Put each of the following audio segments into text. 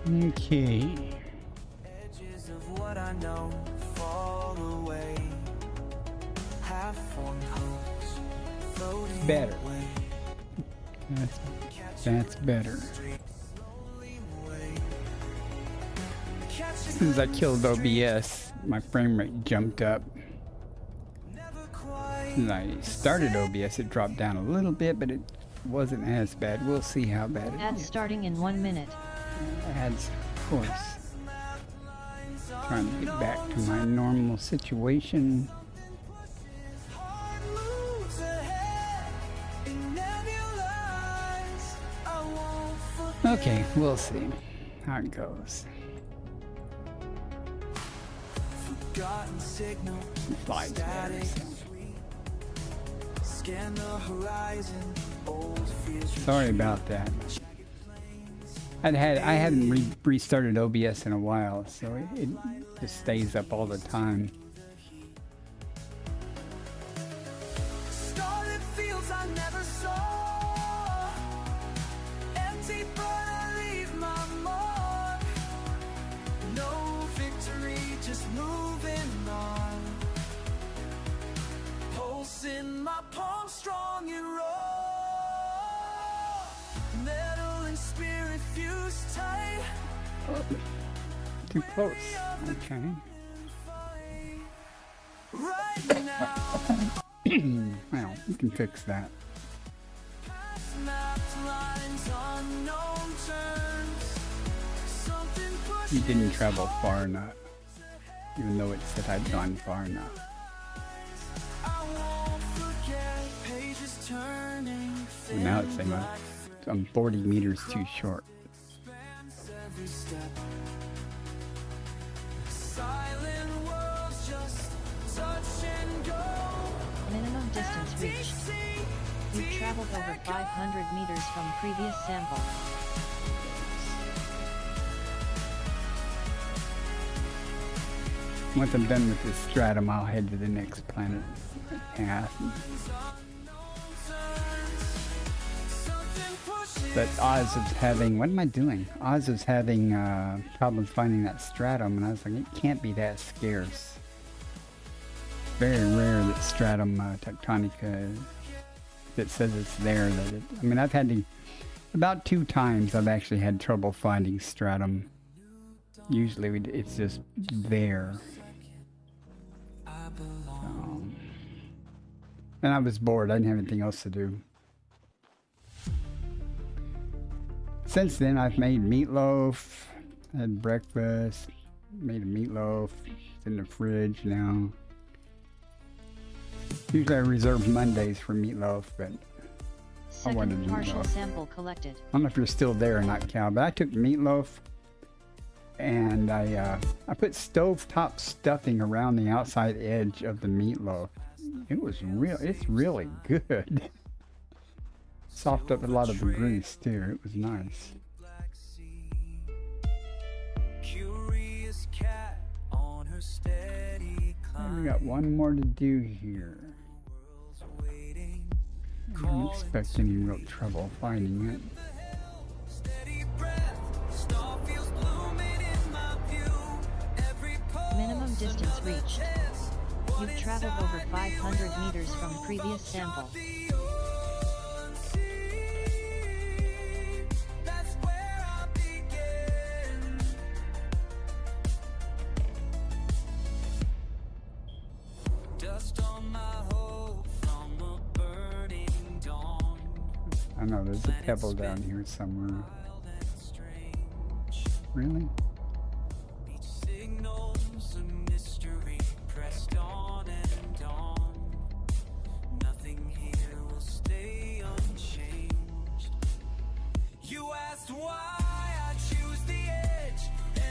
Okay. Edges of what I know fall away. Half-formed hopes floating Better. away. That's better. Slowly away. As soon as I killed OBS, my frame rate jumped up. Never quite. When I started OBS, it dropped down a little bit, but it wasn't as bad. We'll see how bad it Ads is. starting in 1 minute. Ads, of course. Trying to get back to my normal situation. Hard moves ahead in nebulous. I won't forget. Okay, we'll see how it goes. Forgotten signal. Flies there, so. Scan the horizon. Old fears. Sorry about that. I hadn't restarted OBS in a while, so it just stays up all the time. Starlit fields I never saw. Empty but I leave my mark. No victory, just moving on. Pulse in my palm, strong and raw. Metal and spirit fused tight. Too close. Okay. Right now. Well, we can fix that. Mapped lines, unknown turns. Something You pushes didn't travel far enough, even though it said I'd gone far enough. I won't forget. Pages turning. And now it's saying I'm 40 meters too short. Spans every step. Silent worlds just touch and go. Minimum distance reached. You've traveled over 500 meters from previous sample. Once I'm done with this stratum, I'll head to the next planet path. But Oz is having, what am I doing? Oz is having problems finding that stratum, and I was like, it can't be that scarce. Very rare that stratum tectonica that says it's there. I mean, I've had to, about 2 times I've actually had trouble finding stratum. Usually it's just there. And I was bored, I didn't have anything else to do. Since then, I've made meatloaf, had breakfast, made a meatloaf, it's in the fridge now. Usually I reserve Mondays for meatloaf, but I wanted Second partial meatloaf. sample collected. I don't know if you're still there or not, Cal, but I took meatloaf and I put stovetop stuffing around the outside edge of the meatloaf. It's really good. Soft up a lot of the grease too. It was nice. Curious cat on her steady And we got one more to do here. waiting. I don't expect any real trouble finding it. Steady breath. Star feels blooming in my view. Every pulse Minimum distance another reached. test. What You've traveled inside over 500 me meters from rises previous from sample. the unseen. That's where I begin. Dust on my hope from a burning dawn. I know there's a pebble down here somewhere. Wild and strange. Really? Each signal's a mystery pressed on and on. Nothing here will stay unchanged. You asked why I choose the edge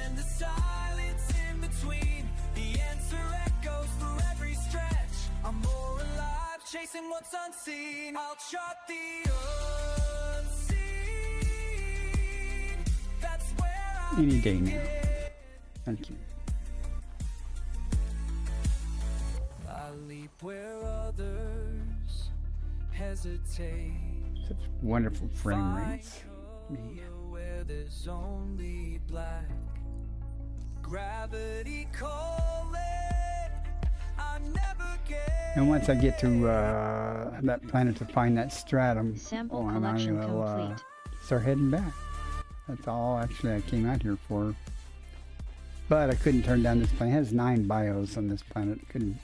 and the silence in between. The answer echoes through every stretch. I'm more alive, chasing what's unseen. I'll chart the unseen. That's where I Any day now. begin. Thank you. I leap where others hesitate. Such wonderful frame rates. Find color where where there's only black. Gravity calling, I never get. And once I get to that planet to find that stratum, Sample and I collection will complete. start heading back. That's all actually I came out here for. But I couldn't turn down this planet. It has 9 bios on this planet. Couldn't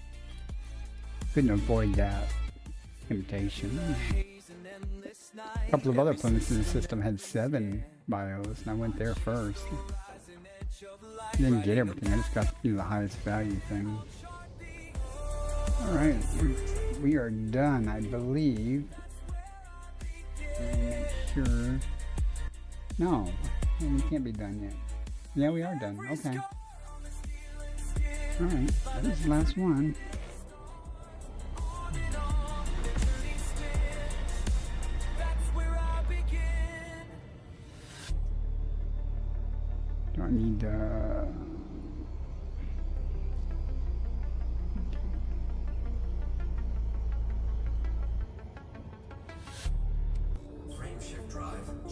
avoid that temptation. A couple of other planets in the system had 7 bios, and I went there first. Didn't get everything. I just got the highest value thing. All right, we are done, I believe. Make sure. No, we can't be done yet. Yeah, we are done. Okay. All right, that is the last one. Do I need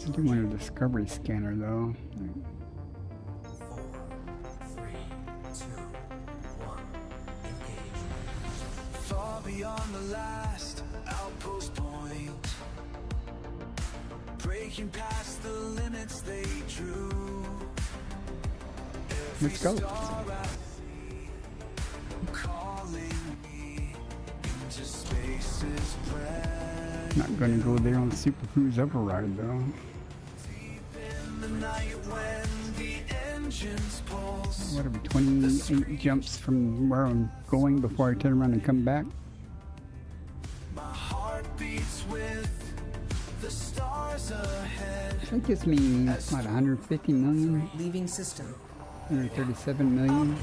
I do want a discovery scanner though. 4, 3, 2, 1, engage. Far beyond the last outpost point, breaking past the limits they drew. Let's go. Calling me into space's breath. Not gonna go there on Super Cruise Override though. In the night when the engines pulse. Whatever, 28 jumps from where I'm going before I turn around and come back. My heart beats with the stars ahead. That gives me, what, 150 million? Leaving system. 137 million.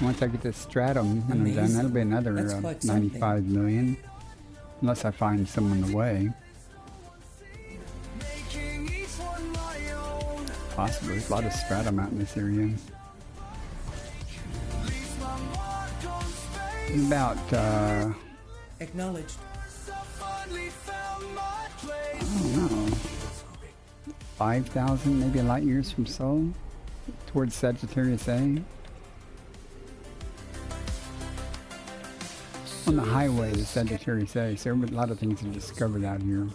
Once I get this stratum and I'm done, that'll be another That's quite 95 million. Unless I find some on the way. Making each one my own. Possibly. There's a lot of stratum out in this area. Leaves my mark on space. In about, Acknowledged. I finally found my place. I don't know, 5,000 maybe light years from Sol towards Sagittarius A. On the highway to Sagittarius A, so a lot of things are discovered out here.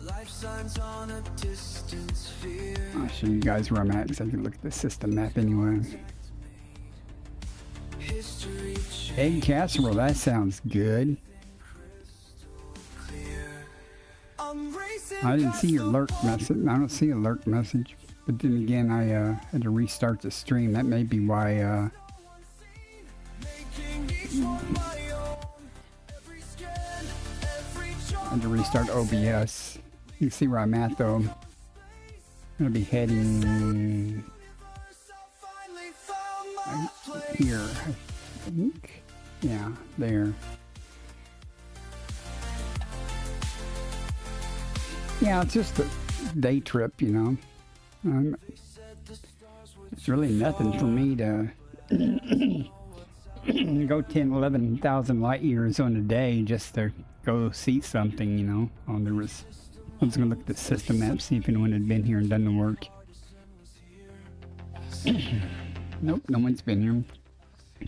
Life signs on a distant sphere. I'll show you guys where I'm at so you can look at the system map anyway. History Egg casserole, that sounds good. clear. I'm racing I didn't see your past lurk message. I don't see a lurk message. But then again, I had to restart the stream. That may be why making each one my own. Every scan, every I had to restart OBS. You can see where I'm at though. I'm gonna be heading finally found my right place. here, I think. Yeah, there. Yeah, it's just a day trip, you know. It's really nothing for me to go 10, 11,000 light years on a day just to go see something, you know. I was gonna look at the system map, see if anyone had been here and done the work. Nope, no one's been here.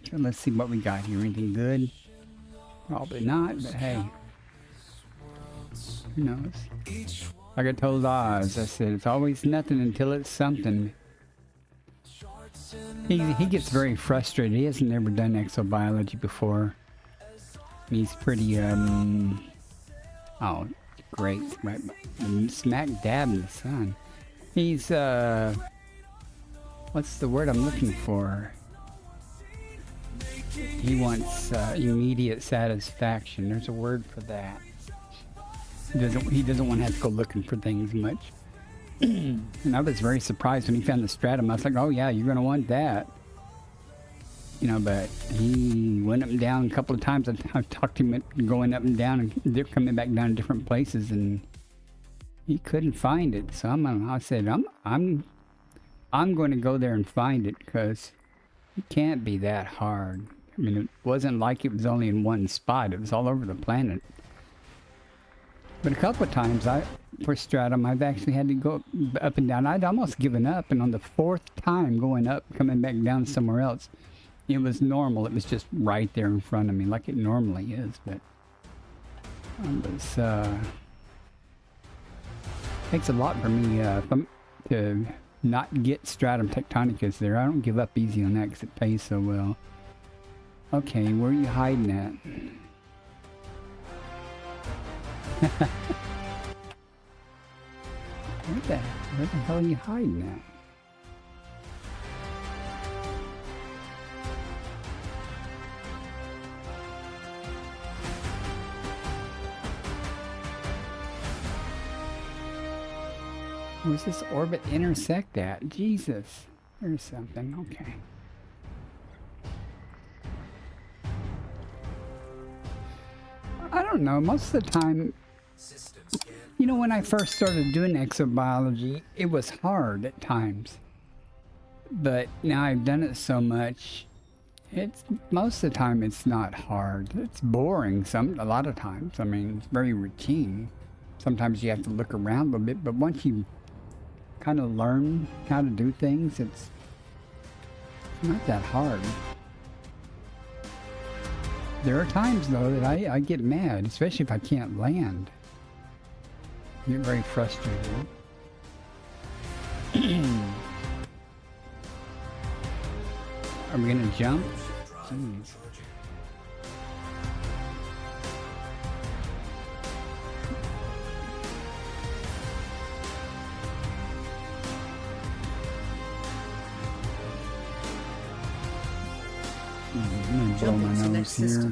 So let's see what we got here. Anything good? Probably not, but hey. Who knows? Like I told Oz, I said, it's always nothing until it's something. He gets very frustrated. He hasn't ever done exobiology before. He's pretty, oh, great. Right smack dab in the sun. He's, what's the word I'm looking for? He wants, immediate satisfaction. There's a word for that. He doesn't want to have to go looking for things much. And I was very surprised when he found the stratum. I was like, oh yeah, you're going to want that. You know, but he went up and down a couple of times. I've talked to him going up and down, and they're coming back down to different places, and he couldn't find it. So I said, I'm going to go there and find it, because it can't be that hard. I mean, it wasn't like it was only in one spot. It was all over the planet. But a couple of times for stratum, I've actually had to go up and down. I'd almost given up, and on the fourth time going up, coming back down somewhere else, it was normal. It was just right there in front of me, like it normally is. But it was, takes a lot for me to not get stratum tectonicus there. I don't give up easy on that because it pays so well. Okay, where are you hiding at? Where the hell are you hiding at? Where's this orbit intersect at? Jesus. There's something. Okay. I don't know. Most of the time, you know, when I first started doing exobiology, it was hard at times. But now I've done it so much, most of the time it's not hard. It's boring a lot of times. I mean, it's very routine. Sometimes you have to look around a little bit, but once you kind of learn how to do things, it's not that hard. There are times though that I get mad, especially if I can't land. I get very frustrated. Are we gonna jump? Jeez. I'm gonna blow my nose here.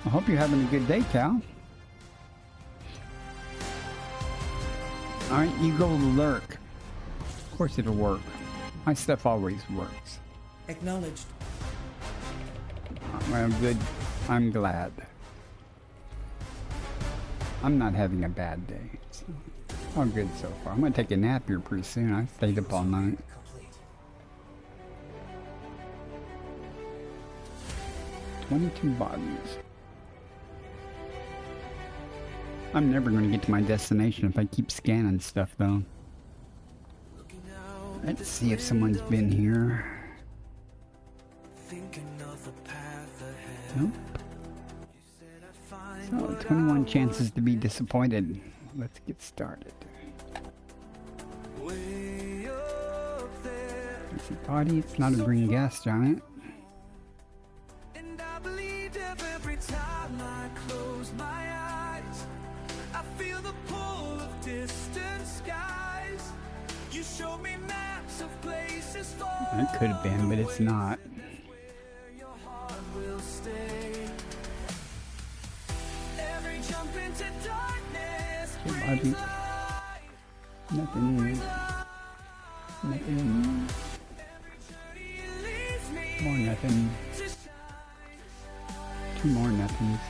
I hope you're having a good day, Cal. Alright, you go lurk. Of course it'll work. My stuff always works. Acknowledged. Well, good. I'm glad. I'm not having a bad day. So all good so far. I'm gonna take a nap here pretty soon. I stayed up all night. 22 bodies. I'm never gonna get to my destination if I keep scanning stuff though. Let's see if someone's been here. Nope. So 21 chances to be disappointed. Let's get started. It's a body, it's not a green gas giant. And I believed every time I close my eyes. I feel the pull of distant skies. You show me maps of places far. It could have been, but it's not. Where your heart will stay. Every jump into darkness brings light. Nothing new. Nothing. More nothing. Two more nothings.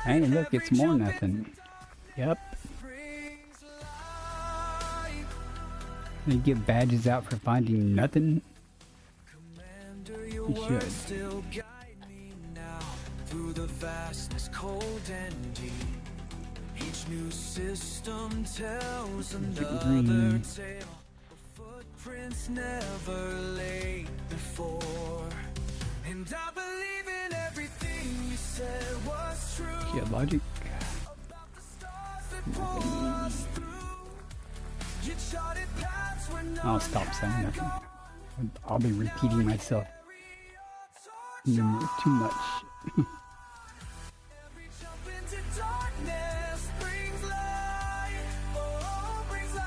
Hey, look, it's more nothing. Yep. They give badges out for finding nothing. You should. Through the vastness cold and deep, each new system tells another tale. Footprints never laid before, and I believe in everything you said was true. Geologic. About the stars that pull us through. You charted paths where no I'll stop saying nothing. I'll be repeating myself too much. Every jump into darkness brings light. Oh, brings light.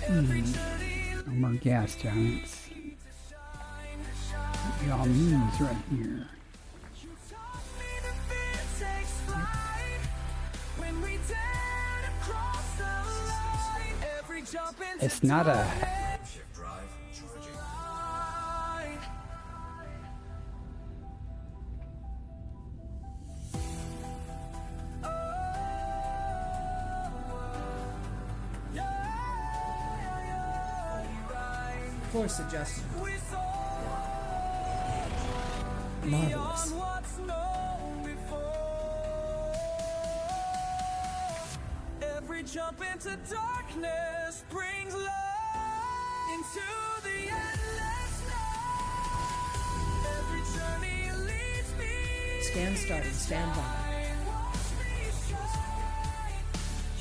Every journey No more gas giants. shine. Y'all means right here. You taught me that fear takes flight when we dare to cross the line. Every jump into It's not a. Ship drive charging. light. Oh, Course adjustment. Marvelous. Every jump into darkness brings light into the endless night. Every journey leads me. Scan started. Stand by. Watch me shine.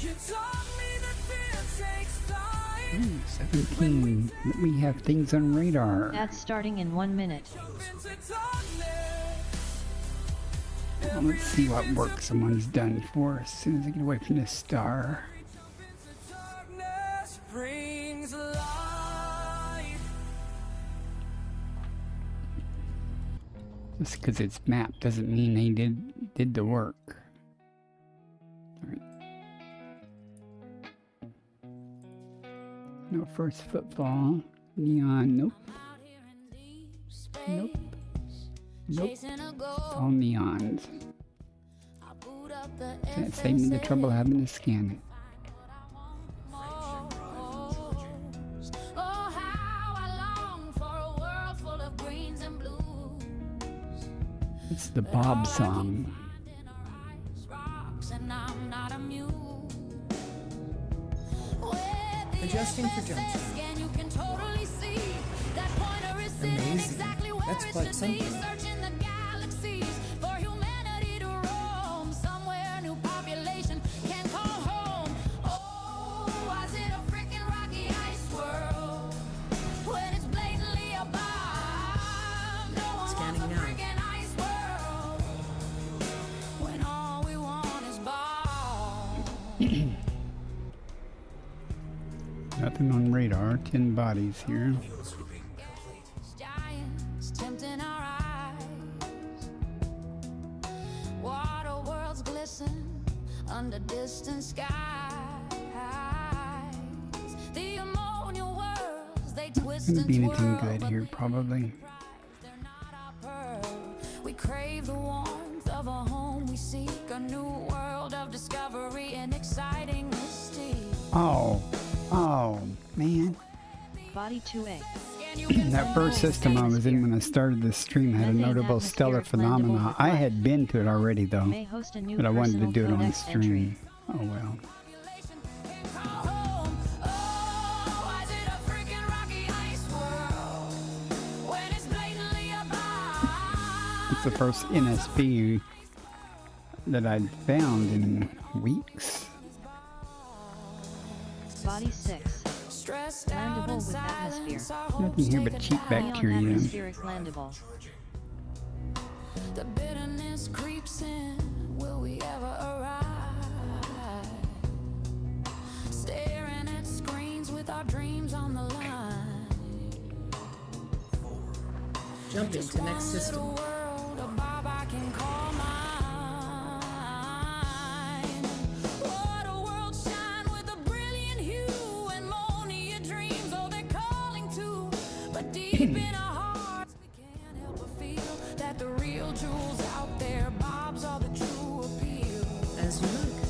You taught me that fear takes time. Ooh, 17. Let me have things on radar. That's starting in 1 minute. Into darkness. Well, let's see what work someone's done for us as soon as I get away from this star. Darkness brings light. Just because it's mapped doesn't mean they did the work. Alright. No first footfall. Neon. Nope. Nope. Nope. It's all neons. Can't save me the trouble having to scan it. It's the Bob song. Adjusting for Johnson. Amazing. That's quite something. Nothing on radar. 10 bodies here. Giants tempting our eyes. Water worlds glisten under distant skies. The ammonia worlds, they twist Gonna and be twirl, anything good but here, probably. they're not our pearl. We crave the warmth of a home we seek, a new world of discovery and exciting mystique. Oh, man. Body 2A. That first system I was in when I started this stream had a notable stellar phenomena. I had been to it already though, May host a new but I wanted to personal do it on codex stream. Oh well. It's the first NSP that I'd found in weeks. Body 6. Landable with atmosphere. Nothing here but cheap bacteria. Atmospheric landable. The bitterness creeps in. Will we ever arrive? Staring at screens with our dreams on the line. Jumping to next system. World, a Bob I can call mine. What a world shine with a brilliant hue and ammonia dreams. Oh, they're calling to, but deep in our hearts we can't help but feel that the real jewels out there, Bob's are the true appeal. As you like.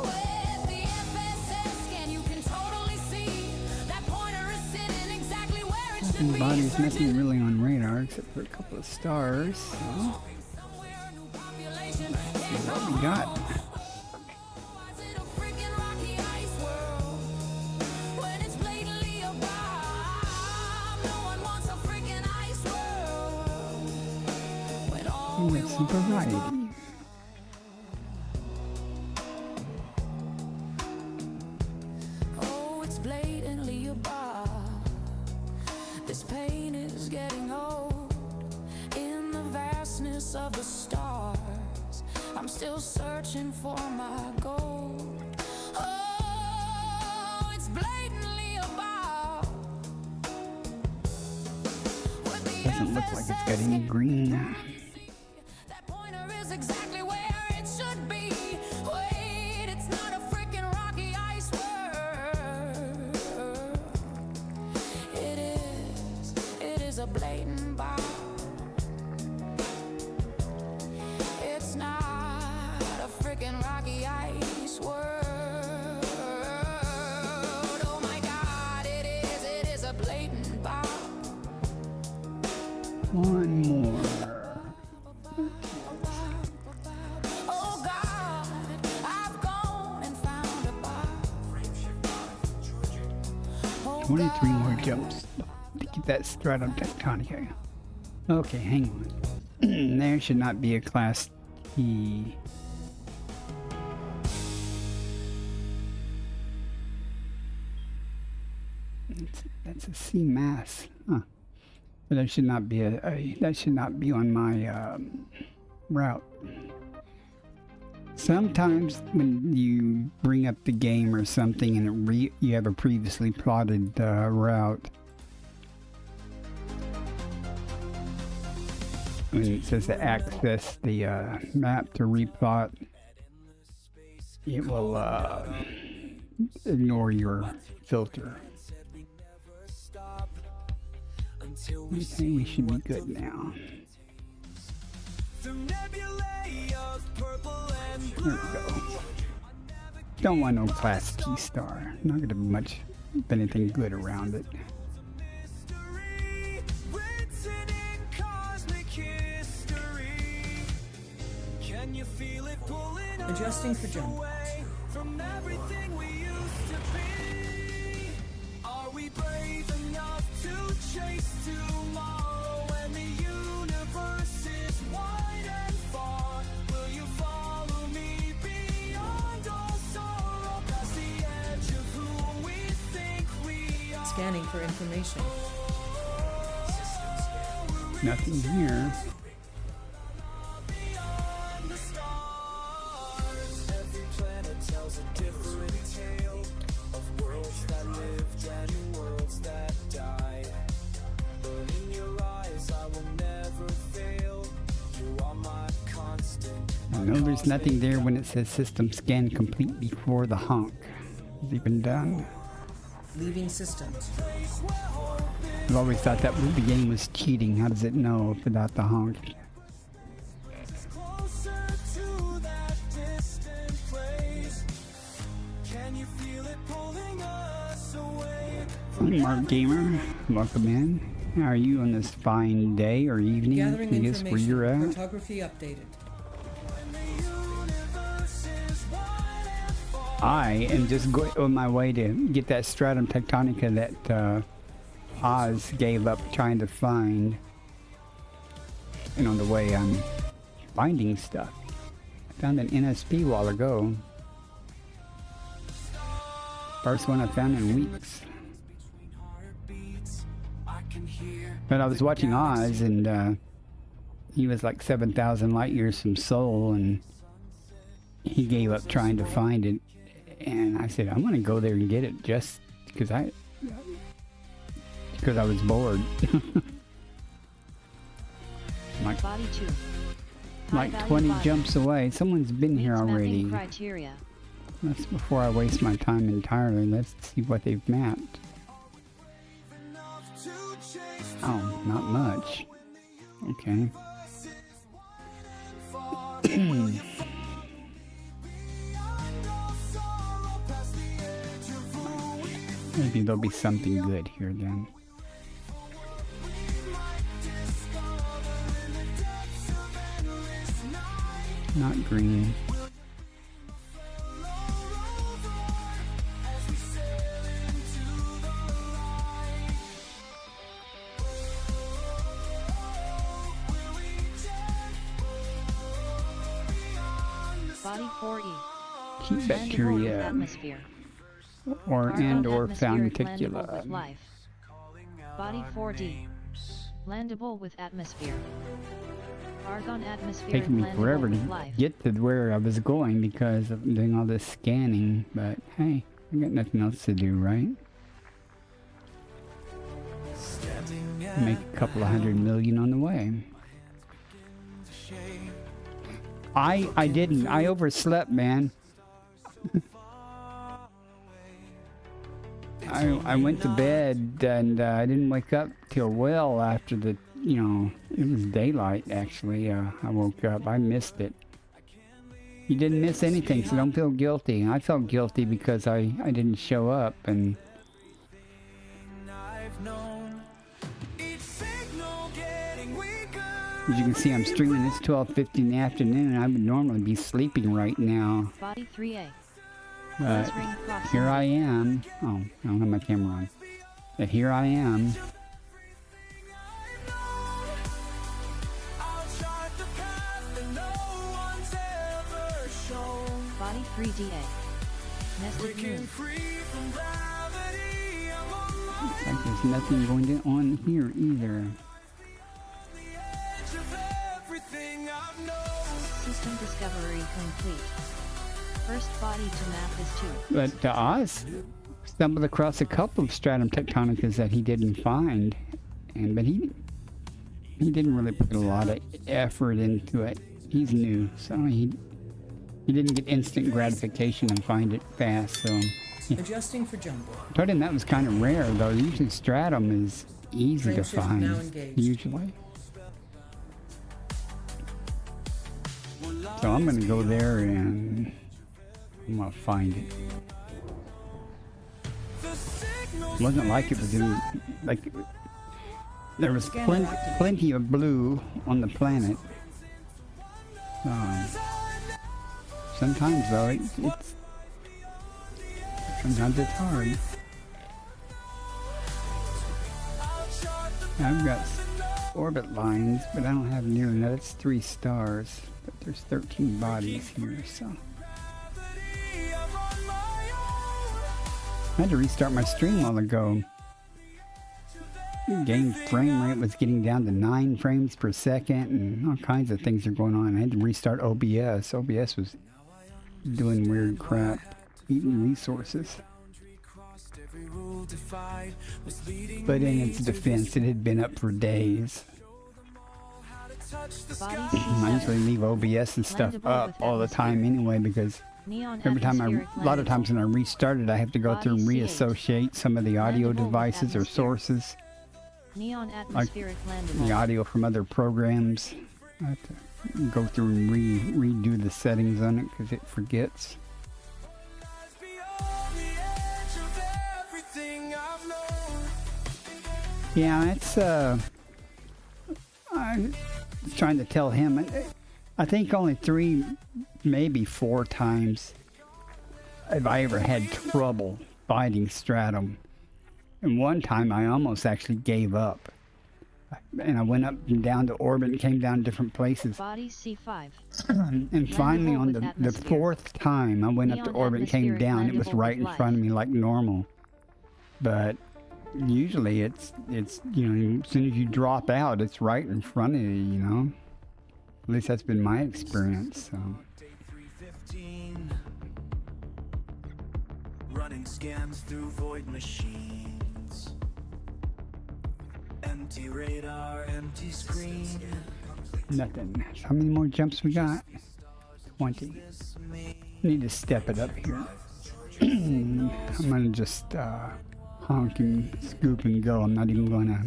With the FSS scan, you can totally see that pointer is sitting exactly where it should Nothing be. bodies, nothing really on radar except for a couple of stars. So, Somewhere, new population can't what go we got? home. Is it a freaking rocky ice world? When it's blatantly a bomb, no one wants a freaking ice world. When all we With some want is variety. oh, it's blatantly a bar. This pain is getting old. In the vastness of the stars, I'm still searching for my gold. Oh, it's blatantly a bar. With the Doesn't look like it's got any FSS green. that pointer is exactly where it should be. Wait, it's not a freaking rocky ice world. It is a blatant bar. It's not a freaking rocky ice world. Oh my God, it is a blatant 23 more jumps to get that stratum tectonica. Okay, hang on. There should not be a class T. That's a C mass. Huh. But that should not be that should not be on my route. Sometimes when you bring up the game or something and you have a previously plotted route, when it says to access the map to replot, it will ignore your filter. Okay, we should be good now. There we go. Don't want no class T star. Not gonna be much of anything good around it. Adjusting for jump. Chase tomorrow when the universe is wide and far. Will you follow me beyond all sorrow, past the edge of who we think we are? Scanning for information. Nothing here. Beyond the stars, every planet tells a different tale of worlds that lived and worlds that died. In your eyes, I will never fail. You are my constant. I know there's nothing there when it says system scan complete before the honk has even done. Leaving system. I've always thought that the game was cheating. How does it know without the honk? Closer to that distant place. Can you feel it pulling us away? I'm Mark Gamer. Welcome in. How are you on this fine day or evening? Gathering I guess where you're information. at. Photography updated. I am just going on my way to get that stratum tectonica that Oz gave up trying to find. And on the way, I'm finding stuff. I found an NSP a while ago. First one I found in weeks. But I was watching Oz, and he was like 7,000 light years from Sol, and he gave up trying to find it. And I said, I'm going to go there and get it just because I was bored. like Body 2. like High-value 20 body. jumps away. Someone's been here Needs mapping already. criteria. That's before I waste my time entirely. Let's see what they've mapped. Oh, not much. Okay. Maybe there'll be something good here then. Not green. Body 4E. Keep Mandible with bacteria atmosphere. or Atmospheric founticula. mandible with life. Body 4D. Landable with atmosphere. Argon atmospheric Taking me landable forever with to life. get to where I was going because of doing all this scanning, but hey, I got nothing else to do, right? Make a couple of 100 million on the way. I didn't. I overslept, man. I went to bed and I didn't wake up till well after the, it was daylight actually. I woke up. I missed it. You didn't miss anything, so don't feel guilty. I felt guilty because I didn't show up, and as you can see, I'm streaming this 12:50 in the afternoon, and I would normally be sleeping right now. Body 3A. But Ring proximity. here I am. Oh, I don't have my camera on. But here I am. I'll chart the path that no one's ever shown. Body 3DA. Nested Breaking moon. free from gravity, I'm on my Looks like there's nothing going on here either. edge of everything I've known. System discovery complete. First body to map is 2. But Oz stumbled across a couple of stratum tectonicas that he didn't find, but he didn't really put a lot of effort into it. He's new, so he didn't get instant gratification and find it fast. So Adjusting for jump. I told him that was kind of rare, though. Usually stratum is easy to Frameshift now find. engaged. Usually. So I'm gonna go there and I'm gonna find it. It wasn't like it was in, like there was plenty of blue on the planet. Sometimes though it's sometimes it's hard. I've got orbit lines, but I don't have near enough. It's 3 stars, but there's 13 bodies here, so. I had to restart my stream a while ago. Game frame rate was getting down to 9 frames per second, and all kinds of things are going on. I had to restart OBS. OBS was doing weird crap, eating resources. But in its defense, it had been up for days. Body I usually leave OBS and stuff up all the time anyway, because Neon every time atmospheric a lot of times when I restart it, I have to go through and Body reassociate some of the audio Landable with devices or atmosphere. sources, Neon atmospheric landable. the audio from other programs. I have to go through and redo the settings on it because it forgets. Yeah, it's I'm trying to tell him. I think only 3, maybe 4 times have I ever had trouble finding stratum. And one time I almost actually gave up. And I went up and down to orbit and came down different places. Body C5. And finally on with the atmosphere. 4th time I went up to Neon orbit and came atmospheric down, it was landable right with in front of me like normal. But usually it's you know, as soon as you drop out, it's right in front of you, you know. At least that's been my experience. So. Day 315. Running scans through void machines. Empty radar, empty screen. Nothing. So how many more jumps we got? 20. Need to step it up here. I'm gonna just honk and scoop and go. I'm not even gonna.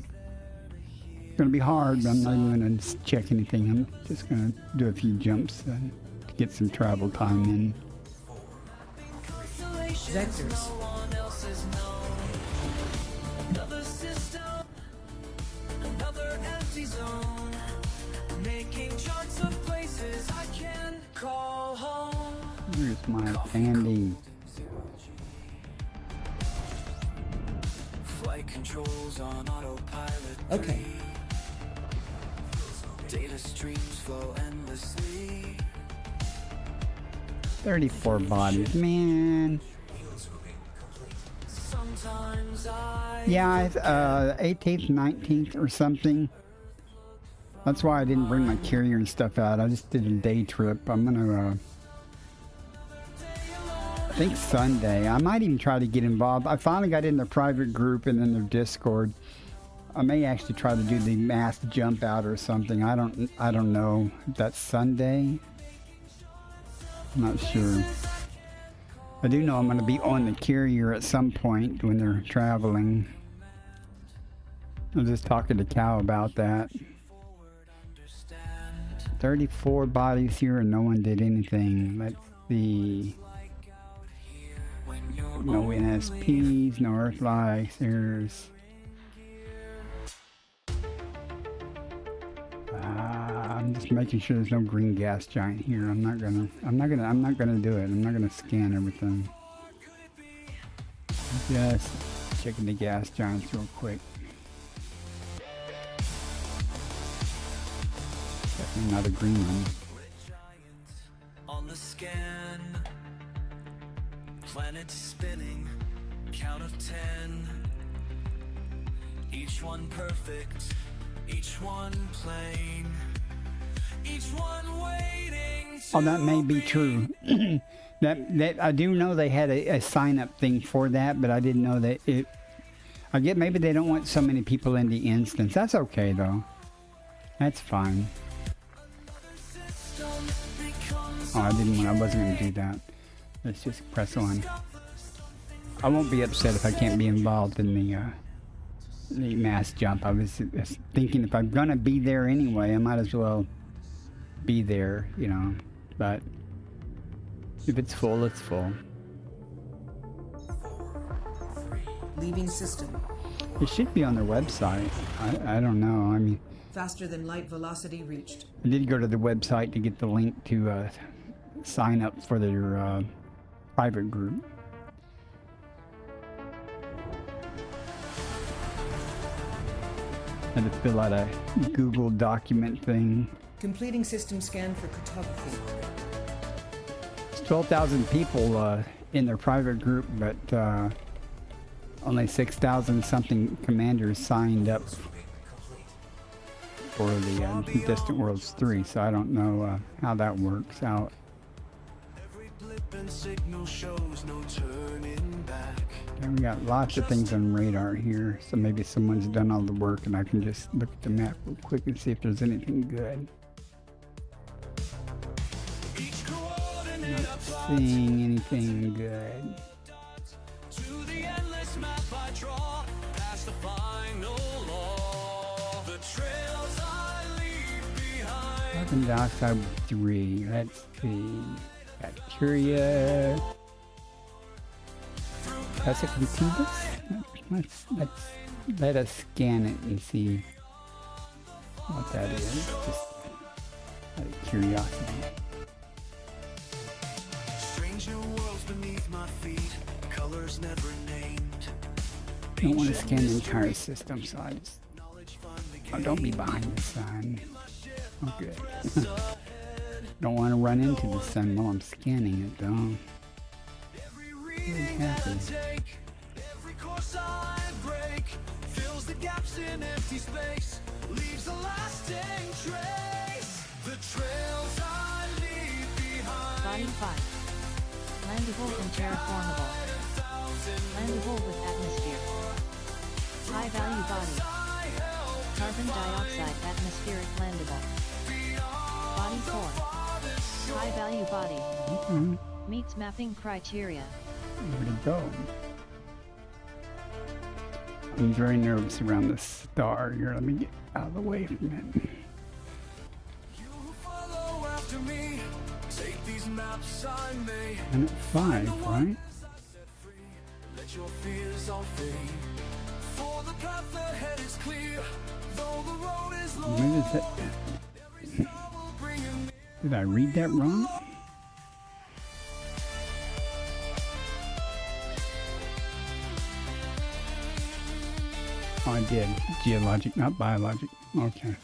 It's gonna be hard, but I'm not even gonna check anything. I'm just gonna do a few jumps to get some travel time in. Vectors. Another system, another empty zone. Making charts of places I can call home. Here's my landing. Flight controls on autopilot. Okay. Data streams flow endlessly. 34 bodies, man. Sometimes I Yeah, 18th, 19th or something. That's why I didn't bring my carrier and stuff out. I just did a day trip. I'm gonna, I think Sunday. I might even try to get involved. I finally got in the private group and in their Discord. I may actually try to do the mass jump out or something. I don't know. That's Sunday. I'm not sure. I do know I'm going to be on the carrier at some point when they're traveling. I was just talking to Cal about that. 34 bodies here and no one did anything. Let's see. No NSPs, no Earthlights. There's. I'm just making sure there's no green gas giant here. I'm not gonna do it. I'm not gonna scan everything. Just checking the gas giants real quick. Definitely not a green one. On the scan, planet spinning, count of 10. Each one perfect, each one plain, each one waiting. Oh, that may be true. that I do know they had a sign up thing for that, but I didn't know that it. I get maybe they don't want so many people in the instance. That's okay though. That's fine. Oh, I wasn't going to do that. Let's just press on. I won't be upset if I can't be involved in the mass jump. I was thinking if I'm going to be there anyway, I might as well be there, you know. But if it's full, it's full. Leaving system. It should be on their website. I don't know. I mean, Faster than light velocity reached. I did go to the website to get the link to sign up for their private group. Had to fill out a Google document thing. Completing system scan for cartography. It's 12,000 people in their private group, but only 6,000 something commanders signed up for the Distant Worlds 3, so I don't know how that works out. Every blip and signal shows no turning back. And we got lots of things on radar here, so maybe someone's done all the work and I can just look at the map real quick and see if there's anything good. Not seeing anything good. To the endless map I draw, past the final law, the trails I leave behind. Carbon dioxide 3. Let's see. Bacteria. Does it contain this? Let us scan it and see what that is. Just out of curiosity. Strange new worlds beneath my feet, colors never named. Don't want to scan the entire system, so I just. Oh, don't be behind the sun. Oh, good. Don't want to run into the sun while I'm scanning it, though. Really happy. Every course I break fills the gaps in empty space, leaves a lasting trace. The trails I leave behind. Body 5. Landable and terraformable. Landable with atmosphere. High value body. Carbon dioxide atmospheric landable. Body 4. High value body. Meets mapping criteria. Where to go? I'm very nervous around this star here. Let me get out of the way from it. You follow after me. Take these maps I made. And at 5, right? Set free. Let your fears all fade. For the path ahead is clear. Though the road is long. Where is it? Did I read that wrong? Oh, I did. Geologic, not biologic. Okay.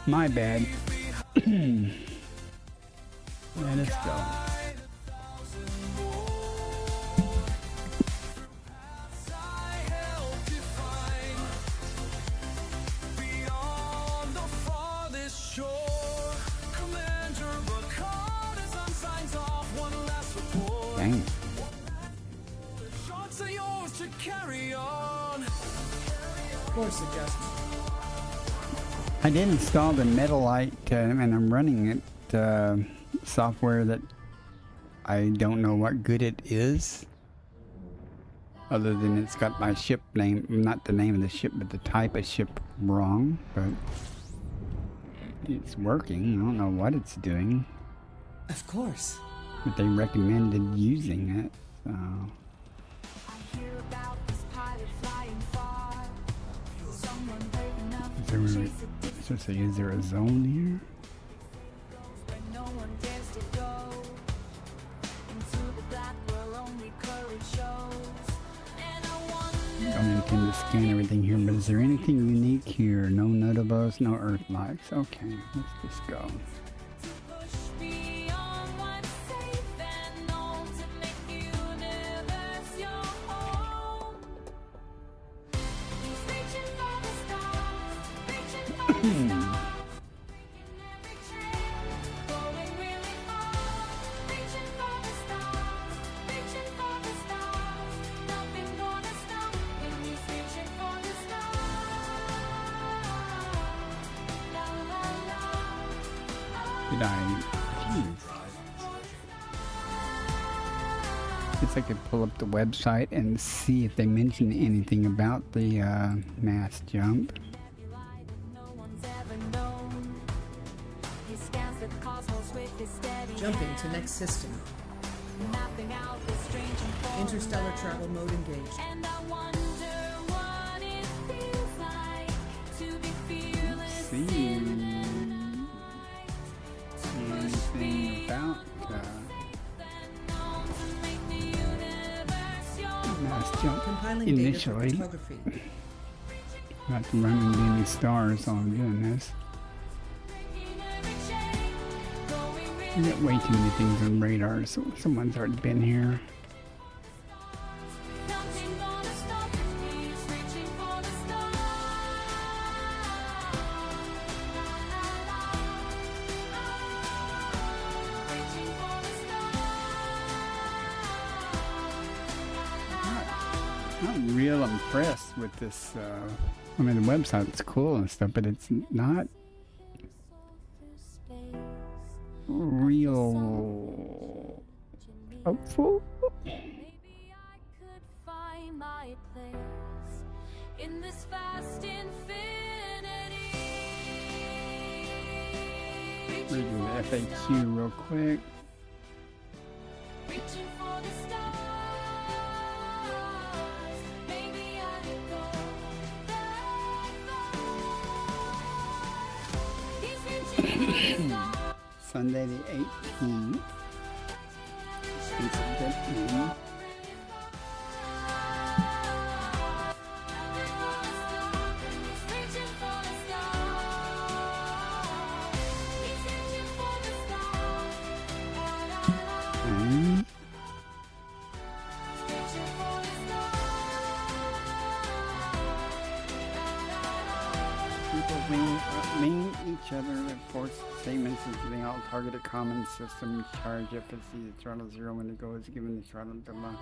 My bad. Let us go. Dang. Course adjustment. I did install the Metalite, and I'm running it software that I don't know what good it is, other than it's got my ship name, not the name of the ship, but the type of ship wrong, but it's working. I don't know what it's doing, Of course. but they recommended using it, so. Is there a zone here? don't intend to scan everything here, but is there anything unique here? No notables, no earthlights. Okay, let's just go. Did I? Jeez. Guess I could pull up the website and see if they mention anything about the mass jump. Jumping to next system. Interstellar travel mode engaged. See anything about mass jump Compiling initially. data for photography. Not to run into any stars while I'm doing this. I got way too many things on radar, so someone's already been here. I'm real impressed with this. I mean, the website's cool and stuff, but it's not real helpful. Maybe I could find my place in this vast infinity. Reading the FAQ real quick. Reaching for the stars. Maybe I could go that far. He's reaching for the stars. Sunday the 18th. It's a good evening. And people wing each other and force statements as they all target a common system. Charge FSC the throttle 0 when it goes, given the throttle dilemma.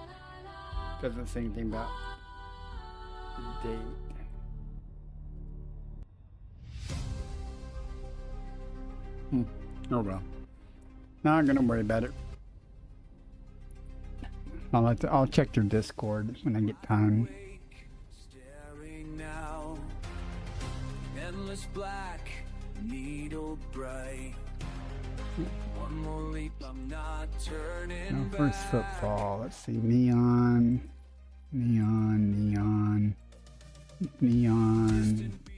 Doesn't say anything about the date. Oh well. Not gonna worry about it. I'll check their Discord when I get time. Staring now, endless black, needle bright. One more leap, I'm not turning No, back. first footfall. Let's see. Neon.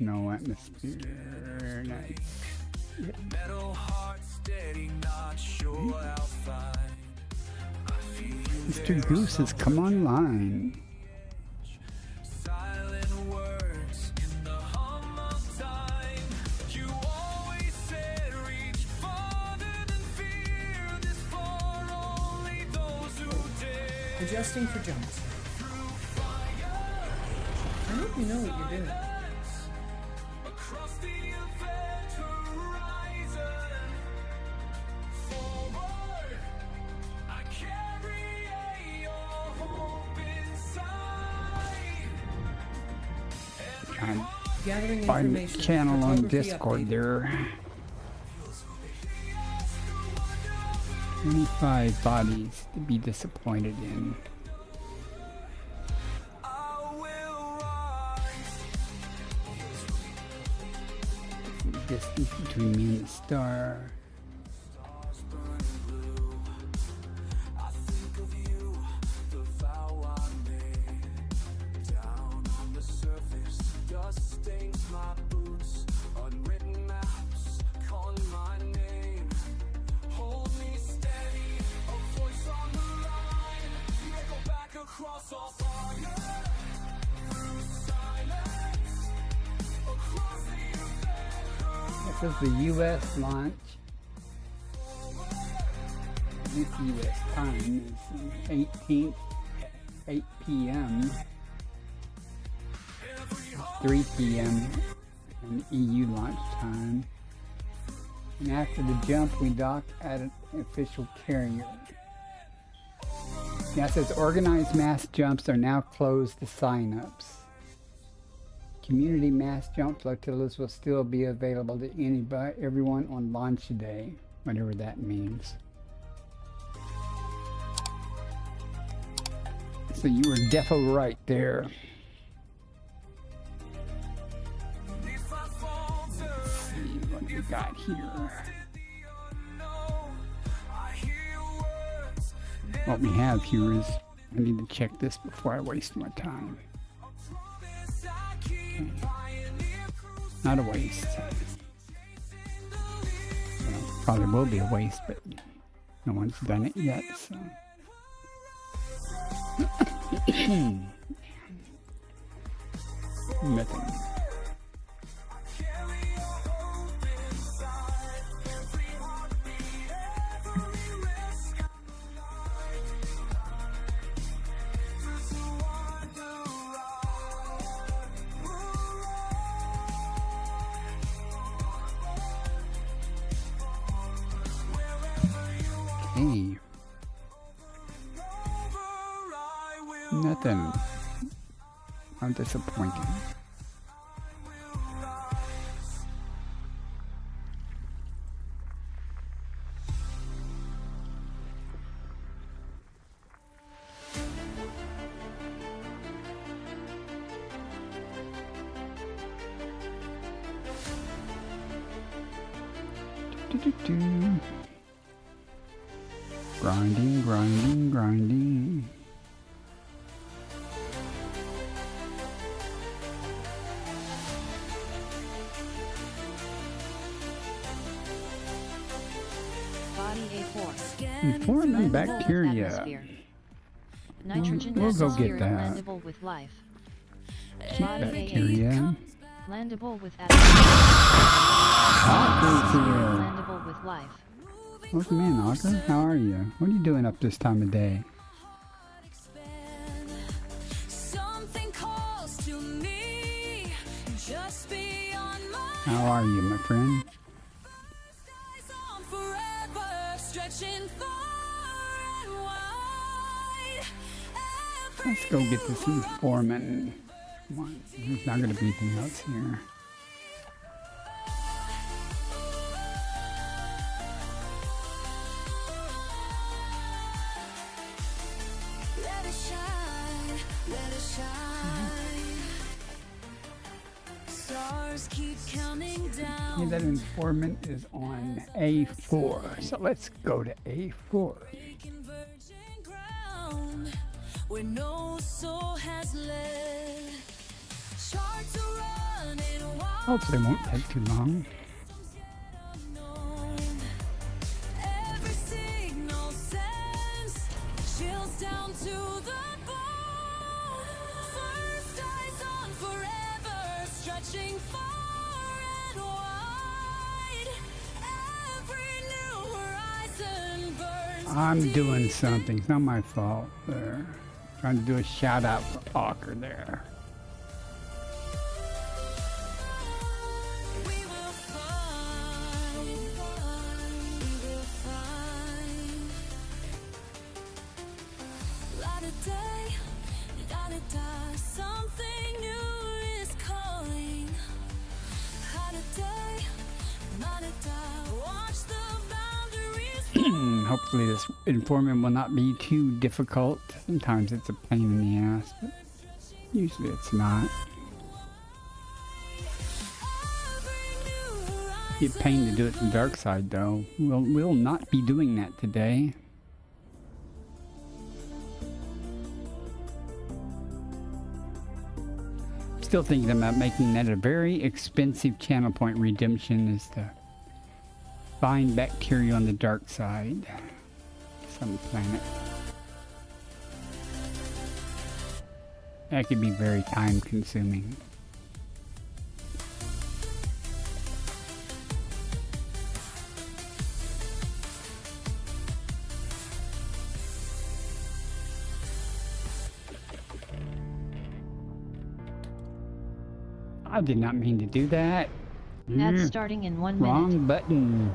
No atmosphere. Nice. Metal heart steady, not sure how fine. I feel you Mr. there Goose has come online. silent words in the hum of time. You always said reach farther than fear. This far only those who dare. Adjusting for jumps. I hope you know what you're doing. Across the event horizon, forward, I carry your hope inside. Trying to Gathering find the information. channel on Photography Discord update. there. 25 bodies to be disappointed in. I will rise. The distance between me and the star. Stars burning blue. I think of you, the vow I made. Down on the surface, dust stains my boots. Unwritten maps, calling my name. Hold me steady, a voice on the line. Echo back across all fire. Through This is the U.S. launch. This U.S. time is 18th, 8 p.m. 3 p.m. in EU launch time. And after the jump, we dock at an official carrier. Now it says organized mass jumps are now closed to signups. Community mass jump flotillas will still be available to everyone on launch day, whatever that means. So you were defo right there. Let's see what we got here. What we have here is, I need to check this before I waste my time. Okay. Not a waste. Well, probably will be a waste, but no one's done it yet, so. Nothing. Hey. Nothing. How disappointing. Do-do-do. Grinding, grinding, grinding. Body A4. Informing Blendable with bacteria. atmosphere. Nitrogen We'll go atmosphere get that. blendable with life. Keep Body bacteria. Blendable with atmosphere. Auger's here. Blendable with life. Welcome in, Auger. How are you? What are you doing up this time of day? Something calls to me just beyond my How are you, my friend? eyes on forever, stretching far and wide. Let's go get this informant. Come on. There's not going to be anything else here. Let it shine, let it shine. Stars keep counting Okay, down. that informant is on A4. So let's go to A4. Breaking virgin ground where no soul has led. Charts are running wild. Hopefully it won't take too long. Unknown. Every signal sends chills down to the bone. First eyes on forever, stretching far and wide. Every new horizon burns. I'm doing something. It's not my fault there. Trying to do a shout out for Auger there. We will find, we will find. Light a day, light a die. Something new is calling. Hide a day, light a die. Watch the boundaries. Hopefully this informant will not be too difficult. Sometimes it's a pain in the ass, but usually it's not. Be a pain to do it in the dark side though. We'll not be doing that today. Still thinking about making that a very expensive channel point redemption is to find bacteria on the dark side. Some planet. That could be very time consuming. I did not mean to do that. Ad starting in 1 minute. Wrong button.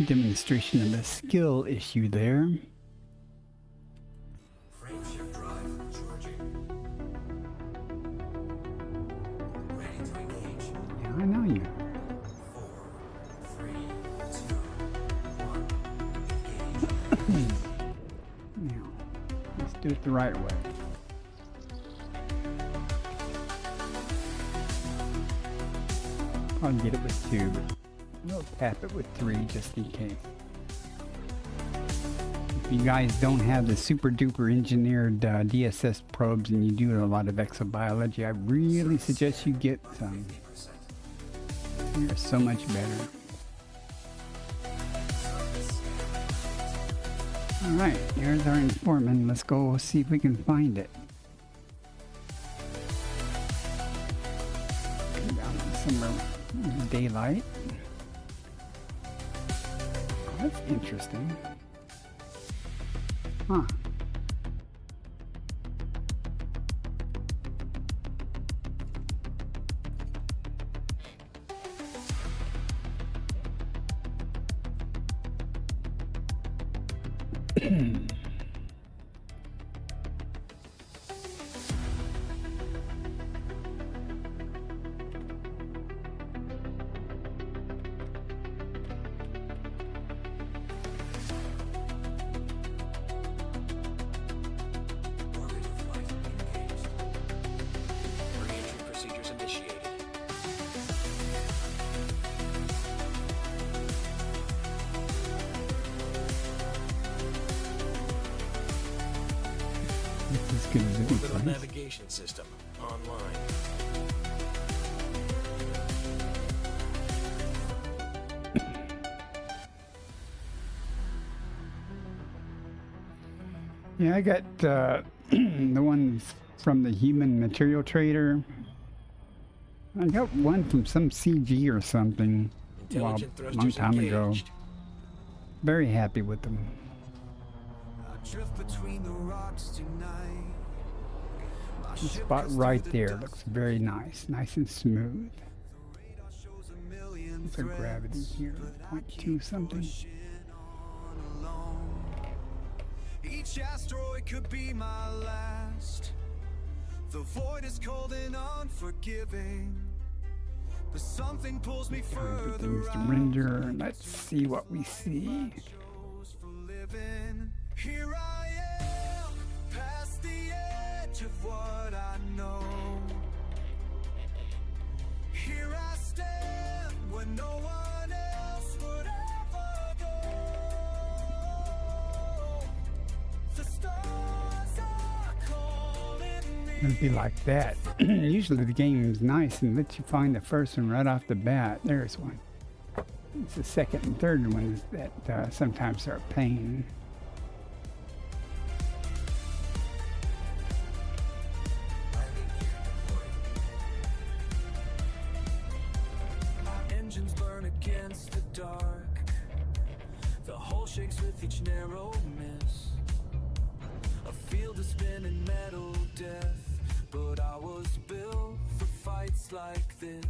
Demonstration of a skill issue there. Frameshift drive charging. Ready to engage. Yeah, I know you. 4, 3, 2, 1. Engage. Now, let's do it the right way. I'll get it with 2, but we'll tap it with 3 just in case. If you guys don't have the super duper engineered DSS probes and you do a lot of exobiology, I really suggest you get some. They're so much better. Alright, here's our informant. Let's go see if we can find it. Come down somewhere in daylight. Oh, that's interesting. Huh. Orbit flight engaged. Re-entry procedures initiated. It's as good as it Orbital gets. navigation system online. Yeah, I got the ones from the human material trader. I got one from some CG or something a Intelligent long thrusters time ago. engaged. Very happy with them. I drift between the rocks tonight. My The ship spot cuts right through the there dust. looks very nice and smooth. Radar shows a million What's our gravity threats, here? but I 0.2 something. pushing on alone. Each asteroid could be my last. The void is cold and unforgiving, but something pulls me further Everything's to out. render. Let's see what we see. Chose for living. Here I am, past the edge of what I know. Here I stand when no one else would ever go. The stars are calling me. It'd be like that. Usually the game is nice and lets you find the first one right off the bat. There's one. It's the second and third ones that sometimes are a pain. Engines burn against the dark. The hull shakes with each narrow miss. A field of spinning metal death. But I was built for fights like this.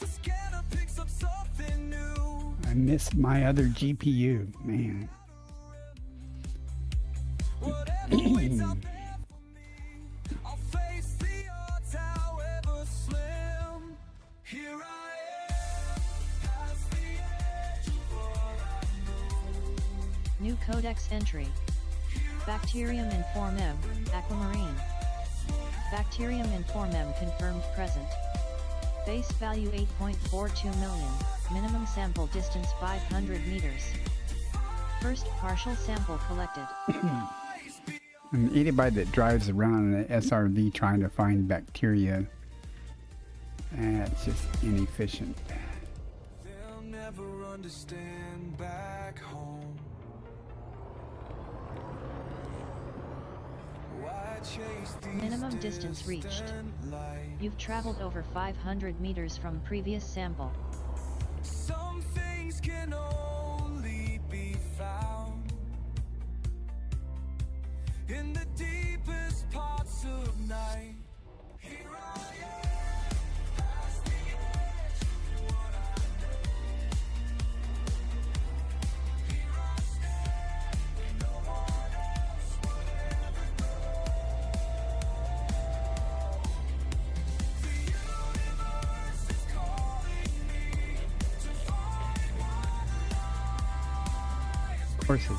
The scanner picks up something new. I miss my other GPU, man. Whatever waits out there for me, I'll face the odds, however slim. Here I am, past the edge of what I know. New codex entry. Bacterium informem, aquamarine. Bacterium informem confirmed present. Base value 8.42 million, minimum sample distance 500 meters. First partial sample collected. I'm an idiot that drives around in an SRV trying to find bacteria. It's just inefficient. They'll never understand back home. Why chase these Minimum distance reached. distant lights? You've traveled over 500 meters from previous sample. Some things can only be found in the deepest Of course it is.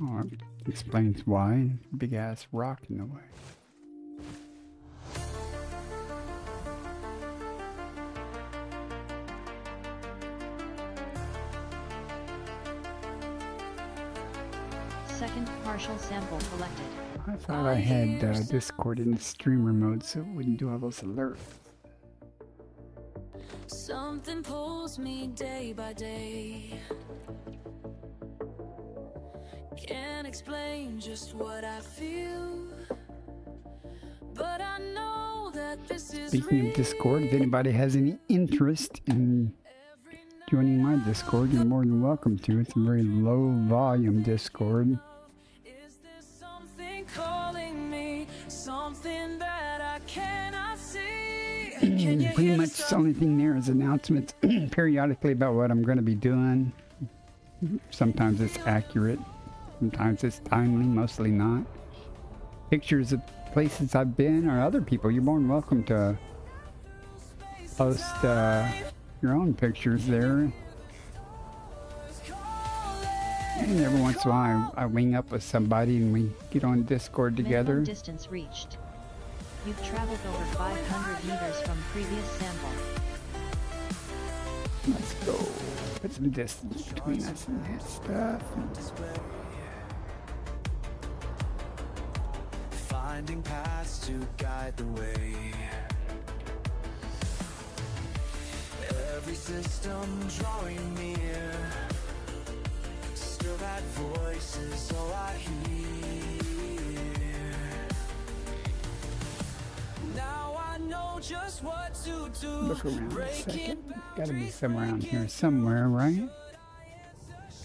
Oh, it explains why. Big ass rock in the way. Second partial sample collected. I thought I had Discord in streamer mode so it wouldn't do all those alerts. Something pulls me day by day. Can't explain just what I feel, but I know that this is Speaking of Discord, if anybody has any interest in joining my Discord, you're more than welcome to. It's a very low volume Discord. Is there something calling me? Something that I cannot see? Can you Pretty hear much the only thing there is announcements periodically about what I'm going to be doing. Sometimes it's accurate. Sometimes it's timely, mostly not. Pictures of places I've been or other people. You're more than welcome to post your own pictures there. And every once in a while I wing up with somebody and we get on Discord together. Minimum distance reached. You've traveled over 500 meters from previous sample. Let's go. Put some distance between us and that stuff. Finding paths to guide the way. Every system drawing near. Still that voice is all I hear. Now I know just what to do. Look around a second. Gotta be somewhere around here somewhere, right?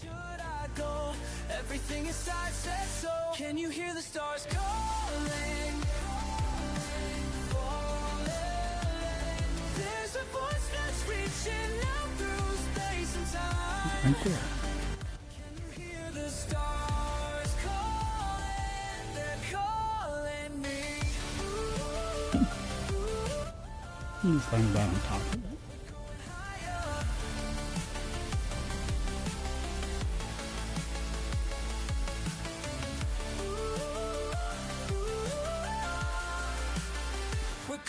Should I go? Everything inside says so. Can you hear the stars calling? Falling. There's a voice that's reaching out through space and time. Right there. Can you hear the stars calling? They're calling me. You just laying down on top of it.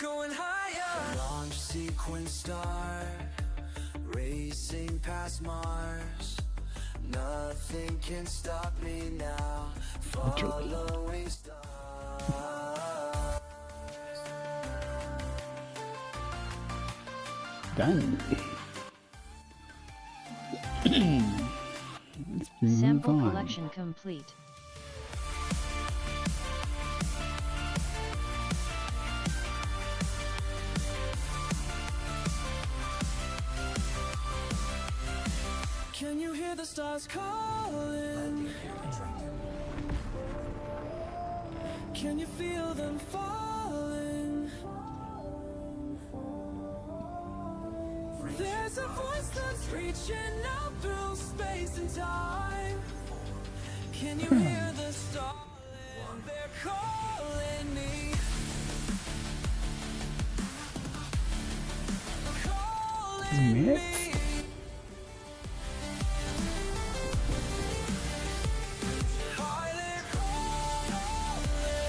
Going higher. Launch sequence start, racing past Mars. Nothing can stop me now. Following stars. Done. Let's move Sample on. collection complete. Can you hear the stars calling? Can you feel them falling? There's a voice that's reaching out through space and time. Can you hear the stars? They're calling me. Calling Mix. me.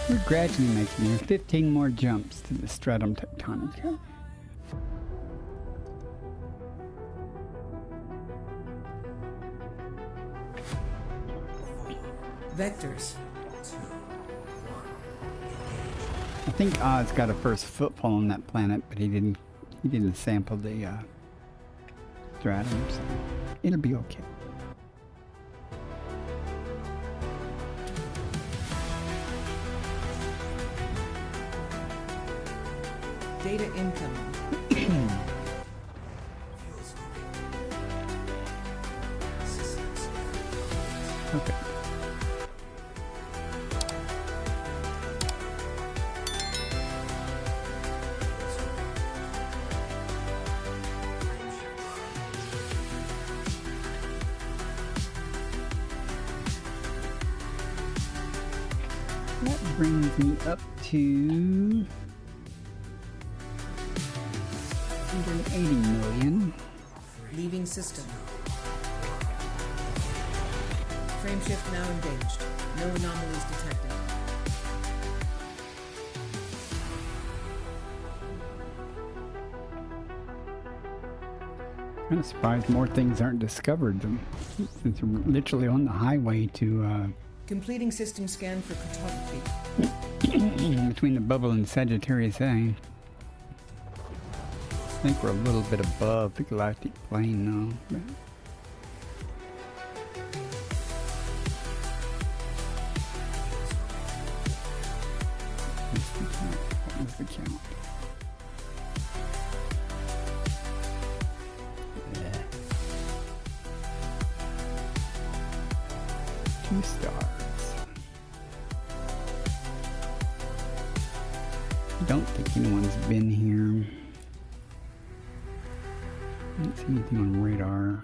We're gradually making here 15 more jumps to the stratum tectonica. Vectors. I think Oz got a first footfall on that planet, but he didn't sample the stratum, so it'll be okay. Data incoming. Okay. That brings me up to 180 million. Leaving system. Frameshift now engaged. No anomalies detected. Kind of surprised more things aren't discovered since we're literally on the highway to Completing system scan for cartography. between the bubble and Sagittarius A. I think we're a little bit above the galactic plane though. But what's the count? Yeah. 2 stars. Don't think anyone's been here. I don't see anything on radar.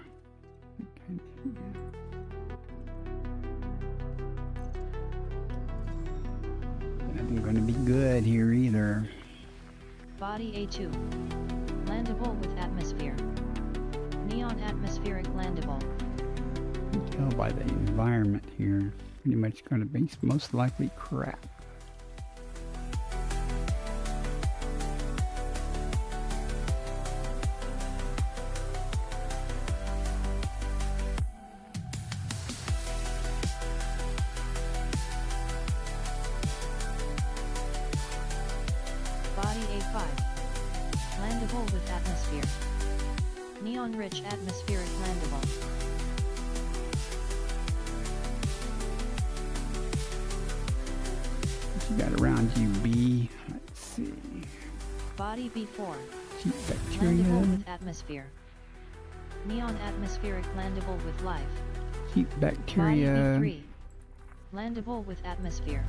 Nothing going to be good here either. Body A2. Landable with atmosphere. Neon atmospheric landable. You can tell by the environment here. Pretty much going to be most likely crap. Body A5. Landable with atmosphere. Neon-rich atmospheric landable. What you got around you, B? Let's see. Body B4. Cheap bacteria. Landable with atmosphere. Neon atmospheric landable with life. Cheap Body bacteria. B3. Landable with atmosphere.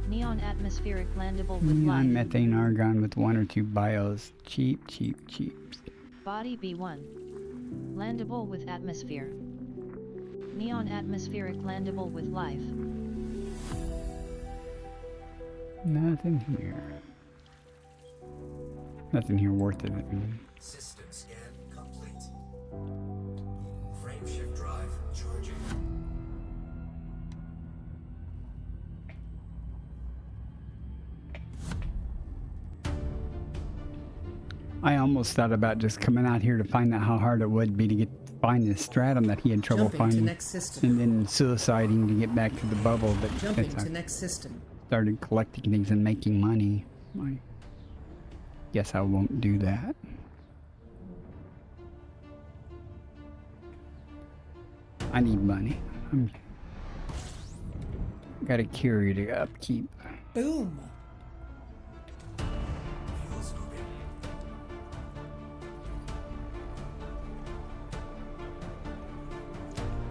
Neon atmospheric landable with life. Neon methane argon with 1 or 2 bios. Cheap, cheap, cheap. Body B1. Landable with atmosphere. Neon atmospheric landable with life. Nothing here. Nothing here worth it. System scan complete. Frameshift drive charging. I almost thought about just coming out here to find out how hard it would be to find this stratum that he had trouble Jumping to finding, next system. and then suiciding to get back to the bubble. But Jumping since to I next system. started collecting things and making money, I guess I won't do that. I need money. I'm got a carrier to upkeep. Boom! Fuels moving.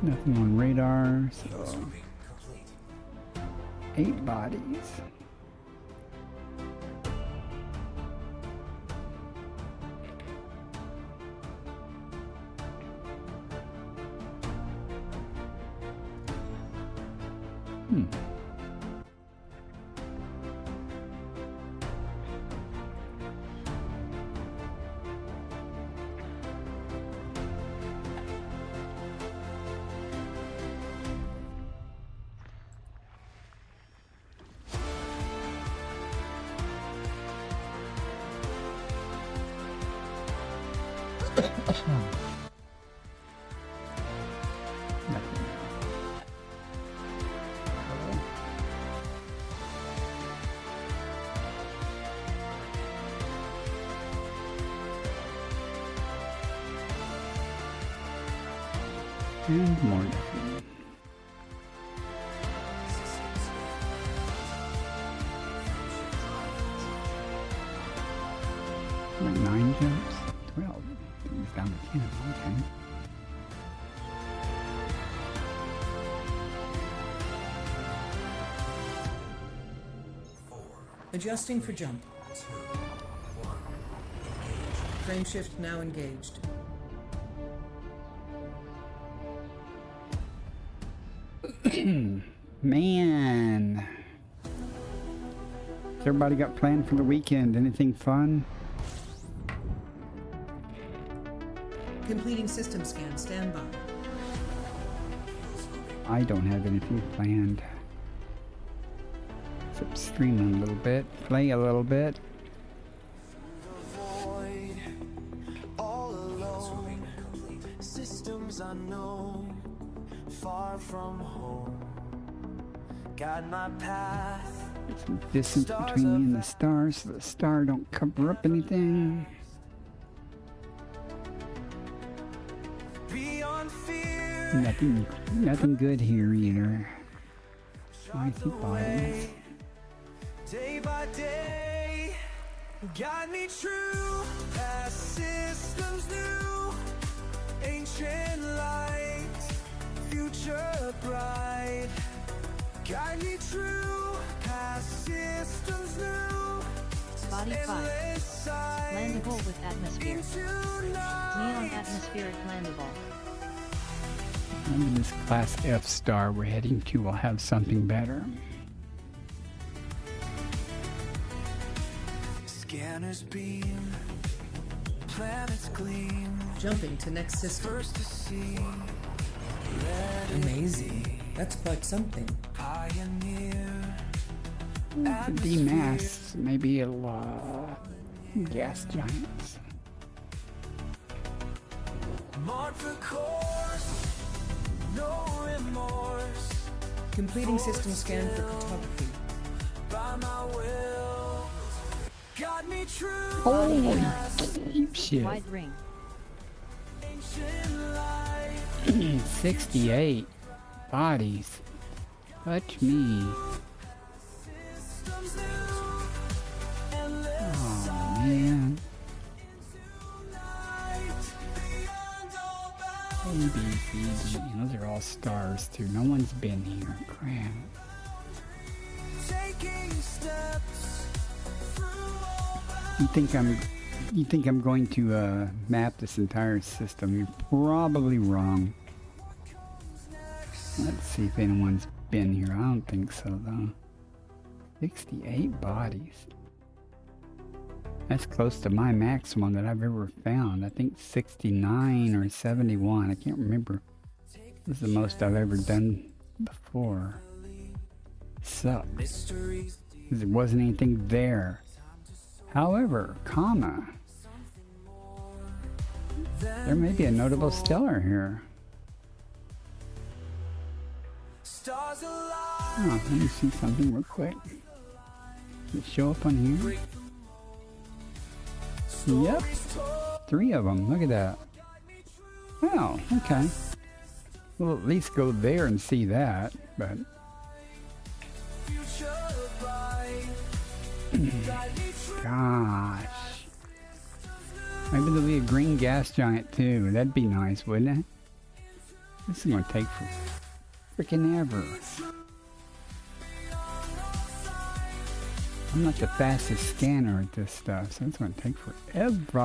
Nothing on radar, Fuels so moving complete. 8 bodies. Nothing. And more nothing. System scan. Like 9 jumps? 12. It's down to 10. Okay. Adjusting for jump. 2, 1. Engage. Frameshift now engaged. Man, What's everybody got planned for the weekend? Anything fun? Completing system scan. Stand by. I don't have anything planned. Except stream a little bit, play a little bit. Void, all alone. Systems unknown, far from home. Guide my path. Some distance between me and the star so the star don't cover up anything. Beyond fear. Nothing good here either. I see bodies. Day by day, guide me true. Past systems new, ancient light, future bright. Guide me true. Past systems new, Body 5. endless sight. Landable with atmosphere. Into night. Neon atmospheric landable. Maybe this class F star we're heading to will have something better. Scanners beam, planets gleam. Jumping to next system. First to see, Amazing. That's quite something. pioneer. The D-mass, maybe it'll gas giants. Mark the course, no remorse. Completing system scan for cartography. By my will, guide me true. Holy shit. Wide ring. Ancient light, 68 bodies. Touch me. systems new, endless Oh man. night. Beyond all bounds. A, B, C, D. Those are all stars too. No one's been here. Crap. Taking steps through all bounds. You think I'm going to map this entire system? You're probably wrong. Let's see if anyone's been here. I don't think so though. 68 bodies. That's close to my maximum that I've ever found. I think 69 or 71. I can't remember. This is the most I've ever done before. Sucks. Mysteries, 'Cause there wasn't anything there. However, comma, there may be a notable stellar here. stars alive. Oh, let me see something real quick. Does it show up on here? Yep. 3 of them. Look at that. Oh, okay. We'll at least go there and see that, but Future bright. Guide me true. gosh. Maybe there'll be a green gas giant too. That'd be nice, wouldn't it? This is gonna take freaking ever. I'm not the fastest scanner at this stuff, so it's gonna take forever.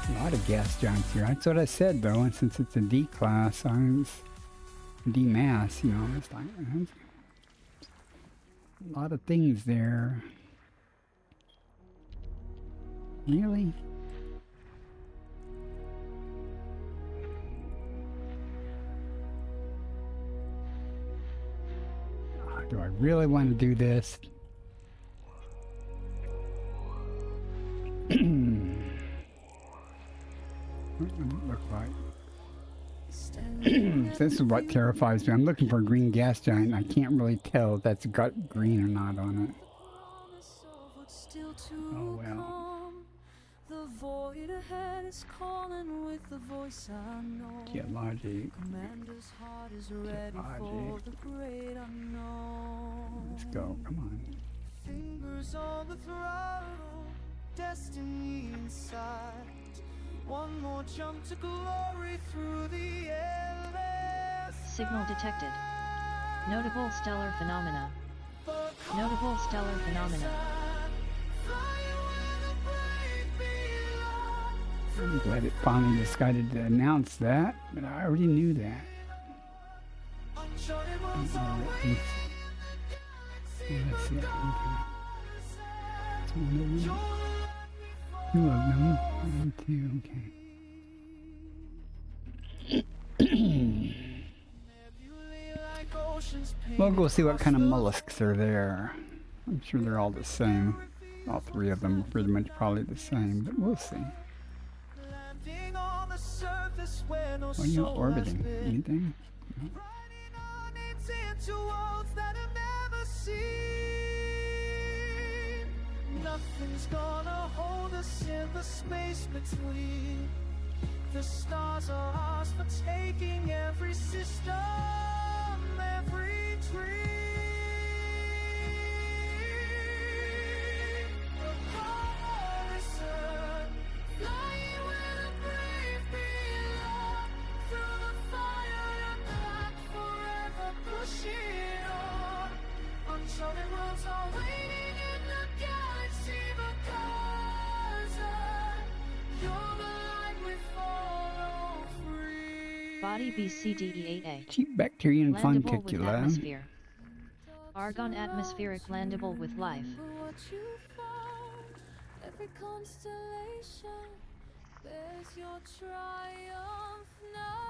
A lot of gas giants here. That's what I said though, and since it's a D class, I was D mass, you know, it's like a lot of things there. Really? Do I really want to do this? What does it look like? This is what terrifies me. I'm looking for a green gas giant. I can't really tell if that's got green or not on it. Oh well. The void ahead is calling with the voice I know. Geologic. Commander's heart is ready for Geologic. the great unknown. Let's go. Come on. Fingers on the throttle, destiny in sight. One more jump to glory through the endless. Signal detected. Notable stellar phenomena. Notable stellar phenomena. I'm glad it finally decided to announce that, but I already knew that. let's see. Okay. It's one of them. Two of them. One, two, okay. We'll go see what kind of mollusks are there. I'm sure they're all the same. All three of them are pretty much probably the same, but we'll see. What are you orbiting? Anything? No. Nothing's gonna hold us in the space between. The stars are ours for taking, every system, every dream. Upon this earth, flying where the brave belong, through the fire and black, forever pushing on. Uncharted worlds are waiting in the galaxy because you're the light we follow free. Body BCDE8A. Cheap bacteria and Landable with funcicula. atmosphere. Argon atmospheric landable with life. What you found, every constellation bears your triumph now.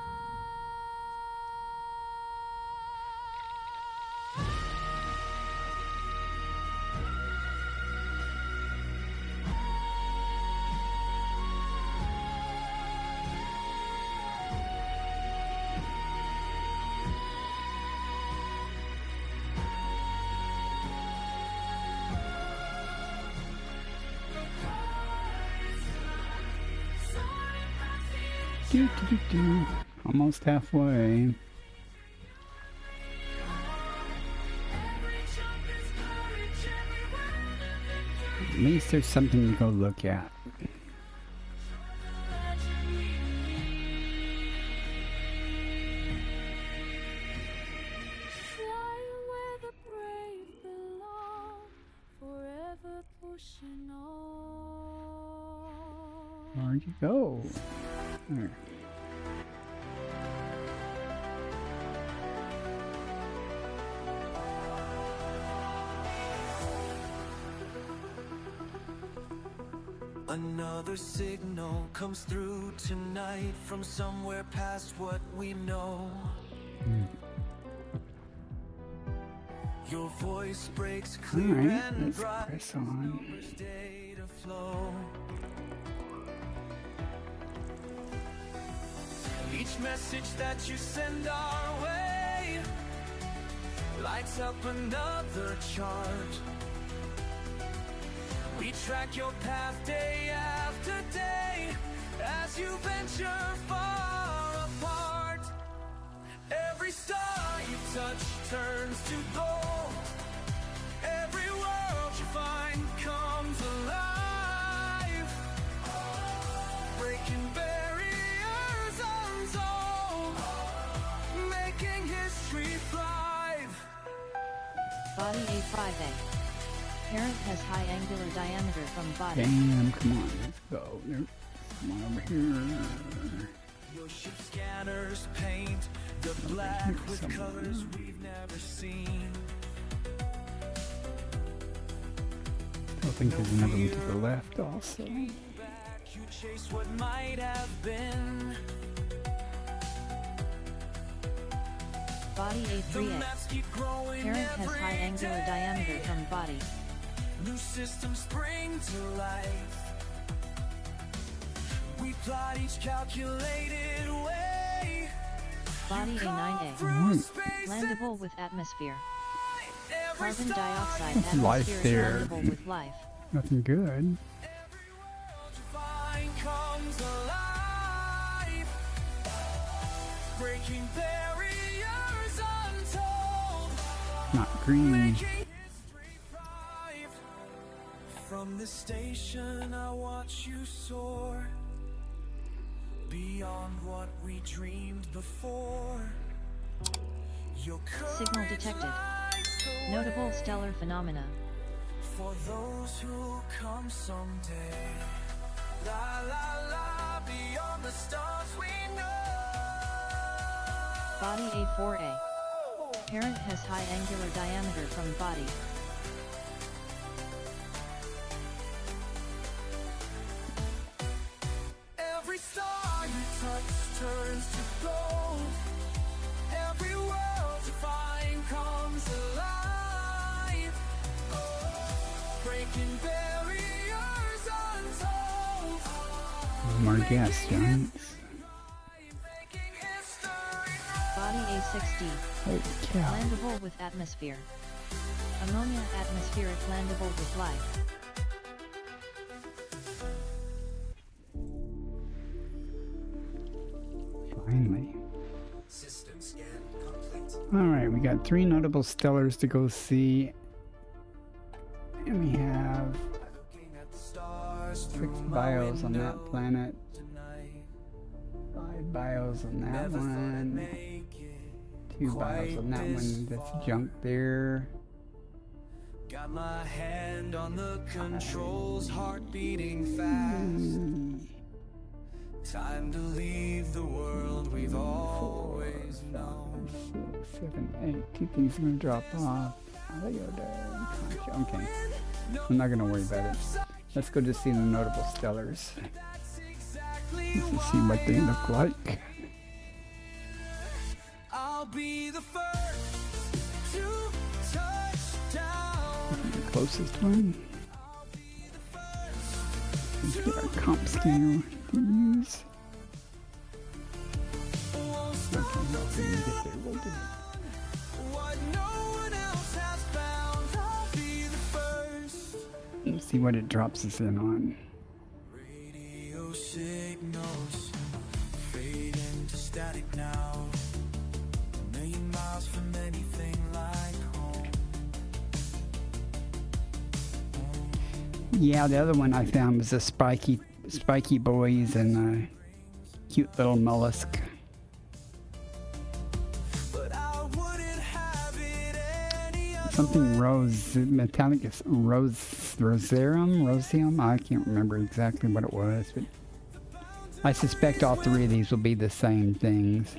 Almost halfway. At least there's something to go look at. Flying where the brave belong, forever pushing on. Where'd you go? There. Another signal comes through tonight from somewhere past what we know. Your voice breaks clear Alright, and let's bright. press on. Numbers data flow. Each message that you send our way lights up another chart. We track your path day after day as you venture far apart. Every star you touch turns to gold. Every world you find comes alive, breaking barriers untold, making history thrive. Body A5A. Parent has high angular diameter from body. Damn, come on, let's go. Nope. Come on over here. Your ship scanners paint the black with colors we've never seen. I think there's another one to the left also. Back, you chase what might have been. Body The A3A. maps keep growing. Parent has high every angular day. diameter from body. New systems spring to life. We plot each calculated way. Body A9A. Through space Landable with atmosphere. every Carbon star dioxide That's life atmospheric there. landable with life. Nothing good. every world you find comes alive, breaking barriers untold, Not green. making history thrive. From this station I watch you soar beyond what we dreamed before. Your Signal courage detected. lights the Notable way stellar phenomena. for those who come someday. La la la, beyond the stars we know. Body A4A. Parent has high angular diameter from body. Every star you touch turns to gold. Every world you find comes alive. Oh, breaking barriers untold. More gas giants. Making history. Body A6D. Holy cow. Landable with atmosphere. Ammonia atmospheric landable with life. Finally. System scan complete. Alright, we got 3 notable stellars to go see. And we have Looking at the stars 6 through my bios on that window planet. tonight. 5 bios on that Never thought I'd one. make it 2 bios on that one. That's junk there. Got my hand on the controls, heart beating fast. Time to leave the world we've always known. 6, 7, 8. 2 things are gonna drop off. Okay. I'm not gonna worry about it. Let's go just see the notable stellars. That's exactly Let's see what they look like. I'll be the first to touch down. The closest one. Let's get our comp scanner to use. Okay, well, we can get there. We'll do it. What no one else has found, I'll be the first. Let's see what it drops us in on. Radio signals fade into static now. A million miles from anything like home. Yeah, the other one I found was a spiky boys and a cute little mollusk. But I wouldn't have it any other Something metallic rosium. I can't remember exactly what it was, but I suspect all 3 of these will be the same things.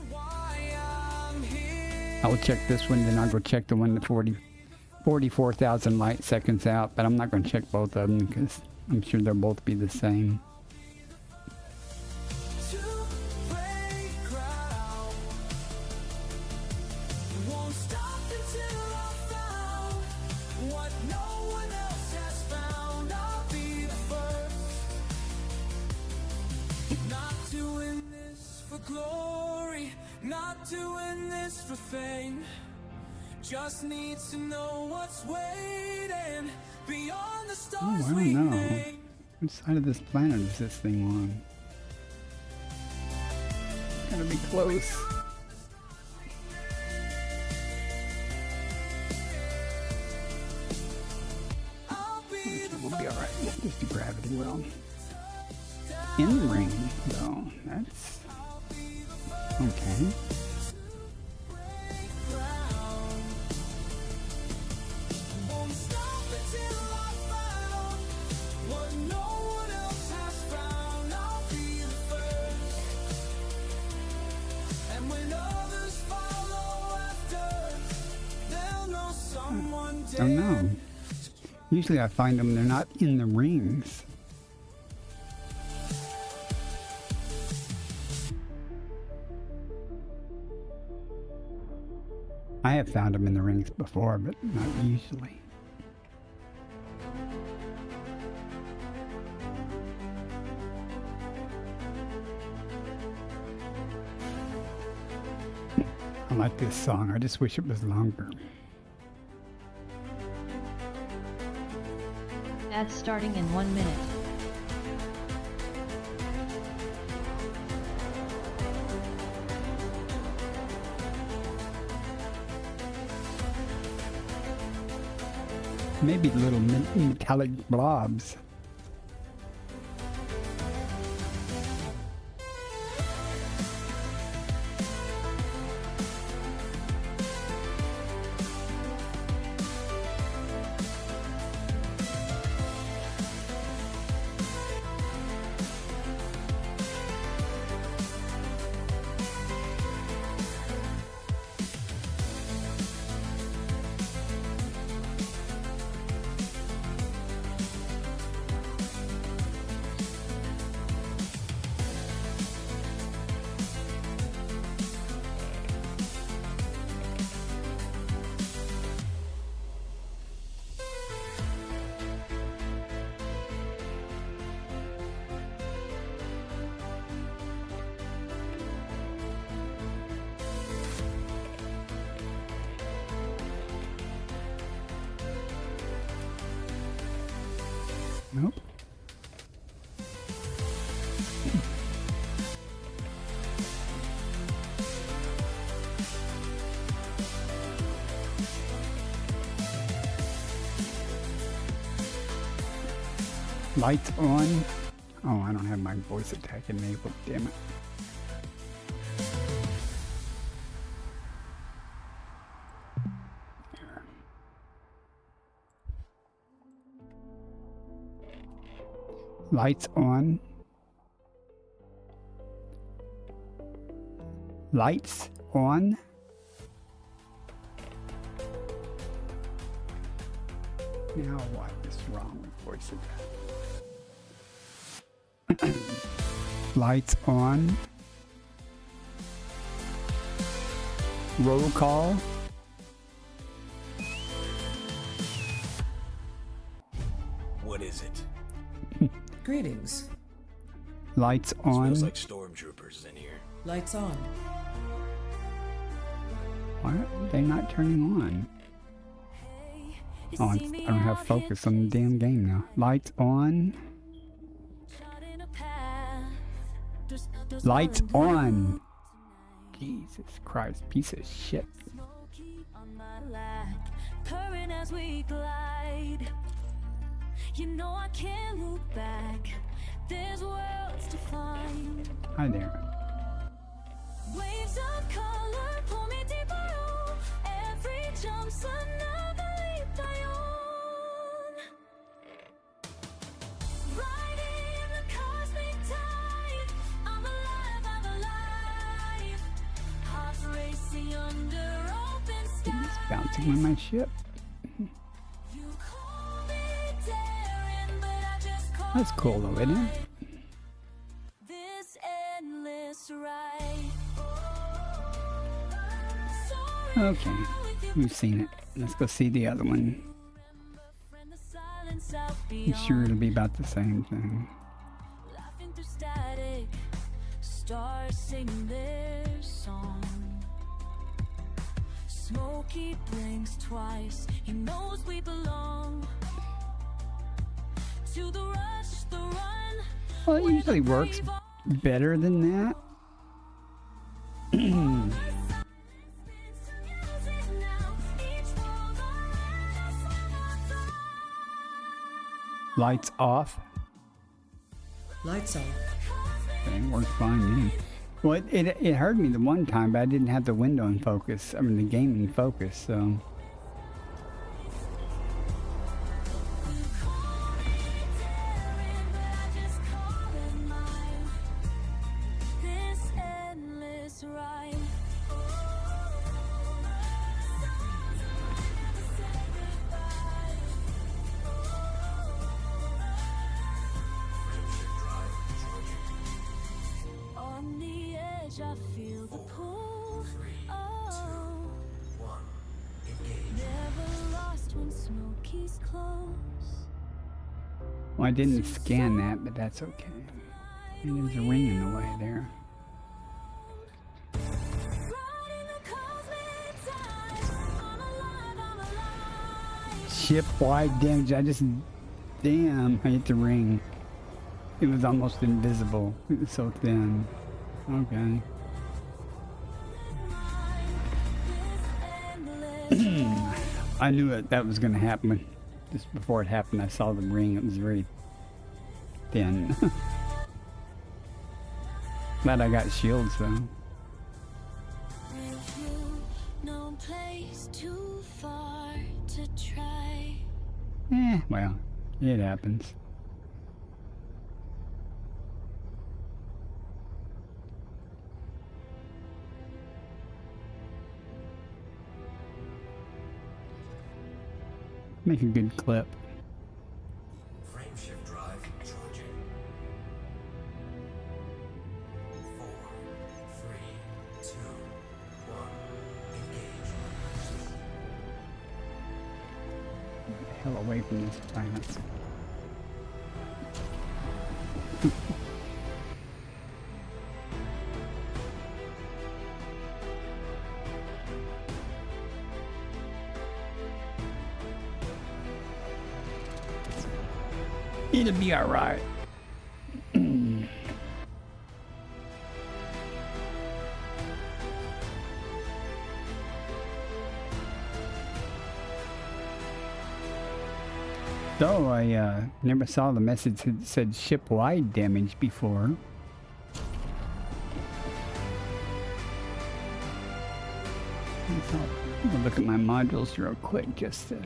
why I'm here. I will check this one, then I'll go check the one to 44,000 light seconds out, but I'm not going to check both of them because I'm sure they'll both be the same. To break ground. Won't stop until I found what no one else has found. I'll be the first. Not doing this for glory, not doing this for fame. Just need to know what's waiting beyond the Oh, stars I we don't know. name. Which side of this planet is this thing on? Gotta be close. I'll be the We'll be alright. Just do gravity well. In the ring, though. That's okay. Won't stop until I found what no one else has found. I'll be the first. And when others follow after, they'll know someone I don't know. Usually I find them, they're not in the rings. I have found them in the rings before, but not usually. I like this song. I just wish it was longer. Ads starting in 1 minute. Maybe little metallic blobs. Nope. Lights on. Oh, I don't have my voice attack enabled, damn it. Lights on. Lights on. Now what is wrong with voice attack? Lights on. Roll call. What is it? Greetings. Lights on. Smells like stormtroopers in here. Lights on. Why are they not turning on? Oh, I don't have focus on the damn game now. Lights on. Lights on. Jesus Christ, piece of shit. Purring as we glide. You know I can't look back. There's worlds to find. Hi there. Waves of color pull me deeper on. Every jump's another leap I own. Riding the cosmic tide. I'm alive, I'm alive. Hearts racing under open skies. It's bouncing on my ship. You call me daring, but I just call That's cool though, isn't it? this endless ride. Okay, we've seen it. Let's go see the other one. I'm sure it'll be about the same thing. Laughing through static, stars sing their song. Smokey blinks twice, he knows we belong to the rush, the run. Well, it usually works better than that. Lights off. Lights off. Okay, worked fine. Yeah. Well, it hurt me the one time, but I didn't have the window in focus. I mean, the game in focus, so. On the edge, I feel the pull. Oh, never lost when Smokey's close. Well, I didn't scan that, but that's okay. And there's a ring in the way there. Riding the cosmic tide. I'm alive, I'm alive. Ship-wide damage. Damn, I hit the ring. It was almost invisible. It was so thin. Okay. I knew that was going to happen. Just before it happened, I saw the ring. It was very thin. Glad I got shields though. With you, no place too far to try. Well, it happens. Make a good clip. Frame shift drive charging. 4, 3, 2, 1. Engage. Get the hell away from this planet. It'll be alright. So I never saw the message that said ship-wide damage before. So I'll look at my modules real quick just to...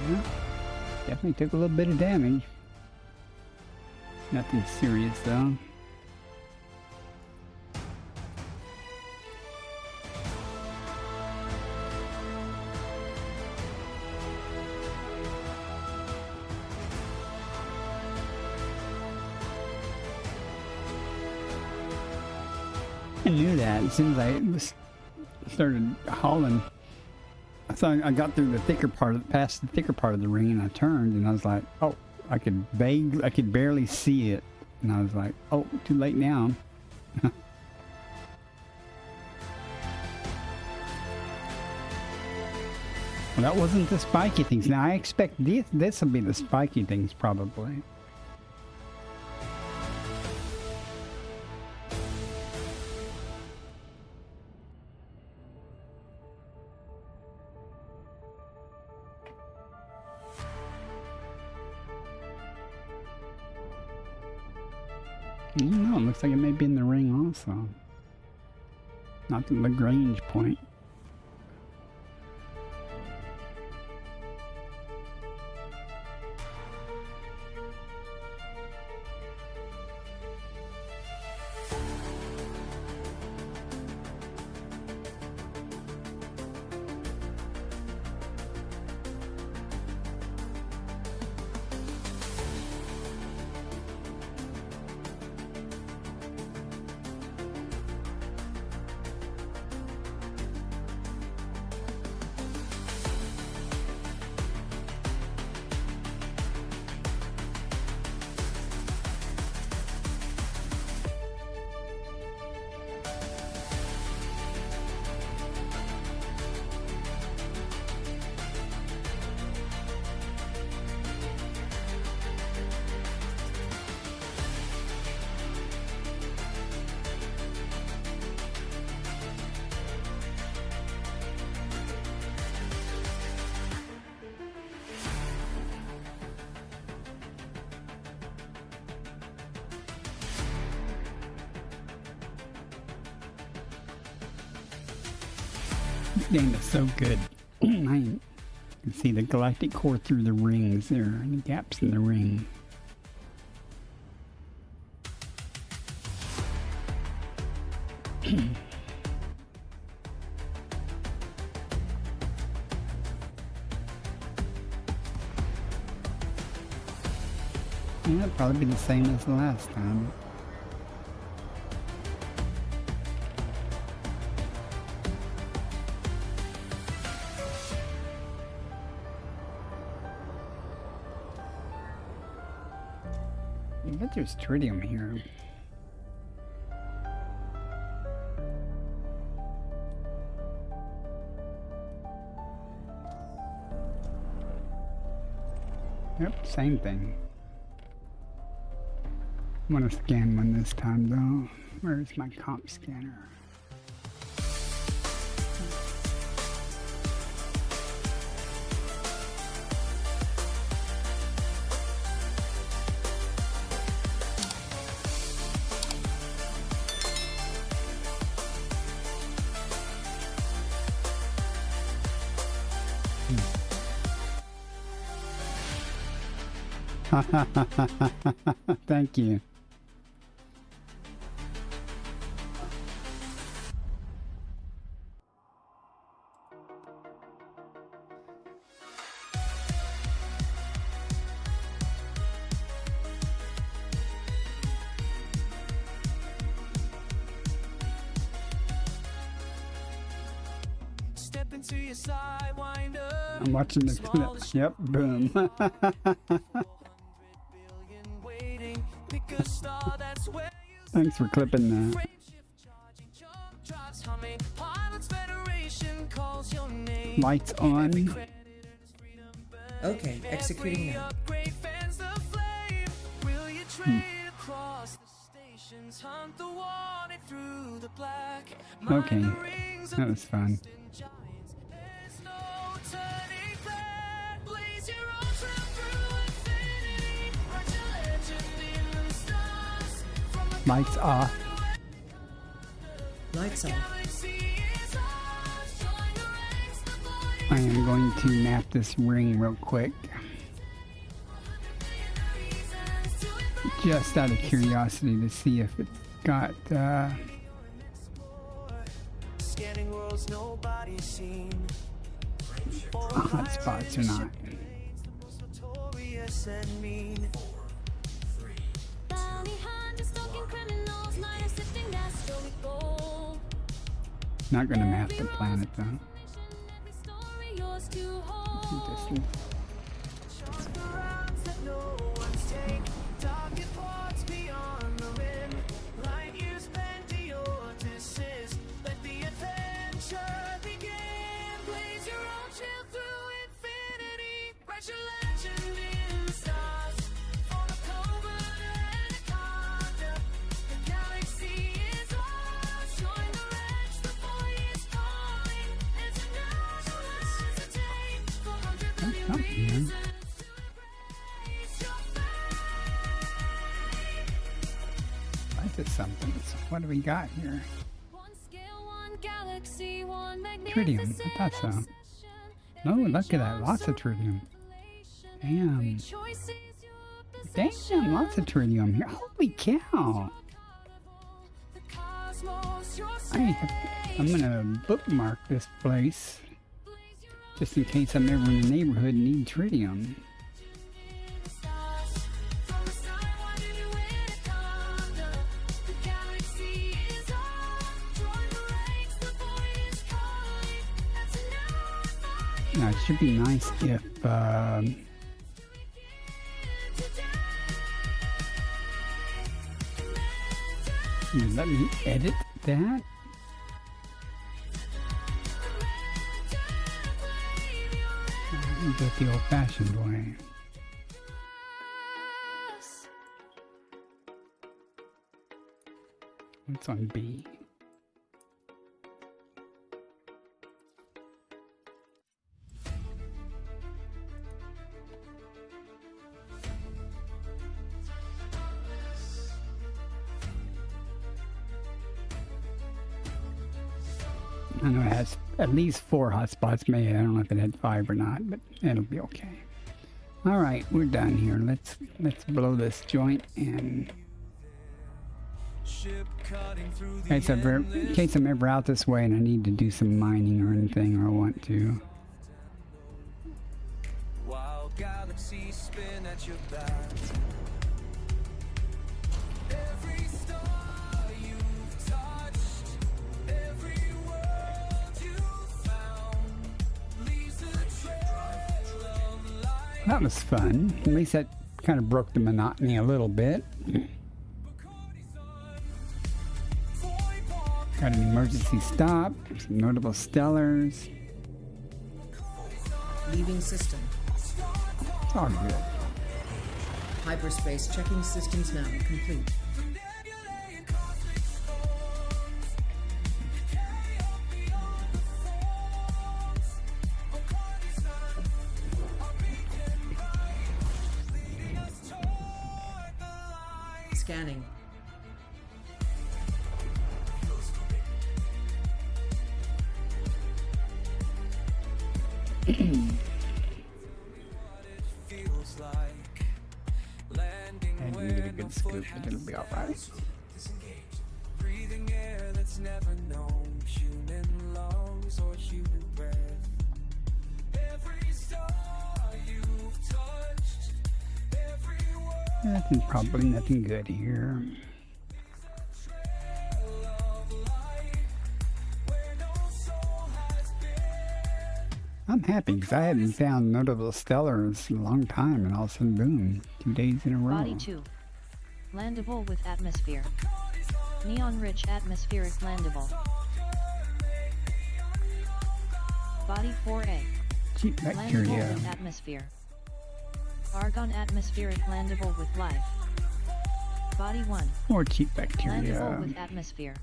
Yeah, definitely took a little bit of damage. Nothing serious though. I knew that as soon as I started hauling. I thought I got through the thicker part of past the thicker part of the ring, and I turned, and I was like, "Oh, I could barely see it," and I was like, "Oh, too late now." Well, that wasn't the spiky things. Now I expect this will be the spiky things probably. I don't know, it looks like it may be in the ring also. Not the Lagrange point. This game is so good. I can see the galactic core through the rings there, and the gaps in the ring. Yeah, it'll probably be the same as the last time. I bet there's tritium here. Yep, same thing. I'm gonna scan one this time though. Where's my comp scanner? Thank you. Step into your sidewinder. I'm watching the clip. Yep, boom. Thanks for clipping that. Pilots Federation calls your Lights on. Okay, executing now. Okay, that was fun. Lights off. Lights off. I am going to map this ring real quick. Just out of curiosity to see if it's got hot spots or not. Not gonna map the planet though. Just something here. Light is something. So what do we got here? Tritium. I thought so. Oh, look at that. Lots of tritium. Damn. Damn, lots of tritium here. Holy cow. I'm gonna bookmark this place. Just in case I'm ever in the neighborhood and need tritium. Now, it should be nice if you let me edit that. Do it the old-fashioned way. It's on B. I know it has at least 4 hotspots. Maybe I don't know if it had 5 or not, but it'll be okay. All right, we're done here. Let's blow this joint and. In case I'm ever out this way and I need to do some mining or anything, or I want to. While galaxies spin at your back. That was fun. At least that kind of broke the monotony a little bit. Got an emergency stop, some notable stellars. Leaving system. It's all good. Hyperspace checking systems now. Complete. Scanning. And you get a good scoop, and it'll be alright. Breathing air that's never known human lungs or human breath. Every star you've touched, every word. Nothing, probably nothing good here. I'm happy because I hadn't found notable stellars in a long time, and all of a sudden, boom, 2 days in a row. Body 2. Landable with atmosphere. Neon-rich atmospheric landable. Body 4A. Cheap Landable bacteria. with atmosphere. Argon atmospheric landable with life. Body 1. Or cheap Landable bacteria. with atmosphere.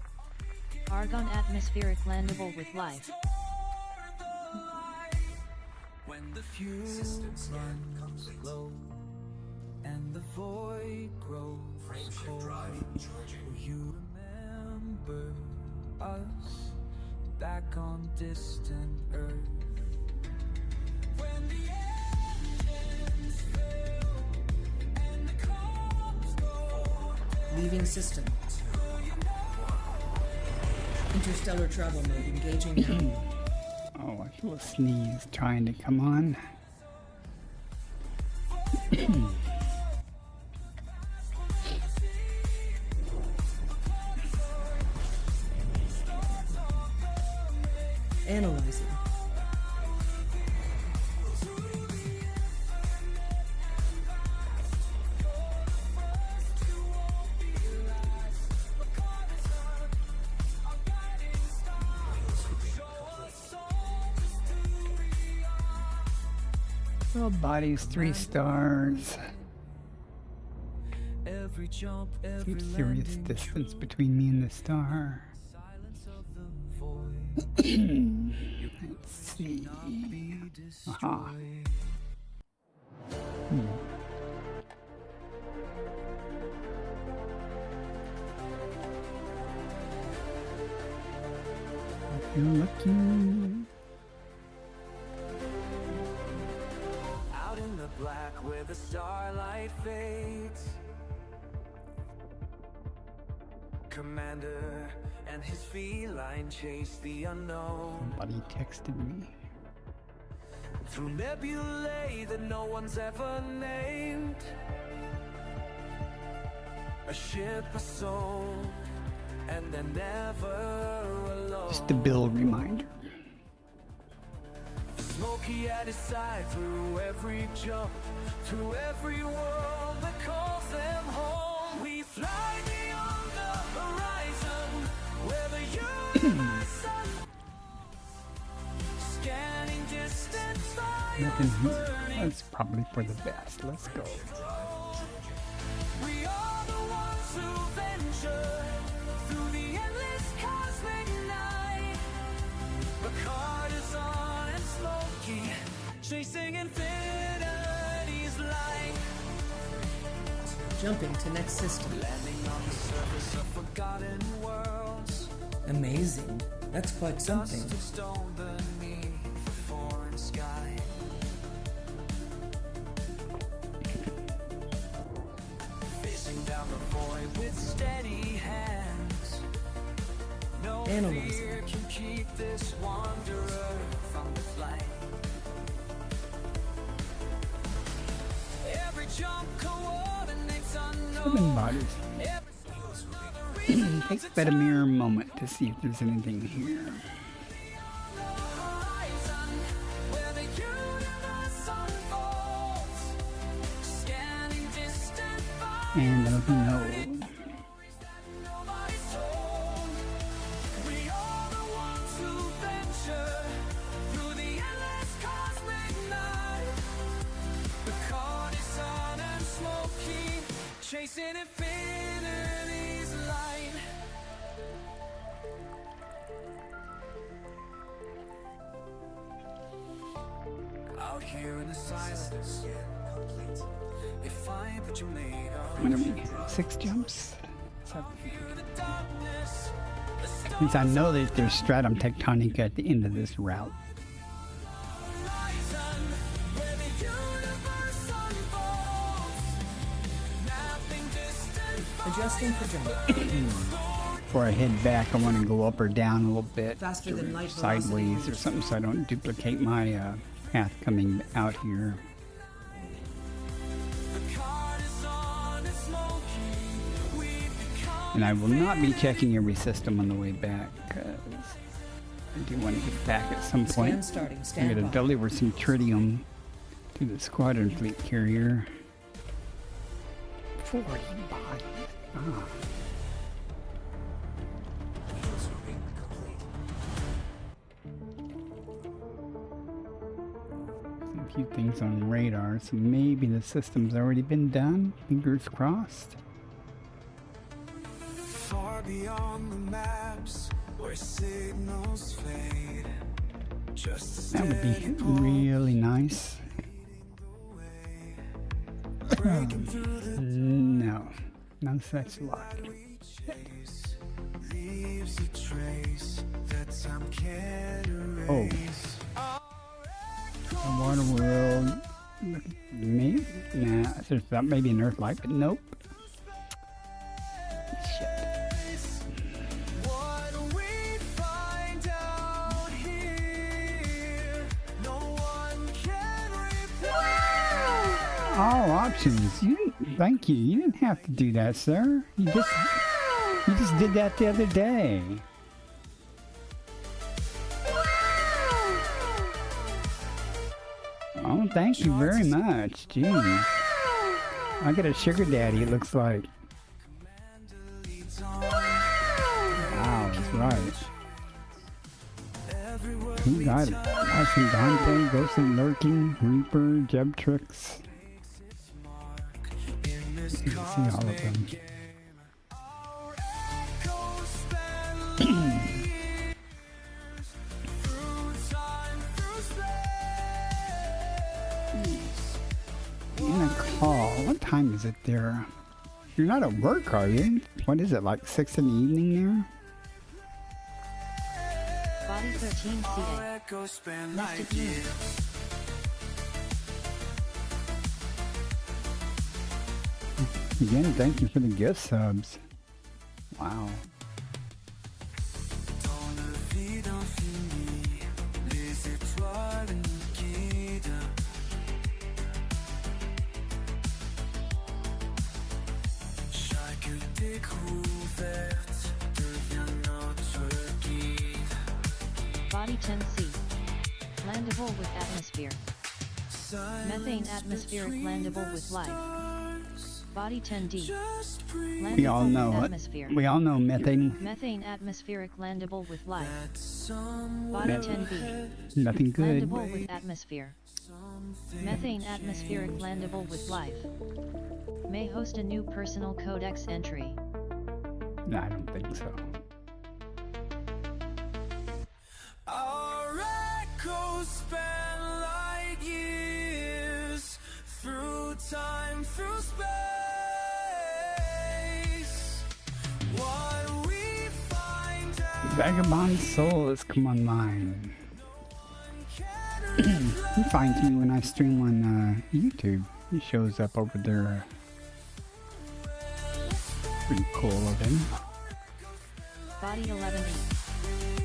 Argon atmospheric landable with life. When the fuel System scan runs complete. low and the void grows Frameshift cold, drive charging. will you remember us back on distant Earth? When the engines fail and the comms go Leaving system. Interstellar travel mode engaging now. Oh, I feel a sneeze trying to come on. Analyzing. Well, body's 3 stars. every jump, every Some serious landing, distance between me and the star. silence of the void. Let's see. Be Aha. destroyed. If you're looking. Out in the black where the starlight fades, Commander and his feline chase the unknown Somebody texted me. through nebulae that no one's ever named. A ship, a soul, and they're never alone. Just a build reminder. Smokey at his side through every jump, through every world that calls them home. We fly beyond the horizon, where the universe scanning distant Nothing fires here. burning. That's probably for the best. Let's go. We are the ones who venture through the endless cosmic night. Picard is on and Smokey, chasing infinity's light. Jumping to next system. Landing on the surface of forgotten worlds. Amazing. That's quite something. Dust of stone beneath a foreign sky. Facing down the void with steady hands. No Analyzing. fear can keep this wanderer from the flight. Every jump coordinates 7 unknown. bodies. Every Take that a mere moment to see if there's anything here. horizon where the universe unfolds, scanning distant fires And who knows? that nobody's told. We are the ones who venture through the endless cosmic night. Picard is sun and Smokey, chasing infinity's light. Out here in the silence, they find what you made of. What are we? 6 jumps? 7. Through the darkness, the Since I know that there's stratum tectonic at the end of this route. horizon where the universe unfolds, mapping distant Adjusting for jumping. Before I head back, I want to go up or down a little bit. Faster than light sideways velocity. or something so I don't duplicate my path coming out here. Picard is on and Smokey, we become And I will not be checking every system on the way back because I do want to get back at some Scan point. starting. I'm Stand going to by. deliver some tritium to the squadron fleet carrier. 40 bodies. Ah. few things on radar, so maybe the system's already been done. Fingers crossed. Far beyond the maps where signals fade. Just a That would be steady pull, really nice. breaking through the No, no such luck. chase. Leaves a trace that time can't Oh. erase. The water world. Look at me? Nah, there's that maybe an Earth light, but nope. Shit. What we find out here, no one can replace. All options. You didn't, thank you. You didn't have to do that, sir. You just did that the other day. Oh, thank you very much. Jeez. I got a sugar daddy, it looks like. Wow, that's right. Who got it? I see Dante, Ghost and Lurking, Reaper, Jebtrix. You can see all of them. In a call. What time is it there? You're not at work, are you? What is it, like 6 in the evening there? Body 13 CA. Echoes span Mystic light Moon. years. Again, thank you for the gift subs. Wow. Dans le vide infini, les étoiles nous guident. Chaque découverte devient notre guide. Body 10C. Landable with atmosphere. Methane atmospheric landable with life. Body 10D. Landable We all know with it. atmosphere. We all know methane. Methane atmospheric landable with life. Some Body Met- 10B. Nothing good. Landable with atmosphere. Methane atmospheric landable with life. May host a new personal codex entry. No, I don't think so. our echoes span light years through time, through space. What we find out Vagabond Soul has come online. He finds me when I stream on YouTube. He shows up over there. Pretty cool of him. Body 11E.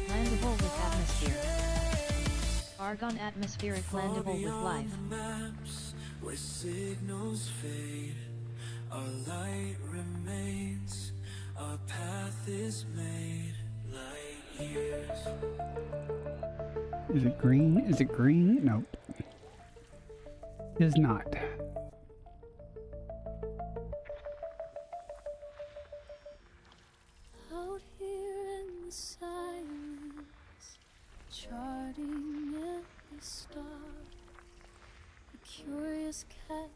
Landable with atmosphere. Argon atmospheric landable with life. maps where signals fade, our light remains, our path is made. Light years. Is it green? Is it green? Nope. It is not. Out here in the silence, charting every star. The curious cat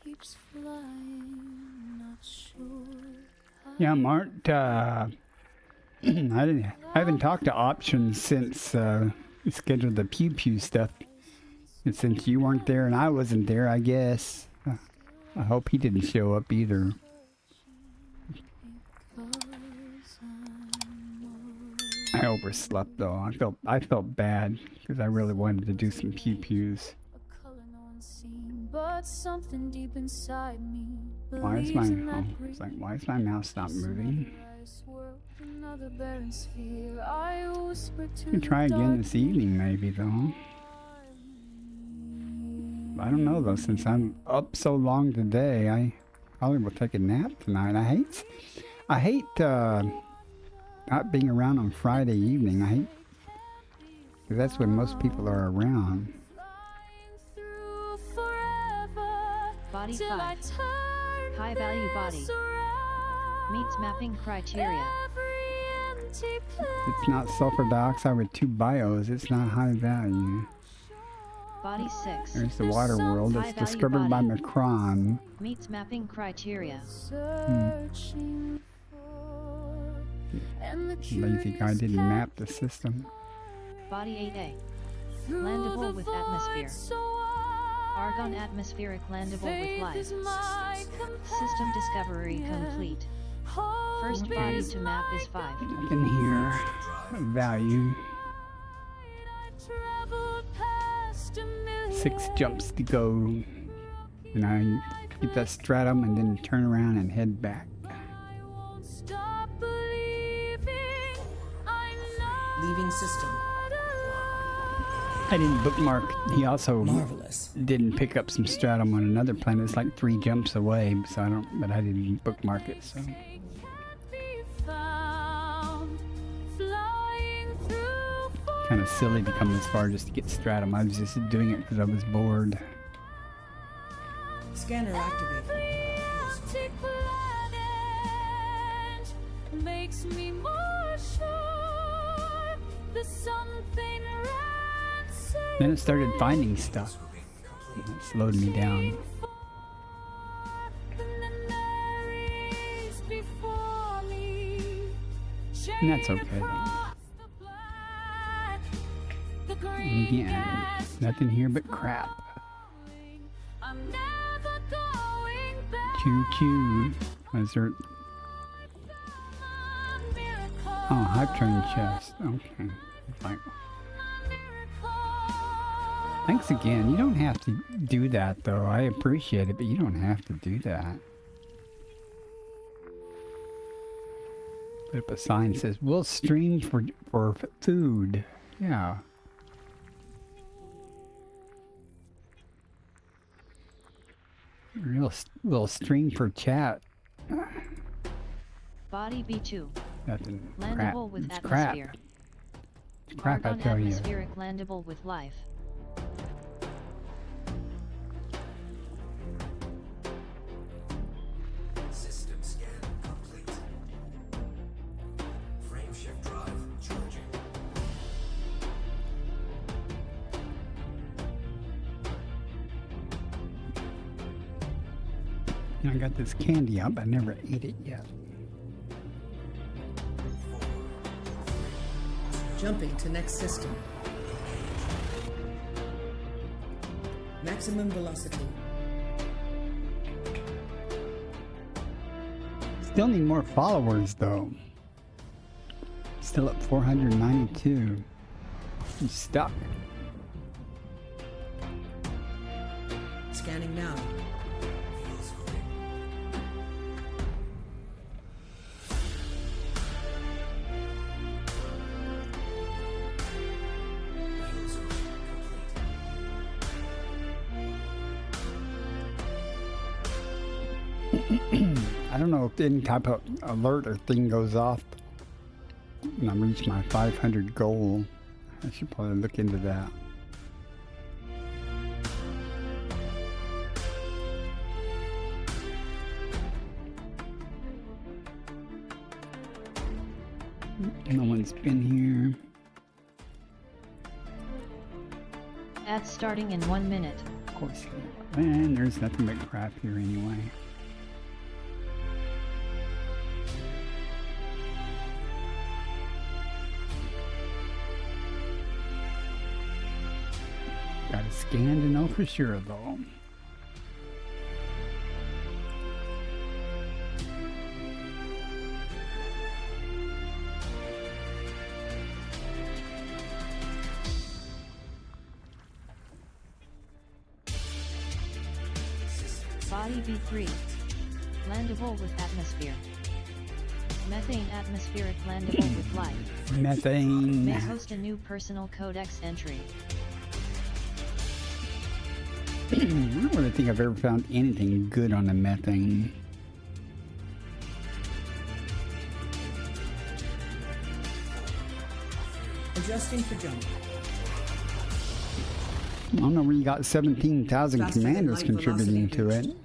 keeps flying, not sure. Yeah, Mart, I haven't talked to Options since we scheduled the Pew Pew stuff. And since you weren't there and I wasn't there, I guess. I hope he didn't show up either. I overslept though. I felt bad because I really wanted to do some Pew Pews. A color no one's seen, but something deep inside me. Why is believes in my that it's like why is my mouse not moving? Another barren sphere. I whisper to We can try again this evening maybe though. I don't know though, since I'm up so long today, I probably will take a nap tonight. I hate not being around on Friday evening. I hate because that's when most people are around. through forever. Body Till I 5. turn High value body. this around. Meets mapping criteria. Every empty It's not sulfur dioxide with 2 bios. It's not high value. Body 6. There's the water world. It's High-value discovered by body. Macron. Meets mapping criteria. Searching for, and the Lazy guy didn't map the system. Body 8A. through Landable the with void atmosphere. so wide, Argon atmospheric landable with faith life. is my System discovery companion. complete. Hope First body is to map is my 5. Nothing here. Value. I traveled past a million 6 jumps to go. And I get that stratum and then turn around and head back. I won't stop believing I'm not Leaving system. alone. I didn't bookmark. He also Marvelous. didn't pick up some stratum on another planet. It's like 3 jumps away, so I don't. But I didn't bookmark it. So They can't be found, flying through kind of silly to come this far just to get stratum. I was just doing it because I was bored. Scanner activated. Arctic planet makes me more sure there's something rancid Then it started finding stuff. It slowed me down. and then there is before me. And that's okay. Across the black, the And green again, gas nothing here but crap. flowing. I'm never going back. Choo choo. Was there? Oh, hype train chest. Okay. Like, thanks again. You don't have to do that though. I appreciate it, but you don't have to do that. Put up a sign that says, "We'll stream for food." Yeah. We'll stream for chat. Body B2. Nothing. Crap. Landable with It's crap. atmosphere. It's crap, I Argon tell you. atmospheric landable with life. System scan complete. Frameshift drive charging. And I got this candy up. I never ate it yet. Jumping to next system. Maximum velocity. Still need more followers though. Still at 492. I'm stuck. Scanning now. Fuels hooking. Fuels hooking complete. I don't know if any type of alert or thing goes off when I reach my 500 goal. I should probably look into that. No one's been here. Ads starting in 1 minute. Of course. Man, there's nothing but crap here anyway. Gotta scan to know for sure though. Body B3. Landable with atmosphere. Methane atmospheric landable with life. Methane. May host a new personal codex entry. I don't really think I've ever found anything good on the methane. Adjusting for jump. I don't know where you got 17,000 Faster than commanders light contributing velocity to it. boost.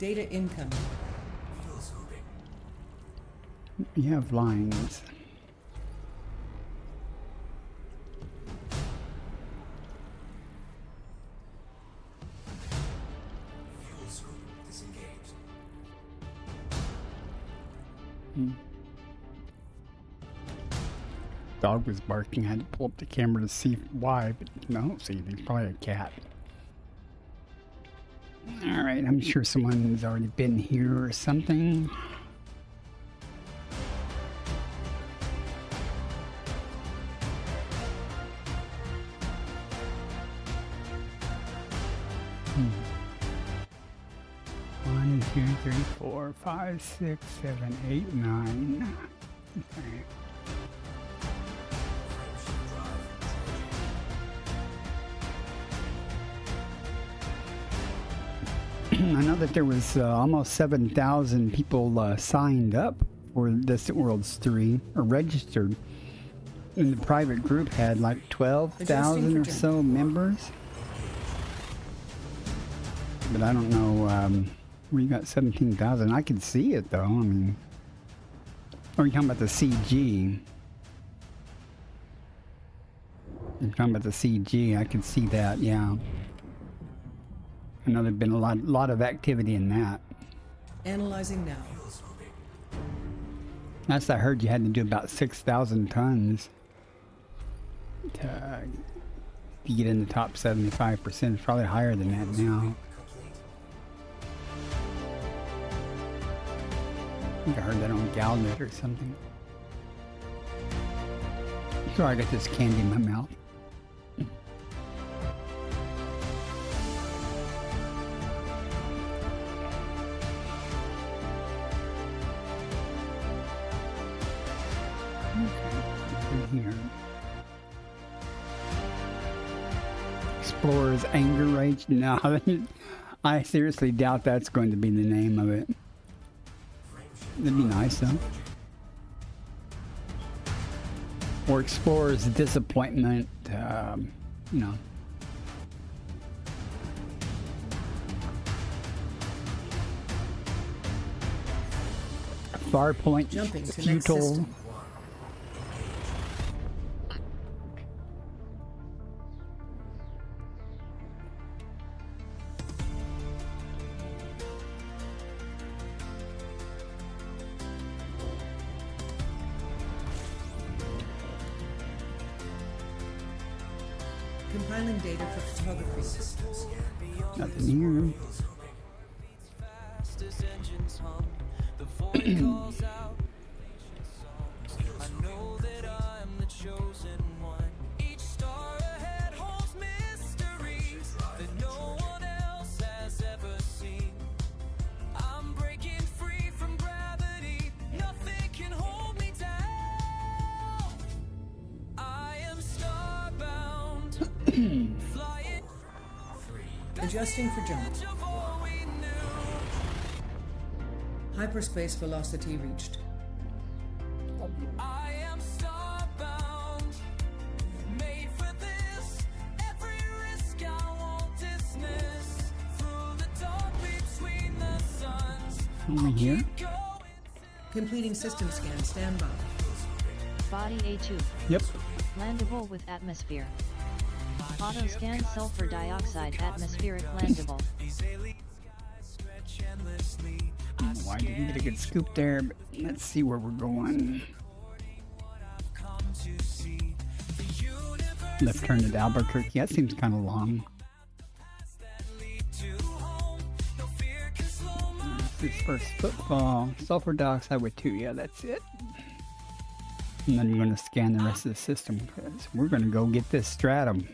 Data incoming. Fuel's moving. You have lines. Fuel scoop disengaged. Dog was barking. I had to pull up the camera to see why, but no, see, there's probably a cat. Alright, I'm sure someone's already been here or something. One, two, three, 4, 5, 6, 7, 8, 9. Okay. I know that there was almost 7,000 people signed up for this Worlds 3, or registered. And the private group had like 12,000 or so members. But I don't know where you got 17,000. I can see it though. I mean, or you're talking about the CG. You're talking about the CG. I can see that, yeah. I know there's been a lot of activity in that. Analyzing now. Last I heard, you had to do about 6,000 tons to get in the top 75%. It's probably higher than that now. I think I heard that on Galnet or something. Sorry, I got this candy in my mouth. Here. Explorer's Anger Rage? No, I seriously doubt that's going to be the name of it. That'd be nice though. Or Explorer's Disappointment, you know. Farpoint, Jumping to next Futile. system. Compiling data for photography. Nothing here. Fast as engines hum, the void calls out songs. I know that I'm the chosen one. Each star ahead holds mysteries that no one else has ever seen. I'm breaking free from gravity. Nothing can hold me down. I am starbound, flying Adjusting for jump. edge of all we knew. Hyperspace velocity reached. I am starbound, made for this. Every risk I won't dismiss. Through the dark between the suns, Over here. going. Completing system scan. Stand by. Body A2. Yep. Landable with atmosphere. Auto scan sulfur dioxide atmospheric landable. These alien skies stretch endlessly. Why didn't get a good scoop there, but let's see where we're going. Come to see the universe Left turn to Albuquerque. That seems kind of long. that lead to home. No fear can slow my This is first football. Sulfur dioxide with 2. Yeah, that's it. And then you're going to scan the rest of the system because we're going to go get this stratum.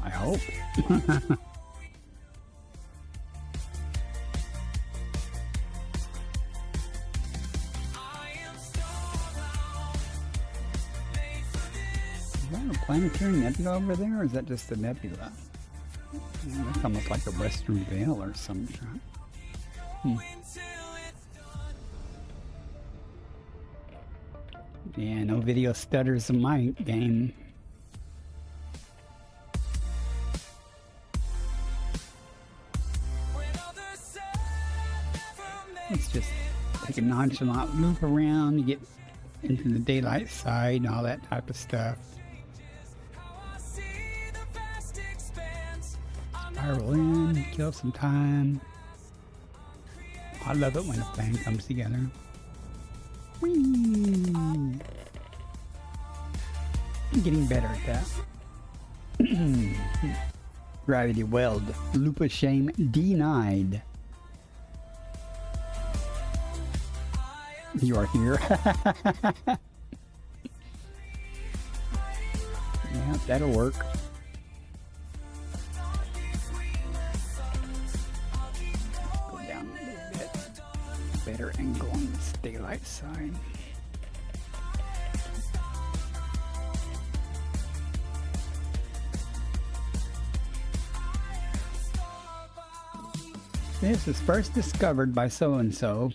I hope. Is that a planetary nebula over there, or is that just a nebula? Yeah, that's almost like a western veil or some kind. Yeah, no video stutters in my game. when others nonchalant loop around. You get into the daylight side and all that type of stuff. Spiral in, kill some time. I love it when a plan comes together. Whee! I'm getting better at that. Gravity weld. Loop of shame denied. You are here. Yeah, that'll work. Go down a little bit. Better angle on this daylight side. This was first discovered by so-and-so.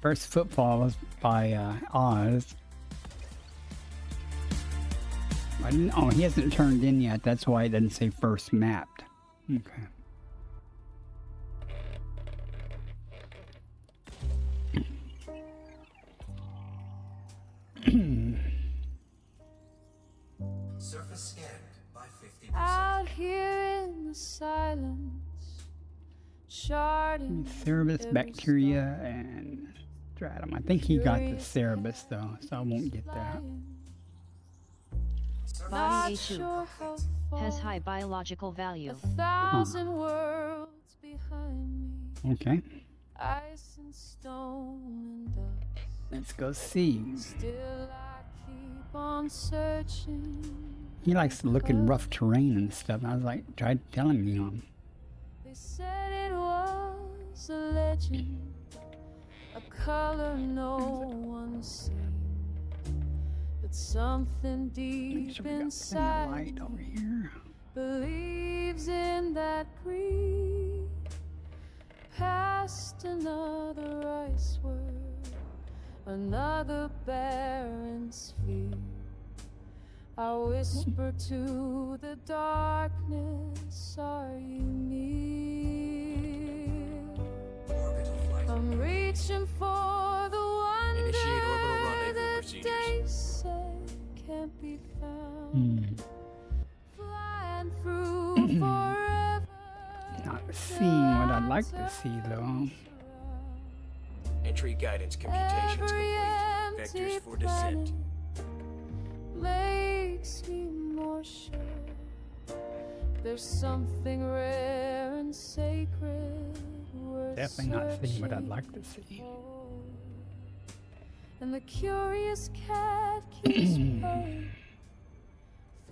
First footfall was by Oz. I didn't, oh, he hasn't turned in yet. That's why it doesn't say first mapped. Okay. Surface scanned by 50%. Out here in the silence, sharding Cerebus, bacteria, and stratum. I think he got the Cerebus though, so I won't get that. Body A2 has high biological value. 1,000 worlds behind me. Okay, Ice and stone and dust. let's go see. Still I keep on searching. He likes to look in rough terrain and stuff. I was like, tried telling him. They said it was a legend, a color no one's seen. But something Make deep sure we got plenty of inside light over here. believes in that greed. Past another ice world, another barren sphere. I whisper to the darkness, are you near? Orbital flight. I'm reaching for the wonder Initiate orbital rendezvous that procedures. they say can't be found. Flying through forever. Not seeing what I'd like to see though. Entry guidance computations Every complete. empty Vectors for descent. makes me more sure there's something rare and sacred worth Definitely not seeing what I'd searching like to see. for. And the curious cat keeps purring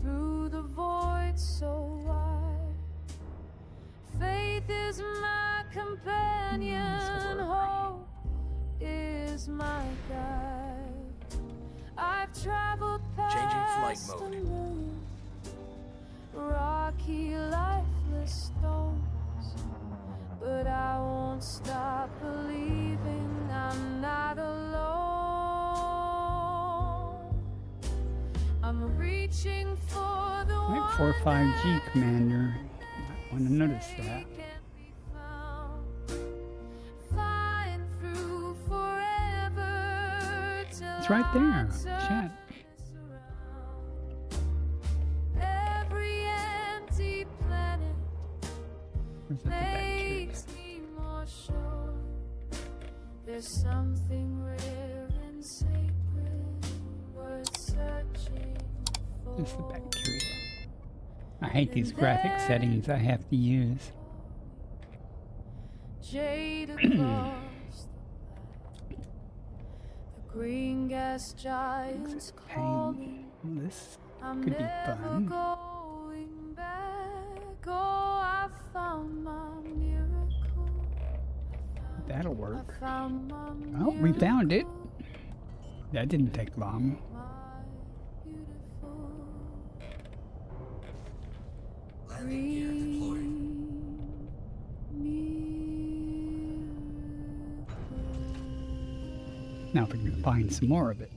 through the void so wide. Faith is my companion, hope is my guide. I've traveled Changing flight past mode. a million rocky, lifeless stones, but I won't stop believing I'm not alone. I'm reaching for the Like 45G Commander. Might want to notice that. It's right there. Chat. Every empty planet Where's the bacteria? makes me more sure there's something rare and sacred worth searching for. It's the bacteria. I hate these graphic settings I have to use. Jade across the green gas giants calling. Pain. Well, this I'm could be never fun. going back. Oh, I found my miracle. That'll I work. found my Oh, we found it. miracle, That didn't take long. my beautiful Landing gear deployed. green miracle. Now if we can find some more of it.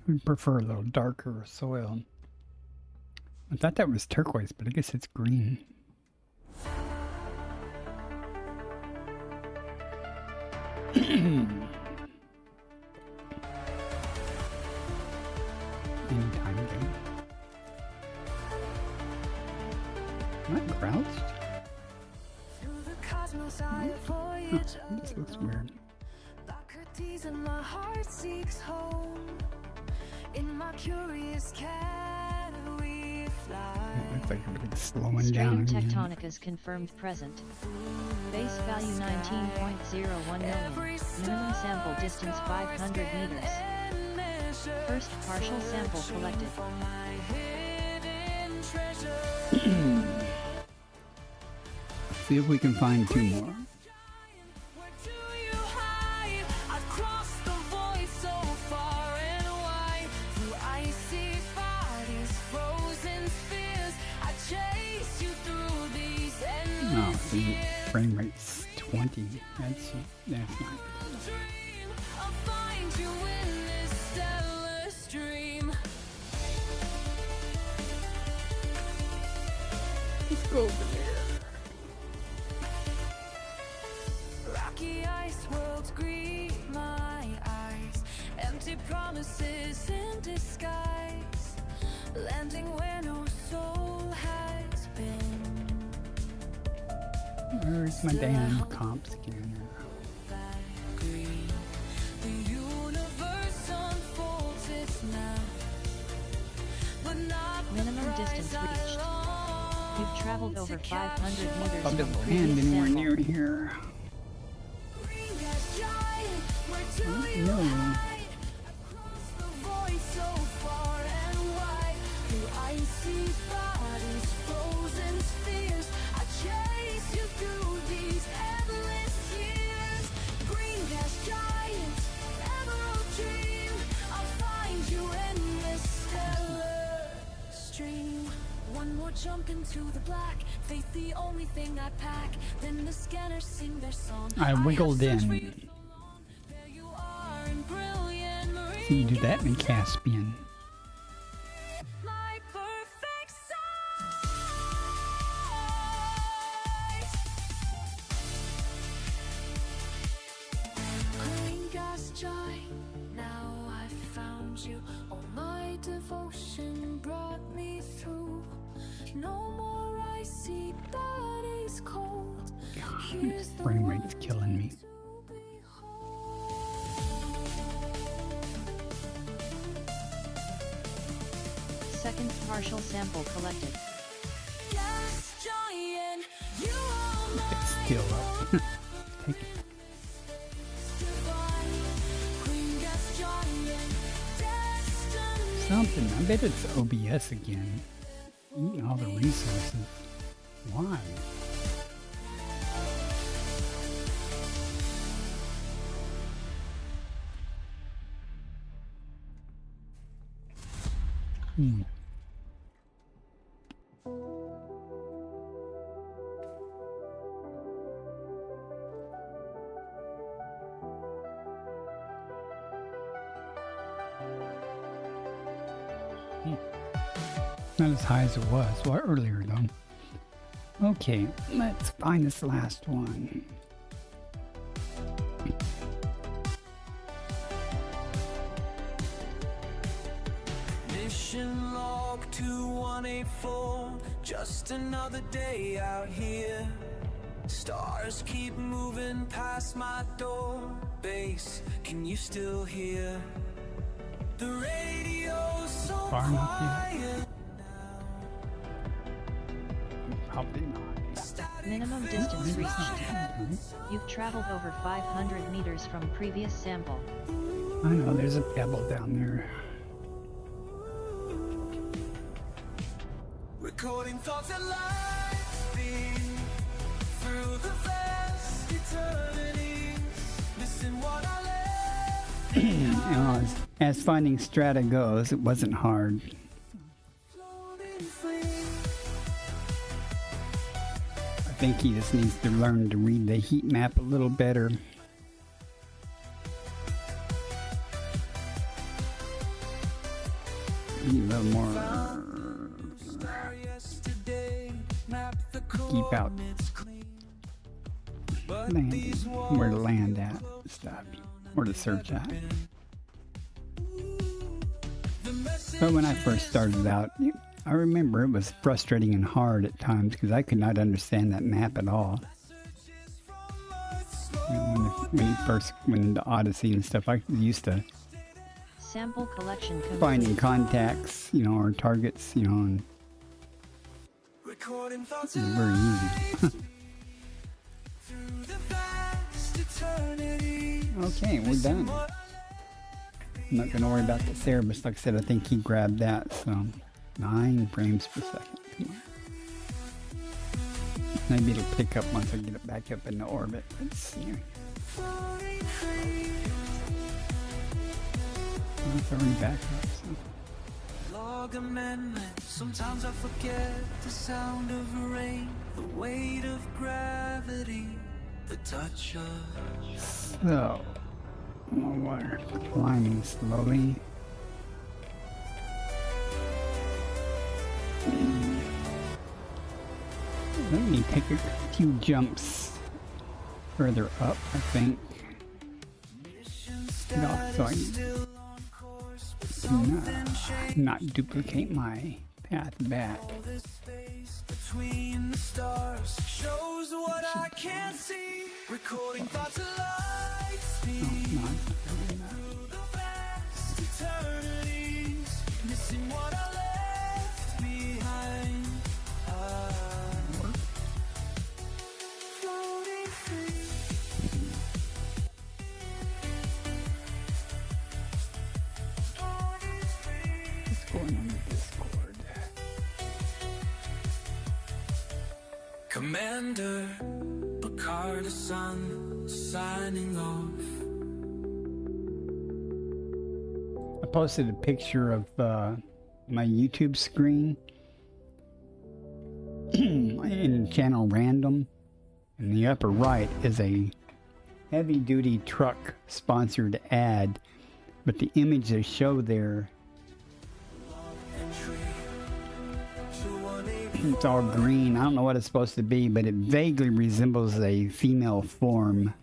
I'd prefer a little darker soil. I thought that was turquoise, but I guess it's green. Anytime game. Am I crouched? Through the cosmos, I avoid This looks weird. Socrates and my heart seeks home. In my curious cat we fly. It looks like everything's slowing Stratum down again. Tectonicus confirmed present. Base value 19.01 million. Minimum sample distance 500 meters. First partial sample collected. See if we can find two more. Where do you hide? I've crossed the void so far and wide. Through icy bodies, frozen spheres. I chase you through these Oh, endless the years. frame rate's 20. That's not. Dream, I'll find you in this stellar stream. Let's go over there. Rocky ice worlds greet my eyes. Empty promises in disguise. Landing where no soul has been. Where's my damn comp scanner? That green. The universe unfolds its map. But not the Minimum prize distance I reached. long You've traveled to over capture. 500 meters I'll from just land previous anywhere sample. near here. Green gas giant, where do you No. hide? Across the void so far and wide. Through icy bodies, frozen spheres. I chase you through these endless years. Green gas giant, emerald dream. I'll find you in this stellar stream. One more jump into the black. Faith the only thing I pack. Then the scanners sing their song. I wiggled have searched for in. you so long. There you are in brilliant marine. So you do that in Caspian. My perfect size. Green gas giant, now I found you. All my devotion brought me through. No more icy bodies cold. Here's the Frame one rate's killing me. to behold. Second partial sample collected. Gas giant, you are It's my still up. Take it. divine. Green gas giant, destiny. Something. I bet it's OBS again. Eating all the resources. Why? Hmm. Not as high as it was. Well, earlier though. Okay, let's find this last one. Mission log 2184. Just another day out here. Stars keep moving past my door. Bass, can you still hear? The radio's so Far enough yet? quiet. Probably not. Minimum distance reached. You've traveled over 500 meters from previous sample. I know there's a pebble down there. Recording thoughts at light speed through the vast eternities. Missing what I left You know, as finding strata goes, it wasn't hard. floating free. I think he just needs to learn to read the heat map a little better. Need a little more. Star yesterday mapped the Keep out. coordinates clean. But Landing. these Where to land at. walls stuff, or to search at. But when I first started out, I remember it was frustrating and hard at times because I could not understand that map at all. You know, when you first went into Odyssey and stuff, I used to Sample collection complete. finding contacts, you know, or targets, you know, and Recording it thoughts was very easy. through the vast eternity. Okay, we're done. I'm not going to worry about the Cerebus. Like I said, I think he grabbed that, so 9 frames per second. Come on. Maybe it'll pick up once I get it back up into orbit. Let's see. Oh, it's already back up, so. Log amendment. Sometimes I forget the sound of rain, the weight of gravity, the touch of. So, we're climbing slowly. Let me take a few jumps further up, I think. Get off so I can not duplicate my path back. The space between the stars shows what I can't see. Recording thoughts of light speed No, through the vast eternities, missing what I left behind. Floating free. Floating free. what's going on with Discord? Commander Picard, the sun signing off. I posted a picture of my YouTube screen in channel random. In the upper right is a heavy-duty truck sponsored ad, but the image they show there, it's all green. I don't know what it's supposed to be, but it vaguely resembles a female form.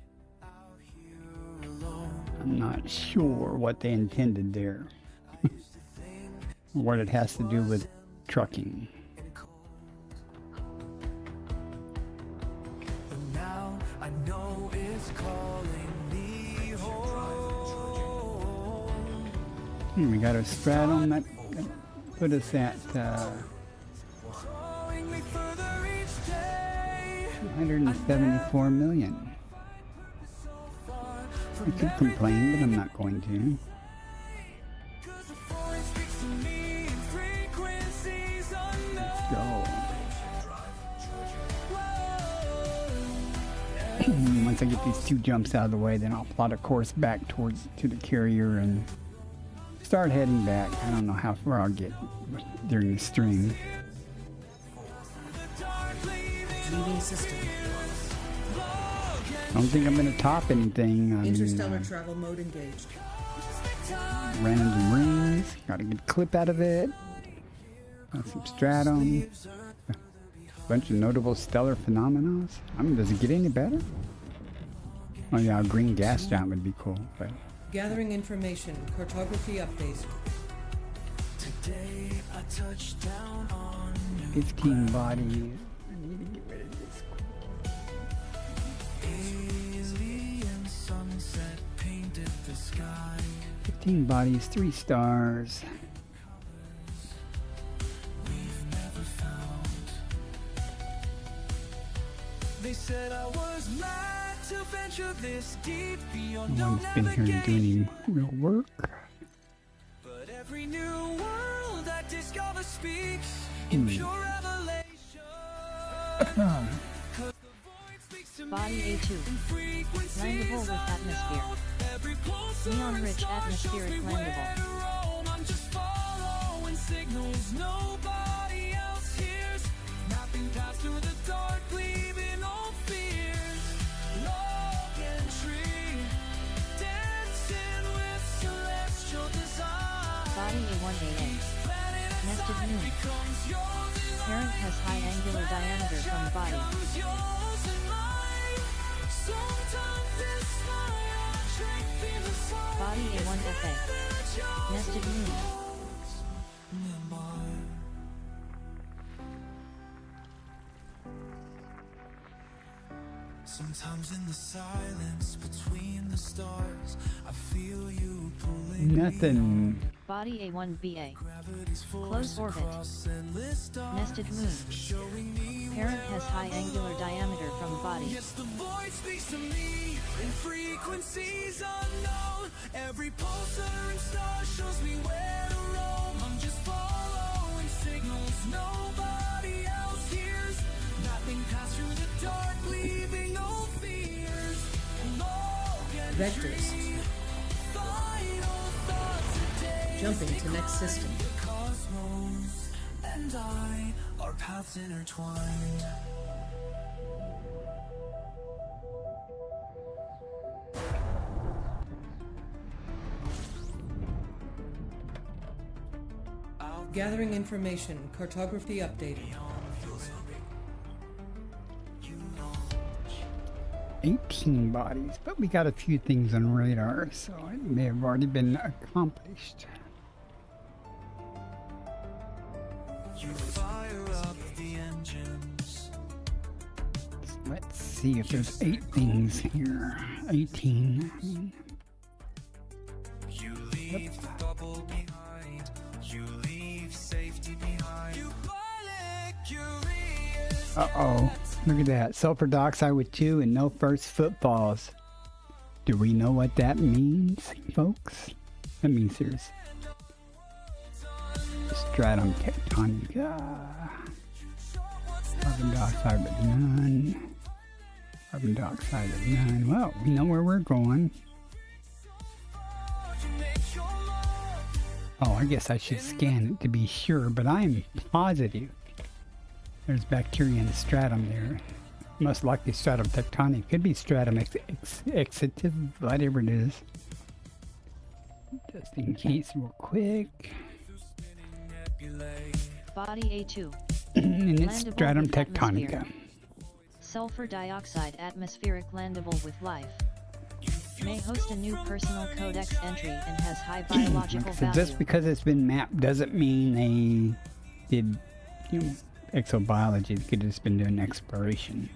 I'm not sure what they intended there. What it has to do with trucking. Now I know it's calling me home. We got a stratum that put us at Drawing me further each day. 174 million. I could complain, but I'm not going to. Cause the forest speaks to me in frequencies unknown. Go. Whoa. Once I get these 2 jumps out of the way, then I'll plot a course back to the carrier and start heading back. I don't know how far I'll get during the stream. Leaving system. I don't think I'm going to top anything. I Interstellar mean, travel mode engaged. ran into rings. Got a good clip out of it. Got some stratum. A bunch of notable stellar phenomena. I mean, does it get any better? Oh yeah, a green gas giant would be cool. But Gathering information. Cartography update. Today I touched down on you. 15 bodies. I need to get rid of this. Alien sunset painted the sky. 15 bodies, 3 stars. We've never found. They said I was mad to venture this deep beyond No no one's been here to do navigation. any real work. But every new world I discover speaks in pure revelation. 'Cause the void speaks to Body me A2. in frequencies Landable with atmosphere. unknown. Every pulse Neon-rich star shows atmospheric me where landable. to roam. I'm just following signals nobody else hears. Mapping paths through the dark, leaving all fears. Log entry, dancing with celestial design. Body A1AA. Planet Nested inside moon. becomes yours and Parent has high angular diameter from the body. becomes yours and mine. Sometimes this my Body A1FA. Nested moon. Sometimes in the silence between the stars, I feel you pulling Nothing. Body A1BA. gravity's Close orbit. across endless stars, Nested moon. showing me Parent has high angular diameter from body. yes, the void speaks to me in frequencies unknown. Every pulsar and star shows me where to roam. I'm just following signals nobody else hears. Nothing passed through the dark, leaving no fears. Look and Vectors. dream. Final thoughts today. Jumping to next system. The cosmos and I, our paths intertwined. Gathering information. Cartography updated. 18 bodies, but we got a few things on radar, so it may have already been accomplished. You fire up the engines. Let's see if there's 8 things here. 18. I mean, You leave the bubble behind. You leave safety behind. You pilot curious. uh-oh. Look at that. Sulfur dioxide with 2 and no first footfalls. Do we know what that means, folks? That means there's stratum tectonica. Carbon dioxide with none. Carbon dioxide with none. Well, we know where we're going. Oh, I guess I should scan it to be sure, but I'm positive there's bacteria in the stratum there. Most likely stratum tectonic. Could be stratum excitive, whatever it is. Just in case real quick. Body A2. And it's Landable stratum with atmosphere. tectonica. Sulfur dioxide atmospheric landable with life. May host a new personal codex entry and has high biological So value. just because it's been mapped doesn't mean they did, you know, exobiology. They could have just been doing exploration.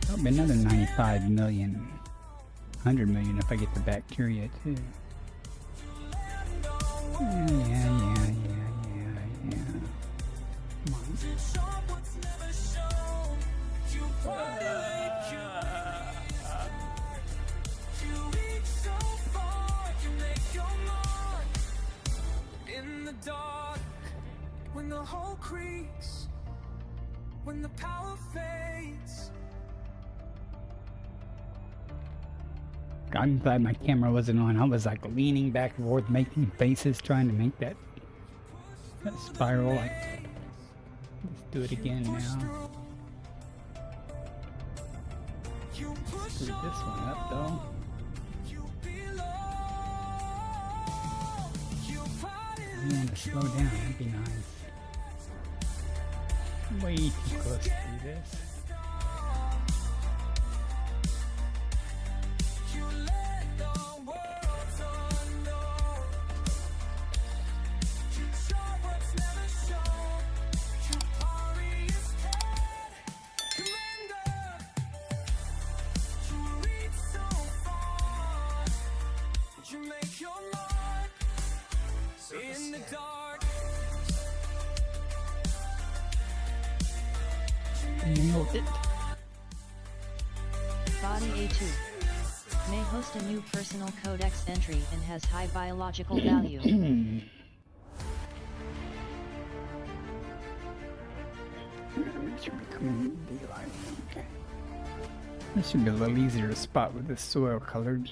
There'll be another 95 million, 100 million if I get the bacteria too. Yeah. Come on. In the dark, when the whole creaks, when the power fades. I'm glad my camera wasn't on. I was like leaning back and forth, making faces, trying to make that spiral. Like, let's do it again now. Screw this one up though. I want to slow down. That'd be nice. Way too close to do this. In the dark, Nailed it. Body A2. May host a new personal codex entry and has high biological value. It should be coming daylight. Okay. This should be a little easier to spot with this soil colored.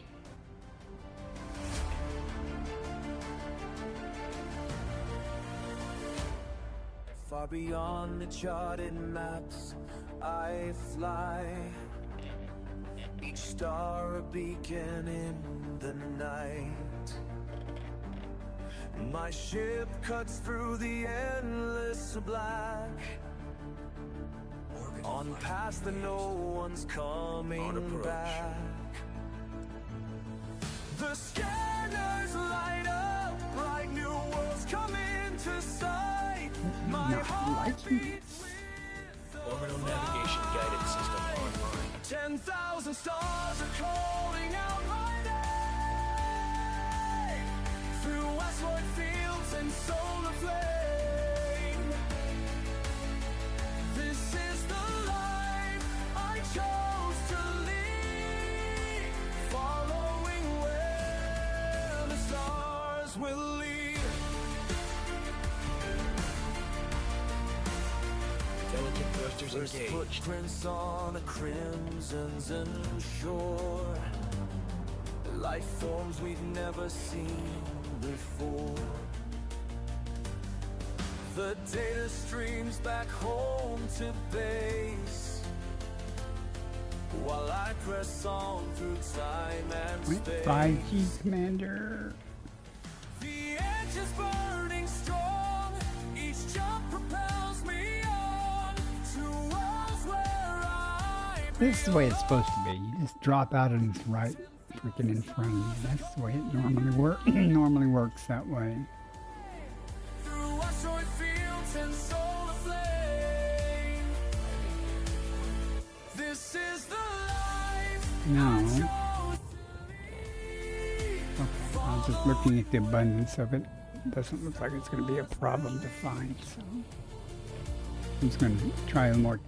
far beyond the charted maps, I fly. Each star a beacon in the night. My ship cuts through the endless black, On paths that no one's coming approach. back. The scanners light up, bright new worlds come into sight. My Not heart liking beats this. Orbital navigation guidance system online. 10,000 stars are calling out my name through asteroid fields and solar flame. This is the life I chose to lead, following where the stars will lead. Delicate thrusters First engaged. footprints on the crimson's shore. Life forms we've never seen before. The data streams back home to base, while I press on through time and Wait, space. 5G Commander. The edge is burning strong. Each jump propels me on to worlds where I This is the way it's supposed to be. You just drop out and it's right freaking in front of you. That's the way it normally works that way. through asteroid fields and solar flame. This is the life No. I chose to lead. Okay, I was just looking at the abundance of it. Doesn't look like it's going to be a problem to find, so I'm just going to try a more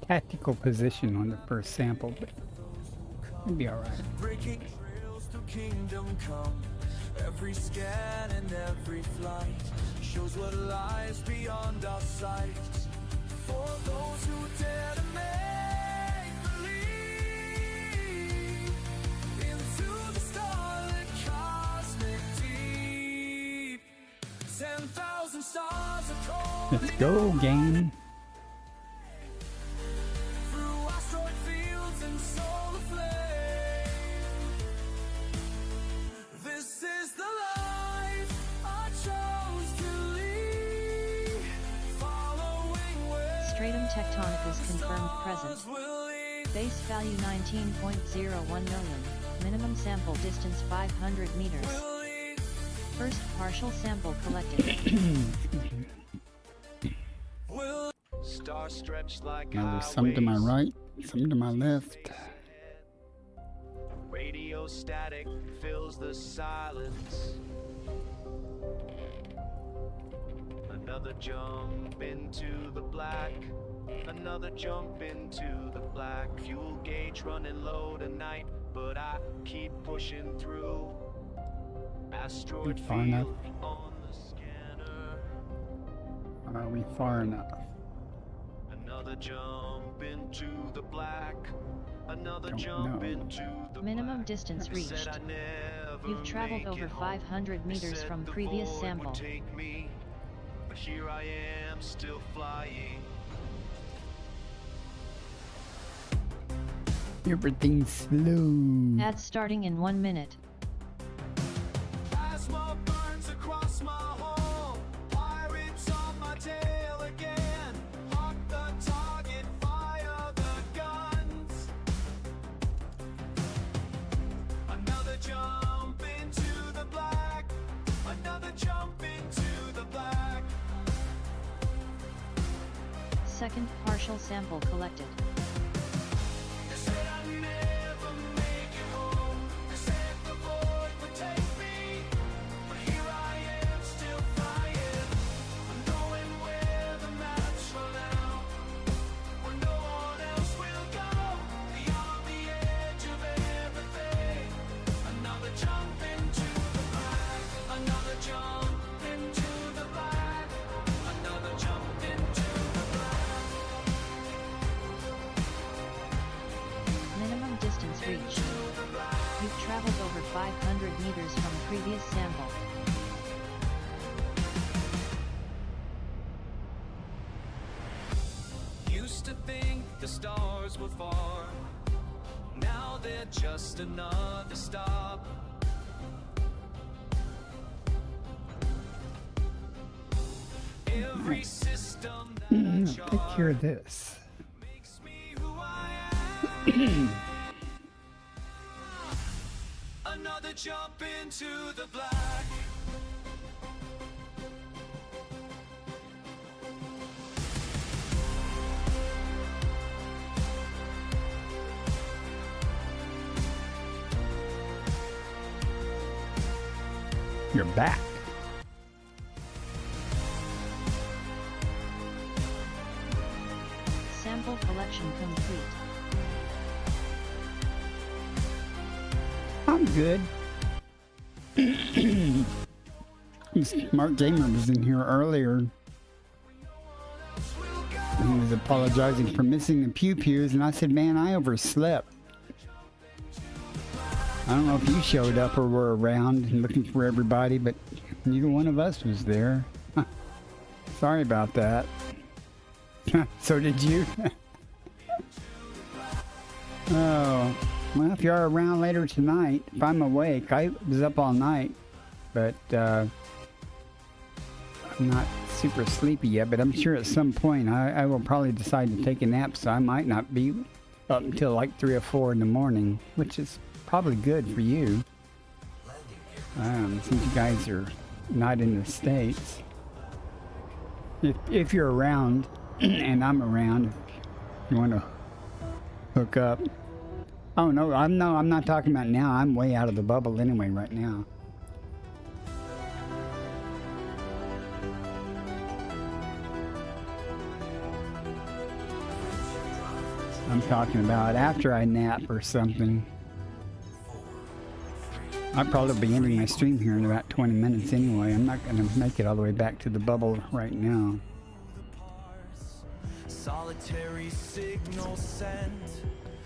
tactical position on the first sample, but it'll be all right. Breaking trails through kingdom come. Every scan and every flight shows what lies beyond our sight. For those who dare to make believe into the starlit cosmic deep. 10,000 stars are calling Let's go, game. through asteroid fields and solar flame. This is the life I chose to lead, following where Stratum tectonicus confirmed present. stars will lead. Base value 19.01 million. Minimum sample distance 500 meters. Will lead. First partial sample collected. Will Stars stretch like Now there's some to my highways. right, some to my left. Radio static fills the silence. Another jump into the black. Another jump into the black. Fuel gauge running low tonight, but I keep pushing through. Asteroid Far enough. field on the scanner. Are we far enough? Another jump into the black. Another Don't jump know. into the Minimum black. distance Said reached. I never You've traveled make over it home. 500 meters Said from the previous void would sample. take me, but here I am still flying. Everything's slow. Ads starting in 1 minute. Plasma burns across my hull. Pirates on my tail again. Hawk the target, fire the guns. Another jump into the black. Another jump into the black. Second partial sample collected. They said I'd never make it home. They said the void would take me, but here I am still flying. I'm going where the maps run out, where no one else will go. Beyond the edge of everything. Another jump into the black. Another jump into the black. Another jump into the black. Minimum distance reached. You've traveled over 500 meters from previous sample. Used to think the stars were far. Now they're just another stop. Every system that I Take care of this. makes Another jump into the black. You're back. Sample collection complete. I'm good. Smart Gamer was in here earlier. He was apologizing for missing the pew pews, and I said, man, I overslept. I don't know if you showed up or were around and looking for everybody, but neither one of us was there. Sorry about that. So did you? Oh, well, if you're around later tonight, if I'm awake, I was up all night, but I'm not super sleepy yet, but I'm sure at some point I will probably decide to take a nap, so I might not be up until like 3 or 4 in the morning, which is probably good for you. Since you guys are not in the States. If you're around, and I'm around, if you want to hook up. Oh no, I'm not talking about now. I'm way out of the bubble anyway right now. I'm talking about after I nap or something. I'll probably be ending my stream here in about 20 minutes anyway. I'm not going to make it all the way back to the bubble right now. Solitary signal sent.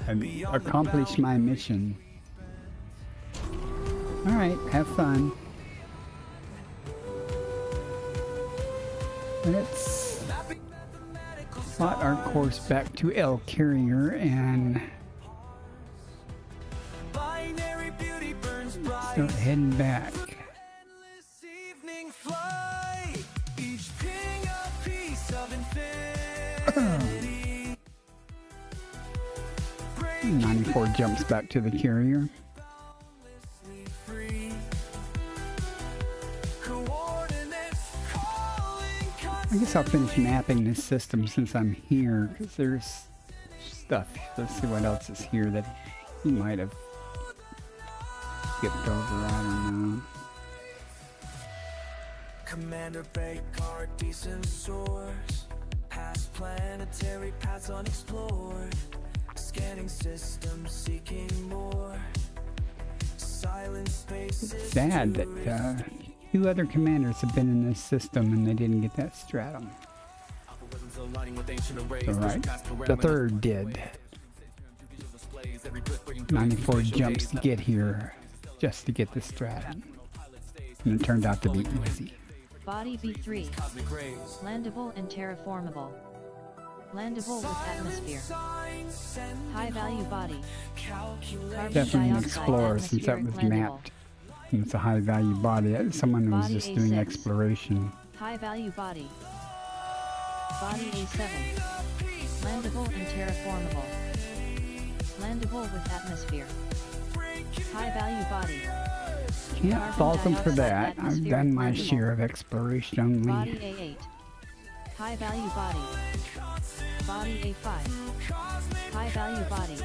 I've accomplished my mission. Alright, have fun. Let's plot our course back to El Carrier and start heading back. Endless evening flight, each ping a piece of infinity. 94 jumps back to the carrier. Free. Coordinates calling I guess I'll finish mapping this system since I'm here, because there's stuff. Let's see what else is here that he might have skipped over. I don't know. Commander Bakar, decent source. Past planetary paths unexplored. Scanning systems seeking more. Silent spaces. It's sad that 2 other commanders have been in this system and they didn't get that stratum. Alright, the 3rd did. 94 jumps to get here just to get the stratum. And it turned out to be easy. Body B3. Landable and terraformable. Landable with atmosphere. High value body. Carbon Definitely an dioxide explorer since that was atmospheric landable. mapped. And it's a high value body. Someone who was Body just doing A6. exploration. High value body. Body A7. Landable and terraformable. Landable with atmosphere. High value body. Can't fault them for that. I've done my share of exploration Body only. A8. High value body. Body A5. High value body.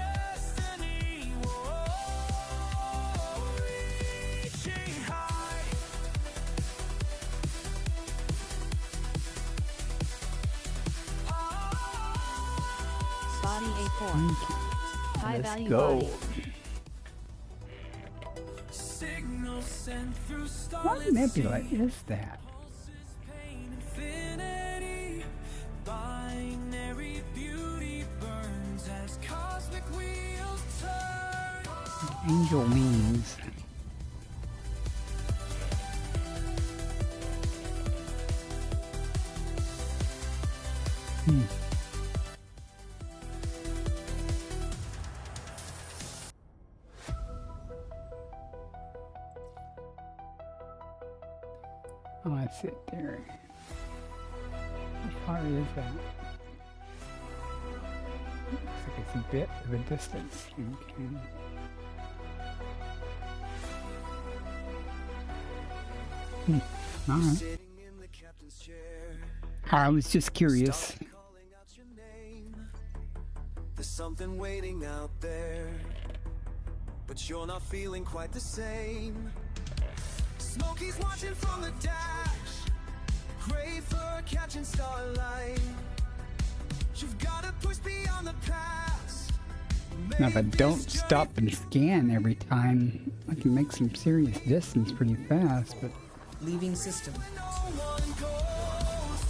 Body A4. High Let's value go. body. Signal sent through What starlit nebula sea. is that? Pain infinity. Binary beauty burns as cosmic wheels turn. Angel wings. Oh, that's it there. How far is that? Looks like it's a bit of a distance. Okay. Alright. Sitting in the captain's chair, I was just curious. calling out your name. There's something waiting out there, but you're not feeling quite the same. Smokey's watching from the dash, crave for catching starlight. You've gotta push beyond the past. Now if I don't stop and scan every time, I can make some serious distance pretty fast, but Leaving system. No one goes.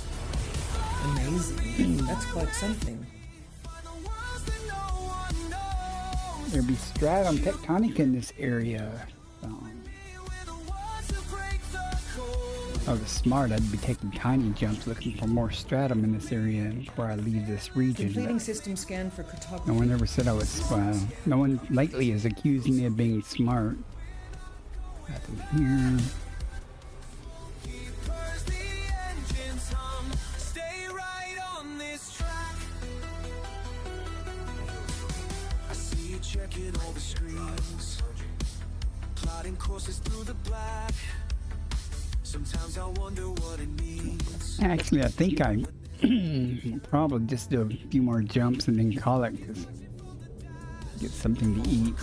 Amazing. That's quite something. Find the worlds that no one knows. there'd be stratum tectonic in this area. So, We're the ones who break the code. if I was smart, I'd be taking tiny jumps looking for more stratum in this area before I leave this region. Completing But system scan for cartography. no one ever said I was, no one lately is accusing me of being smart. Nothing here. Keepers, the engines hum. Stay right on this track. I see you checking all the screens, plotting courses through the black. Sometimes I wonder what it means. Actually, I think I probably just do a few more jumps and then call it 'cause get something to eat.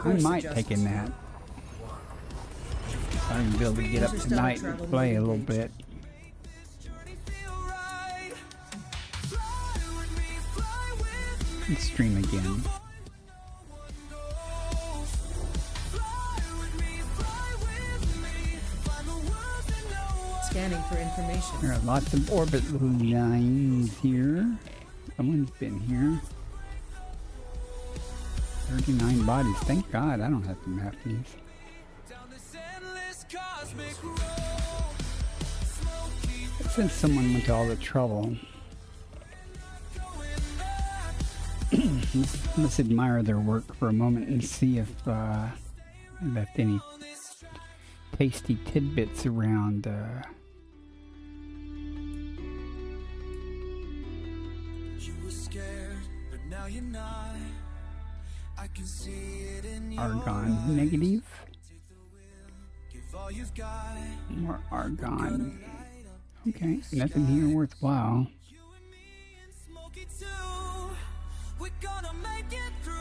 I might take a nap. I can be able to get up tonight and play a little bit. Journey feel right. Fly with me, fly with me. And stream again. No one goes. Fly with me, fly with me. Find the worlds that no one Scanning for information. There are lots of orbit lines here. Someone's been here. 39 bodies. Thank God I don't have to map these. down this endless cosmic road. Smoky Since someone went to all the trouble, going back. let's admire their work for a moment and see if I left any On this track, tasty tidbits around. you were scared, but now you're not. I can see it in your Argon eyes. negative. Take the wheel, give all you've got. More argon. Okay, nothing here worthwhile. You and me and Smokey too. We're gonna make it through.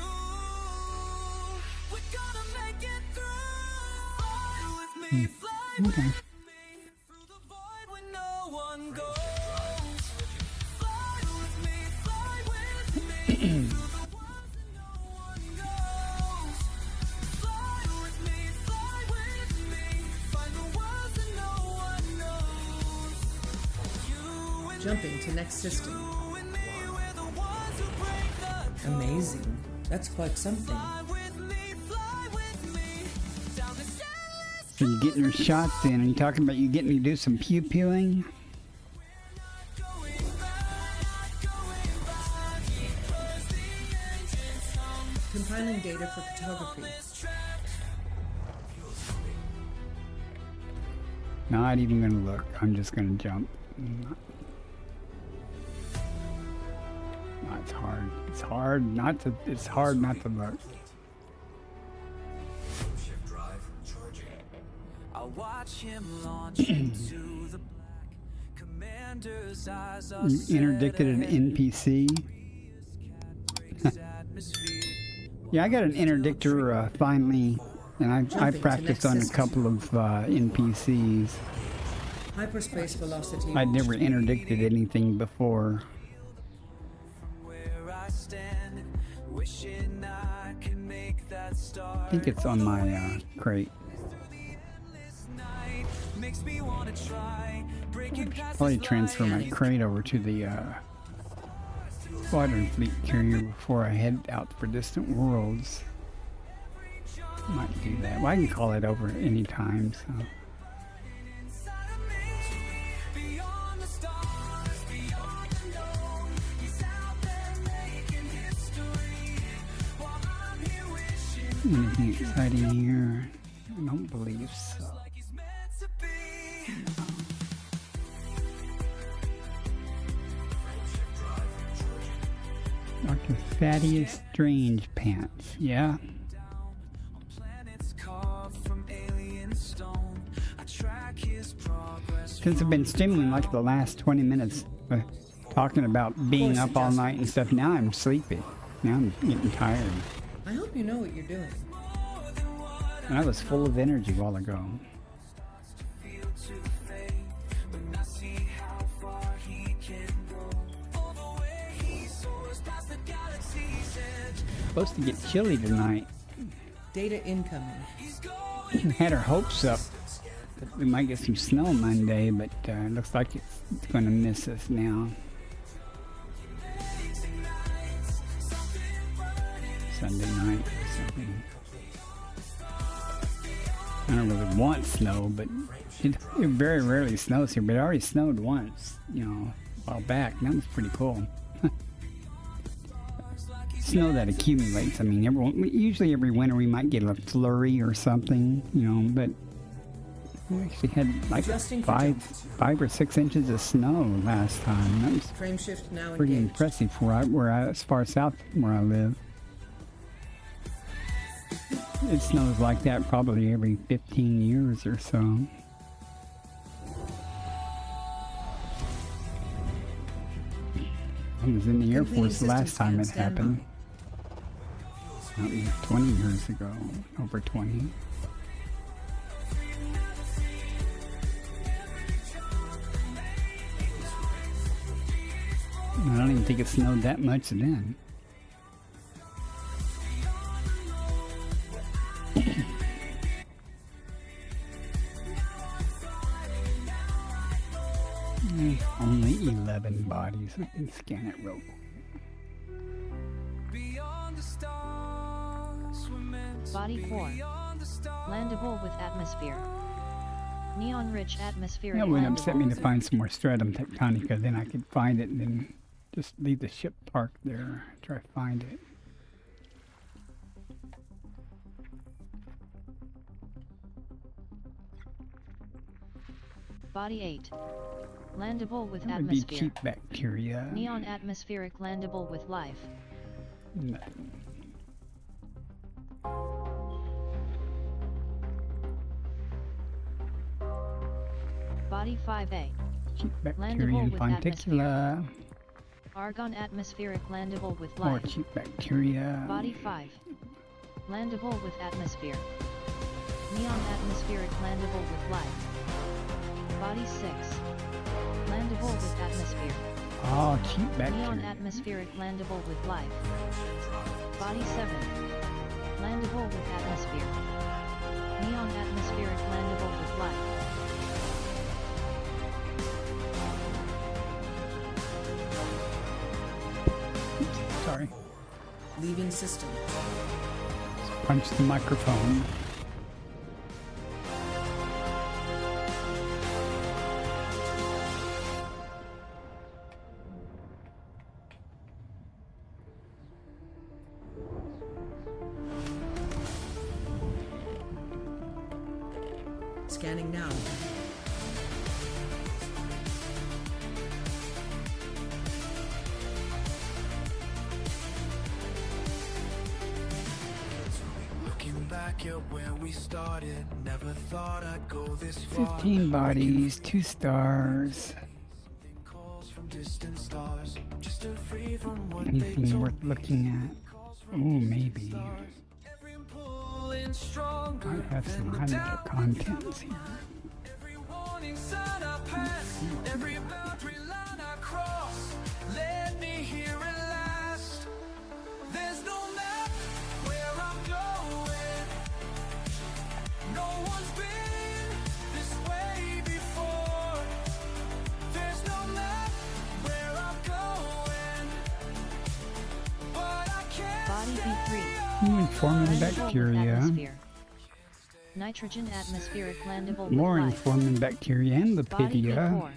We're gonna make it through. Fly with me, fly with Okay. me. Through the void where no one goes. Fly with me, fly with me. Through the worlds that no one goes. Fly with me, fly with me. Find the worlds that no one knows. You and Jumping to next system. you and me, we're the ones who break the code. Amazing. That's quite something. Fly with me, fly with me. Down this endless So you getting your shots in? Are you talking about you getting to do some pew pewing? going back, going back. Because the engines hum. Compiling data for cartography. This track. Not even gonna look. I'm just gonna jump. No, it's hard. It's hard not to. It's hard not to look. Shift drive charging. I watch him launch into the black. Commander's eyes are You set interdicted an ahead. NPC. Breaks atmosphere. Yeah, I got an interdictor finally, and I Jumping to practiced next on a system. couple of NPCs. Hyperspace velocity. I'd never interdicted anything before. Where I stand, wishing I could make that start. I think it's on my crate. This night makes me wanna try breaking past Probably this transfer my line. crate over to the squadron fleet carrier before I head out for distant worlds. Might do that. Well, I can call it over anytime, so. Inside of me, beyond the stars, beyond the known. He's out there making history, while I'm here wishing Anything exciting here? I don't believe so. like he's meant to be. Shift drive charging. Dr. Thaddeus Strange Pants. Yeah. planets carved from alien stone. I track his progress. Since I've been streaming like the last 20 minutes, talking about being up all night and stuff, now I'm sleepy. Now I'm getting tired. I hope you know what you're doing. And I was full of energy a while ago. Feel to fade when I see how far he can go. All the way he soars past the galaxy's edge. Supposed to get chilly tonight. Data incoming. Had our hopes up that we might get some snow Monday, but it looks like it's going to miss us now. Sunday night or something. I don't really want snow, but it very rarely snows here. But it already snowed once, you know, a while back. That was pretty cool. Snow that accumulates. I mean, usually every winter we might get a flurry or something, you know, but we actually had like five or 6 inches of snow last time. That was Frame shift now pretty engaged. impressive for as far south where I live. It snows like that probably every 15 years or so. I was in the Air Completing Force the last system time it scan, stand happened. That was 20 years ago, over 20. I don't even think it snowed that much then. There's only 11 bodies. We can scan it real quick. Beyond the stars, we're meant to Body be 4. beyond the stars. Landable with atmosphere. Neon-rich atmospheric That would upset me to landable. find some more stratum tectonica. Then I could find it and then just leave the ship parked there. Try to find it. Body 8. Landable with That would be atmosphere. cheap bacteria. Neon atmospheric landable with life. Nothing. Body 5A. Cheap Landable bacteria with fonticula. Argon atmospheric landable with More life. cheap bacteria. Body 5. Landable with atmosphere. Neon atmospheric landable with life. Body 6. Landable with atmosphere. Oh, cheap Neon bacteria. atmospheric landable with life. Body 7. Landable with atmosphere. Neon atmospheric landable with life. Sorry. Leaving system. Punch the microphone. Scanning now. Looking back at where we started, never thought I'd go this far. 15 bodies, 2 stars. Calls from distant stars, just to free from what they Anything told worth looking at? Oh, maybe. Every pulling stronger I have some than the highlighted doubt. contents here. Every warning sign I pass, every boundary line I cross, led me here at last. There's no map where I'm going. No one's been this way before. There's no map where I'm going, but I can't Body B3. Informing Landable with bacteria. atmosphere. Nitrogen atmospheric landable More with life. informing bacteria and Body Lepidia. B4.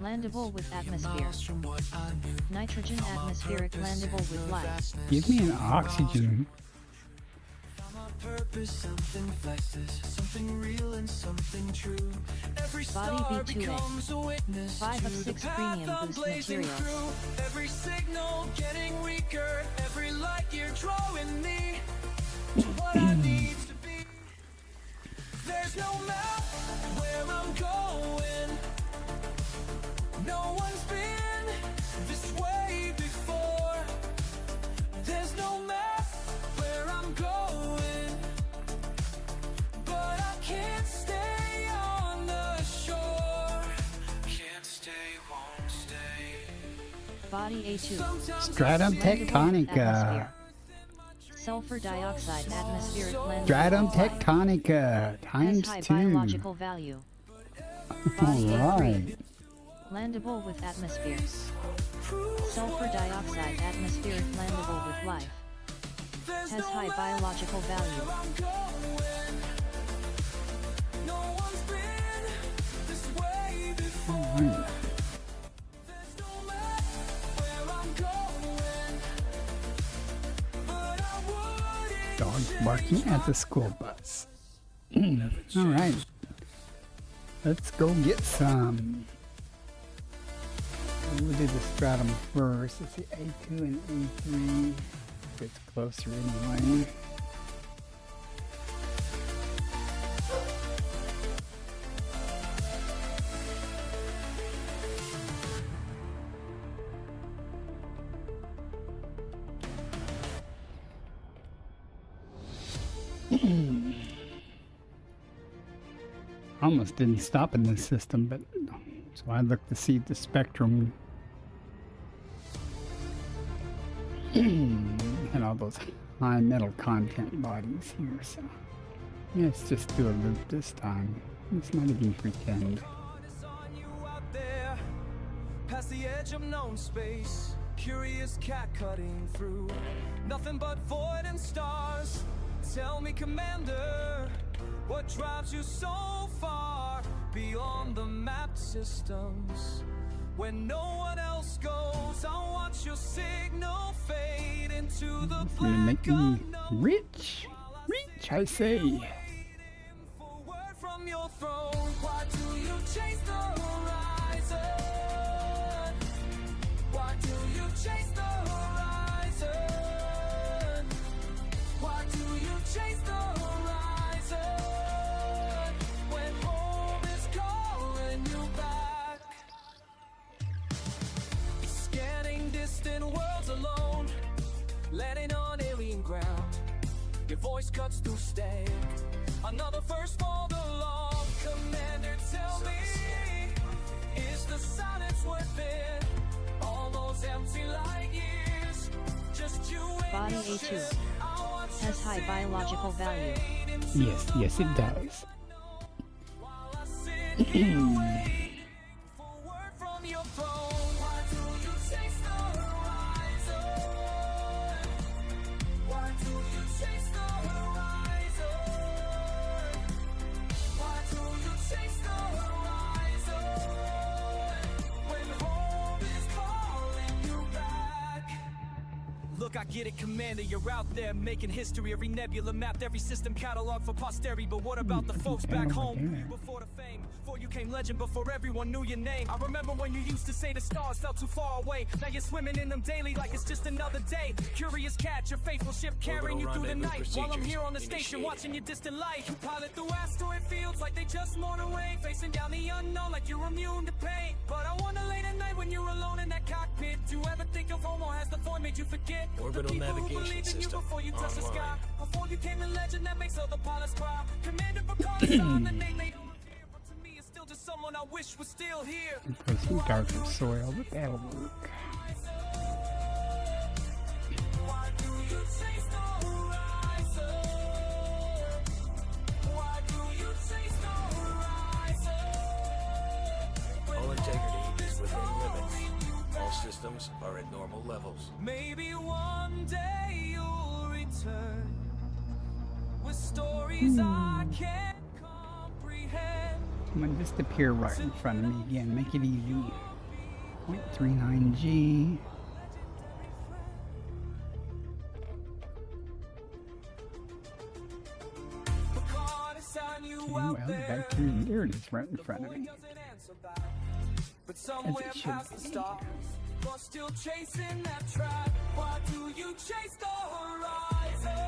Landable with atmosphere. Nitrogen atmospheric landable with life. Give me an oxygen. purpose, something flexes, something real and something true. Every Body star V2A. becomes a witness 5 to of the 6 path premium I'm boost blazing materials. through. Every signal getting weaker, every light you're drawing me to what I need to be. There's no map where I'm going. No one's been this way before. There's no map where I'm going, but I can't stay on the shore. Can't stay, won't stay. Body A2. Stratum tectonica. Atmosphere. Sulfur dioxide atmospheric blend. Stratum tectonica Has times high 2. biological value. Body A3. Alright. Landable with atmosphere. Sulfur dioxide atmospheric landable with life. Has high biological value. I'm going. No one's been this way before. Alright. There's no map where I'm going, but I wouldn't Dogs barking at the school bus. Alright. Let's go get some. We'll do the stratum first. Let's see, A2 and A3. It's closer anyway. Almost didn't stop in this system, but so I looked to see the spectrum and all those high metal content bodies here. So let's just do a loop this time. Let's not even pretend. It's on you out there, past the edge of known space. Curious cat cutting through nothing but void and stars. Tell me, Commander, what drives you so far beyond the mapped systems? When no one else goes, I watch your signal fade into the It's gonna make black me unknown. rich. Rich, I say. Waiting for word from your throne. Why do you chase the horizon? Why do you chase the horizon? Why do you chase the horizon? When home is calling you back. Scanning distant worlds alone, landing on alien ground. Your voice cuts through static. Another first for the long. Commander, tell me, is the silence worth it? All those empty light years, just you and Body your A2. ship. I watch Has your high signal biological value. fade into Yes, the yes, it black does. while I sit here waiting for word from your throne. Why do you chase the horizon? Why do you chase the horizon? Why do you chase the horizon? When home is calling you back. Look, I get it, Commander, you're out there making history. Every nebula mapped, every system cataloged for posterity. But what about the folks back home? Before the fame, before you came legend, before everyone knew your name. I remember when you used to say the stars felt too far away. Now you're swimming in them daily like it's just another day. Curious cat, your faithful ship carrying you through the night. While I'm here on the station watching your distant light. You pilot through asteroid fields like they just mourn away. Facing down the unknown like you're immune to pain. But I wonder late at night when you're alone in that cockpit, do you ever think of home or has the void made you forget? Orbital the people who navigation believed in you system before you touch the online. sky. Before you came a legend that makes other pilots cry. Commander Picard's on the name they don't revere, but to me it's still just someone I wish was still here. Put some darker soil, but that'll work. Why do you chase the horizon? Why do you chase the horizon? All integrity is within limits. All systems are at normal levels. Maybe one day you'll return with stories I can't comprehend. I'm gonna just appear right in front of me again. Make it easy. 0.39G. Well, the bacteria, there it is, right in front of me. But somewhere should past the be. stars, you're still chasing that track. Why do you chase the horizon?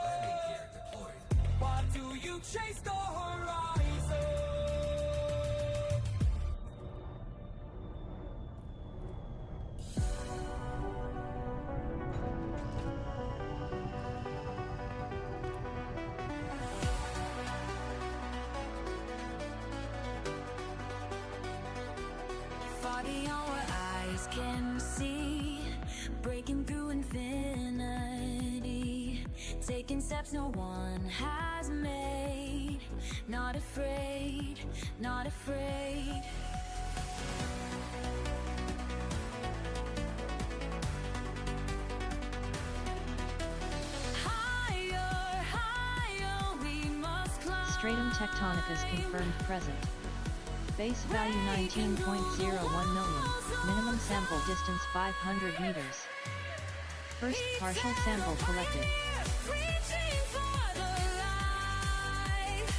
Landing gear deployed. Why do you chase the horizon? Far beyond what eyes can see, breaking through infinity, taking steps no one has made. Not afraid, not afraid. Higher, higher, we must climb. Stratum tectonicus confirmed present. Base value 19.01 million. Minimum sample distance 500 meters. First partial sample collected. Reaching for the light.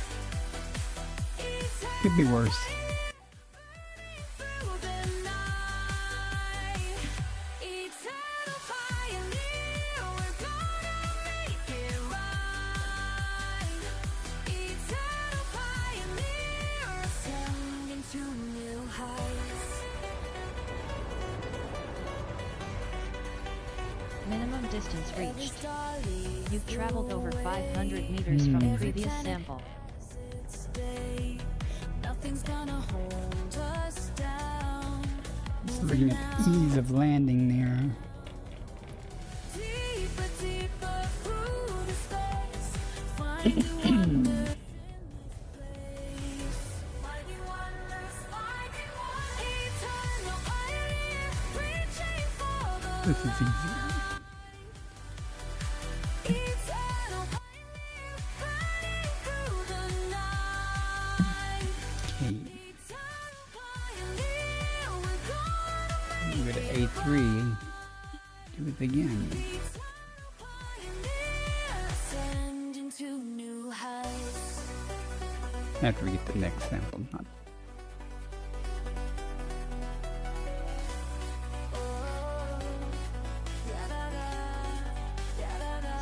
Could be worse. Through the night. Eternal pioneer, we're gonna make it right. Eternal pioneer, ascending to new heights. Minimum distance Every reached. star leads You've the traveled over way. 500 meters from Hmm. previous sample. Its day. Nothing's gonna hold us down. Just looking at the ease of landing there. Deeper, deeper through the space. Finding wonders in this place. Finding wonders, finding wonders. Eternal pioneer, reaching for the This is easy. eternal pioneer, burning through the night. Okay, Eternal pioneer, we're gonna you make go to it A3. Do it again. Eternal pioneer, ascending to new heights. After we get the next sample. Not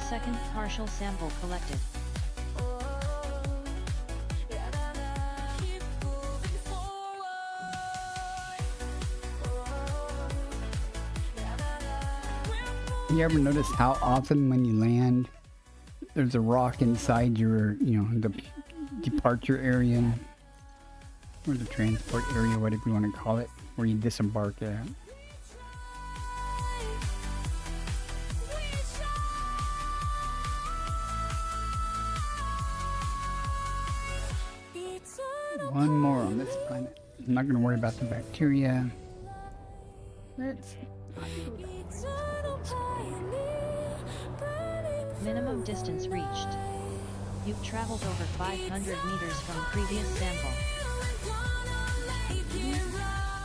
Second partial sample collected. Keep moving forward. You ever notice how often when you land, there's a rock inside your, the departure area, or the transport area, whatever you want to call it, where you disembark at? One more on this planet. I'm not going to worry about the bacteria. Let's Minimum distance reached. You've traveled over 500 meters from previous sample.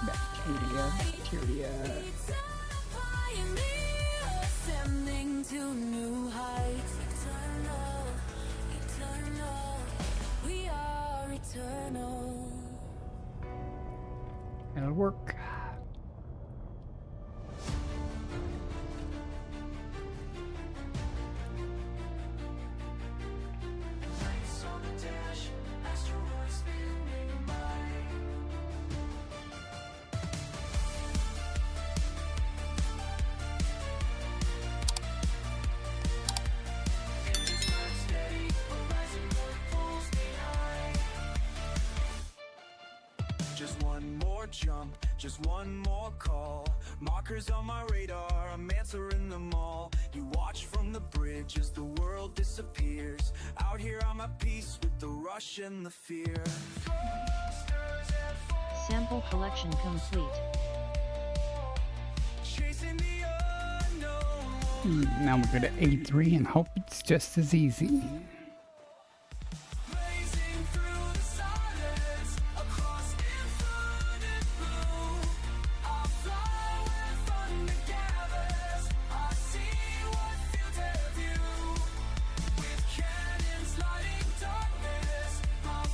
bacteria. Ascending to new heights. Eternal, eternal. We are eternal. It'll work. Lights on the dash, asteroids spinning by. Engines burn steady, horizon one falls behind. Just one more jump, just one more call. Markers on my radar, I'm answering them all. You watch from the bridge as the world disappears. Out here I'm at peace with the rush and the fear. Sample collection complete. Chasing the unknown. Now we go to A3 and hope it's just as easy. Blazing through the silence, across infinite blue. I'll fly where thunder gathers. I see what fields have you. With cannons lighting darkness, I'll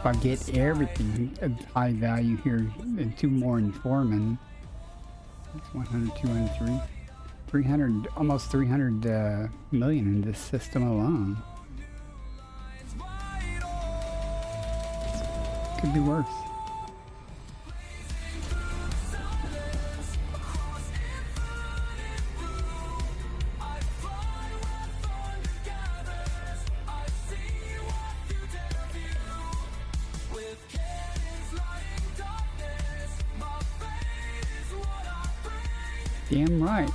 If I get everything of high value here, and 2 more in foreman, that's 100, 200, 300, almost 300 million in this system alone. Could be worse. Damn right.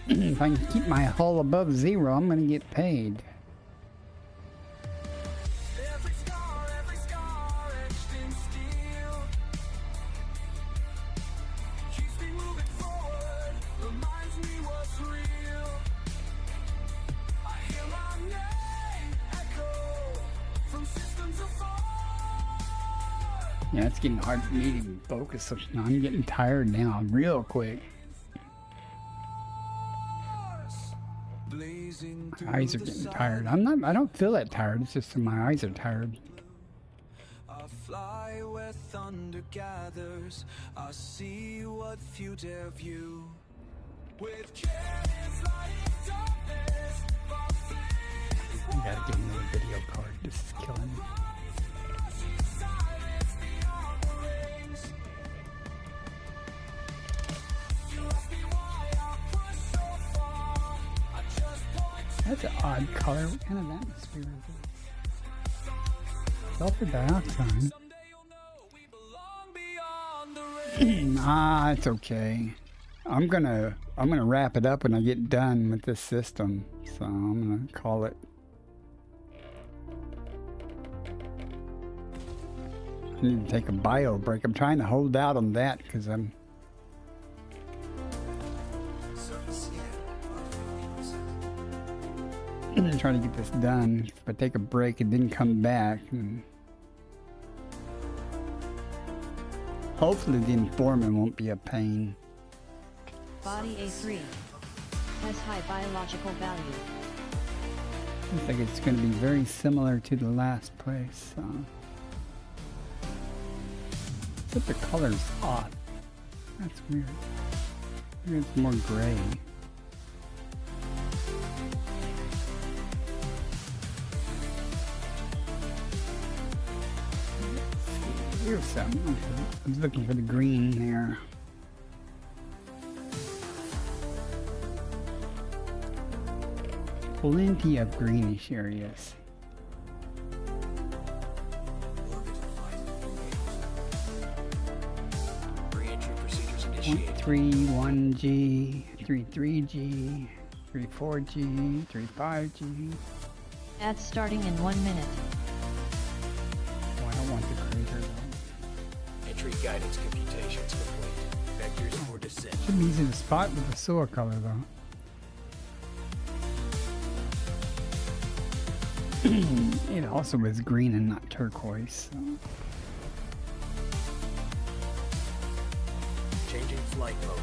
If I can keep my hull above 0, I'm gonna get paid. Yeah, it's getting hard for me to even focus, so I'm getting tired now, real quick. My eyes are getting tired. I don't feel that tired, it's just that my eyes are tired. I fly where thunder gathers. I see what few dare view. With cannons lighting darkness, my face is I gotta get another video card. This is killing me. That's an odd color. What kind of atmosphere is it? Sulfur dioxide. It's okay. I'm gonna wrap it up when I get done with this system. So I'm gonna call it. I need to take a bio break. I'm trying to hold out on that because I'm. I'm trying to get this done. If I take a break and then come back, and hopefully the informant won't be a pain. Body A3 has high biological value. I think it's going to be very similar to the last place. Except the color's odd. That's weird. Maybe it's more gray. Here's something. I was looking for the green there. Plenty of greenish areas. Re-entry procedures initiated. 131G, 33G, 34G, 35G. Ads starting in 1 minute. Oh, I don't want the crater though. Entry guidance computations complete. Vectors for descent. Should be easy to spot with the sewer color though. It also is green and not turquoise. So. Changing flight mode.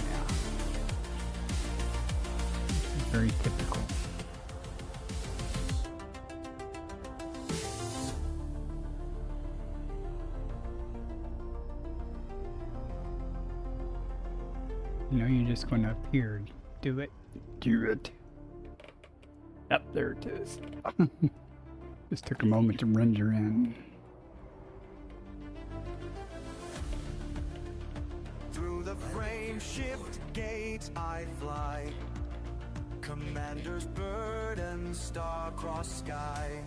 Yeah. Very typical. You know, you're just going to appear. Do it. Do it. Up there it is. Just took a moment to render in. Through the frame shift gate I fly. Commander's bird and star-crossed sky.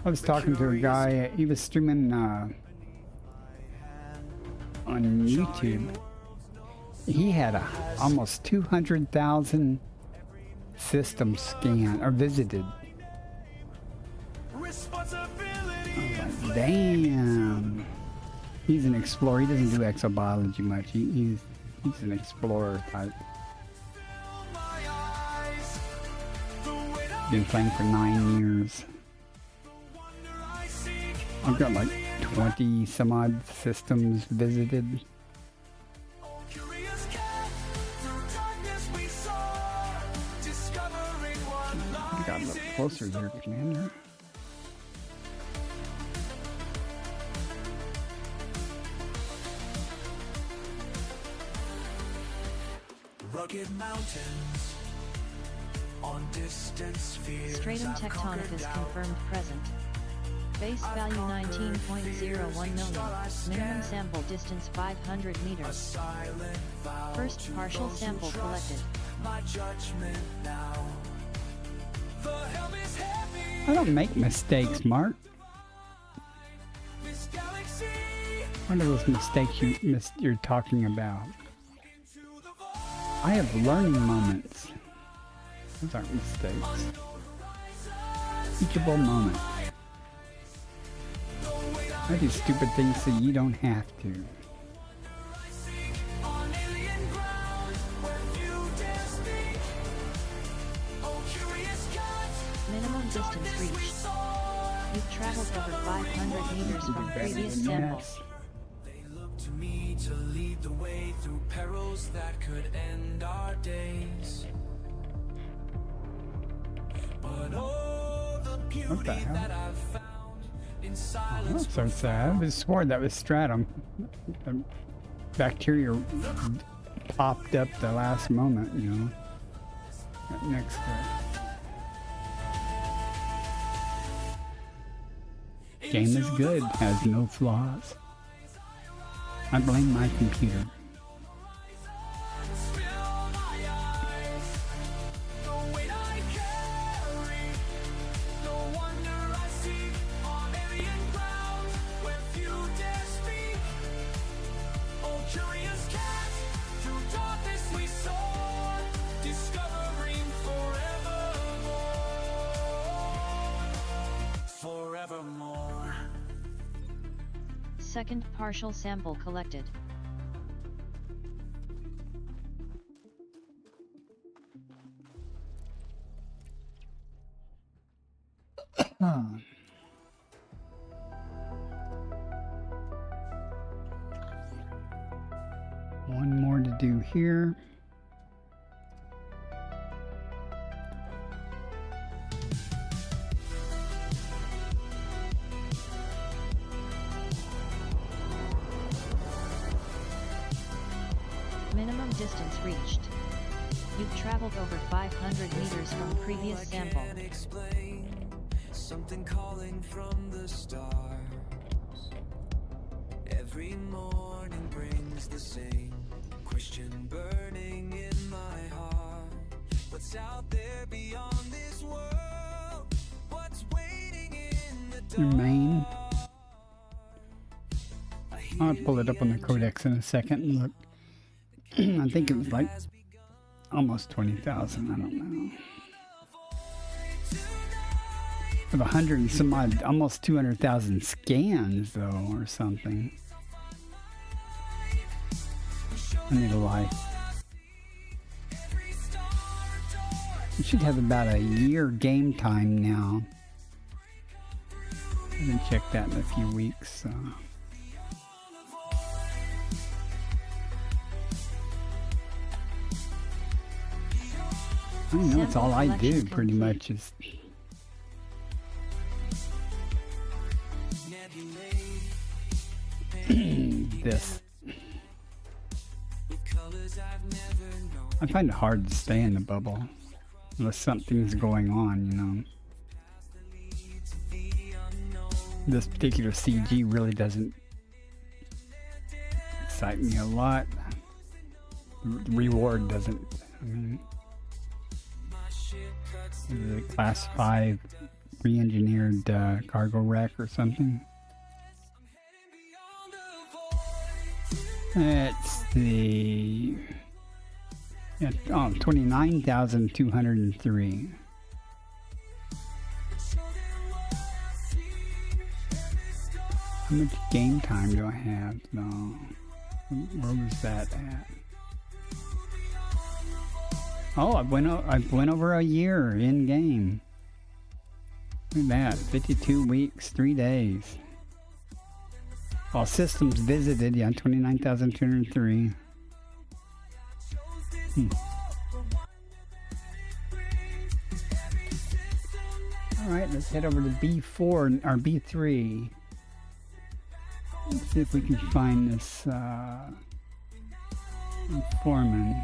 I was talking to a guy, he was streaming on YouTube. He had almost 200,000 systems scanned or visited. I was like, damn. He's an explorer. He doesn't do exobiology much. He's an explorer type. Been playing for 9 years. I've got like 20 some odd systems visited. closer here, Commander. Rugged mountains on distant spheres. Stratum tectonicus confirmed present. Base value 19.01 million. Minimum sample distance 500 meters. First partial sample collected. My judgment now. The helm is heavy. I don't make mistakes, Mark. This galaxy What are those mistakes you're talking about? I have learning moments. Those aren't mistakes. Teachable moments. I do stupid things so you don't have to. on alien ground where few dare speak. Oh, curious cut. Minimum distance reached. You've traveled over 500 meters from previous sample. Yes. They look to me to lead the way through perils that could end our days. But oh, the What the beauty hell? that I've found in Oh, silence. so sad. I swore that was stratum. The bacteria popped up the last moment, you know. Right next to it. Game is good, has no flaws. I blame my computer. Forevermore. Second partial sample collected. One more to do here. Minimum distance reached. You've traveled over 500 meters from previous sample. Can't explain something calling from the stars. Every morning brings the same question burning in my heart. What's out there beyond this world? What's waiting in the dark? Remain. I'll pull it up on the codex in a second and look. I think it was like almost 20,000. I don't know. With 100 and some odd, almost 200,000 scans though, or something. I need a life. You should have about a year game time now. I haven't checked that in a few weeks. So. I don't know, it's all I do pretty much is this. I find it hard to stay in the bubble unless something's going on, you know. This particular CG really doesn't excite me a lot. The reward doesn't. I mean, the class 5 re-engineered cargo rack or something. Let's see. Yeah, oh, 29,203. How much game time do I have? No. Where was that at? Oh, I went over a year in game. Look at that, 52 weeks, 3 days. All systems visited, yeah, 29,203. Alright, let's head over to B4 or B3. Let's see if we can find this foreman.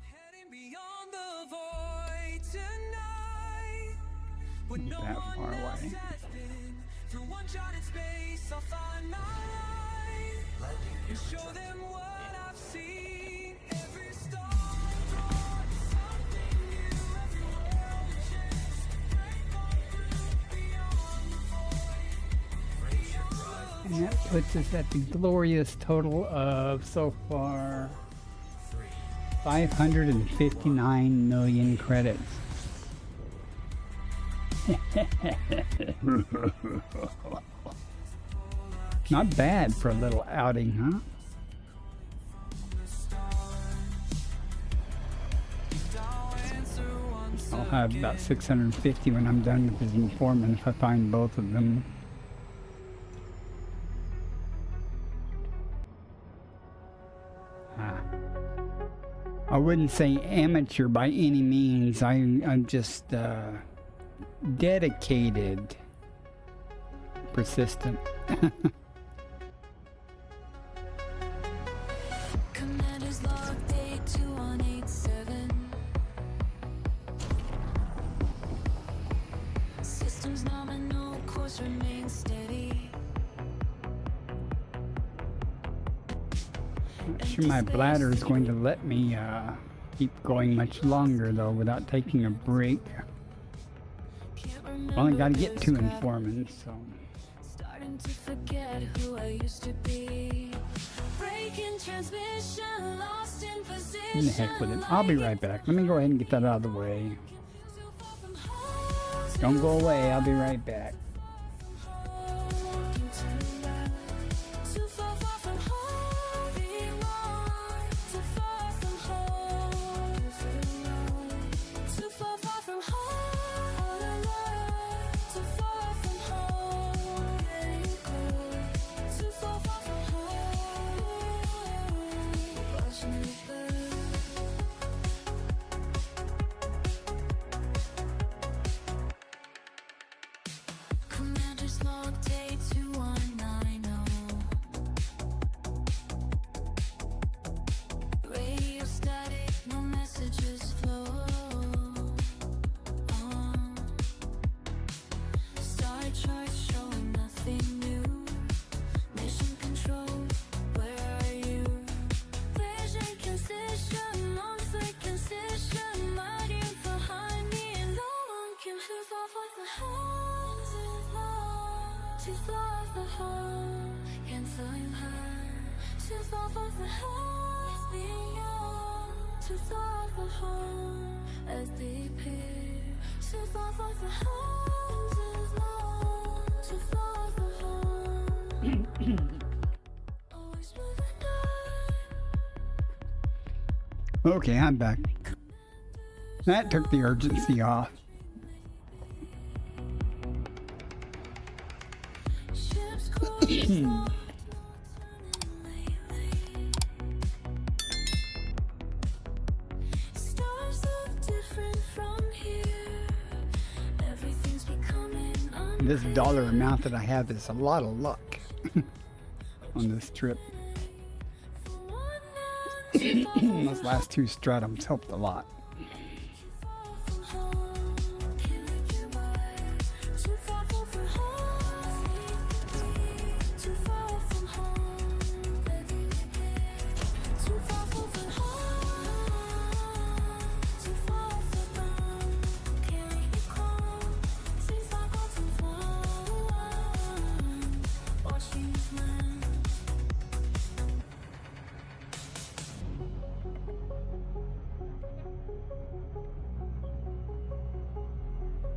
Heading beyond the void tonight. When no That one far else away. has been. Through uncharted space, I'll find my light and show them what I've seen. Every storm brought something new. Every world changed. Break on through beyond the void. And that puts us at the glorious total of, so far, 559 million credits. Not bad for a little outing, huh? I'll have about 650 when I'm done with this informant if I find both of them. I wouldn't say amateur by any means. I'm just dedicated, persistent. Commander's log date 2187. Systems nominal, course remains steady. Not sure my bladder is going to let me keep going much longer though without taking a break. Only got to get 2 informants, so. Starting to forget who I used to be. Breaking transmission, lost in position. In the heck with it. I'll be right back. Let me go ahead and get that out of the way. Don't go away. I'll be right back. Too far from home, too far from home, too far from home, too far from home, too far from home. Watch me burn. Commander's log date 2190. Radio static, no messages flow. Star charts showing nothing new. Mission control, where are you? Vision concession, launch concession. Mighty behind me, and no one can too far for the hands of love. Too far for home, can't find her. Too far for the hands beyond. Too far for home, as they peer. Too far for the hands of love. Too far for home. Always moving on. Okay, I'm back. That took the urgency off. Ships course locked, stars look different from here. Everything's becoming This dollar amount that I have is a lot of luck on this trip. Those last 2 stratums helped a lot.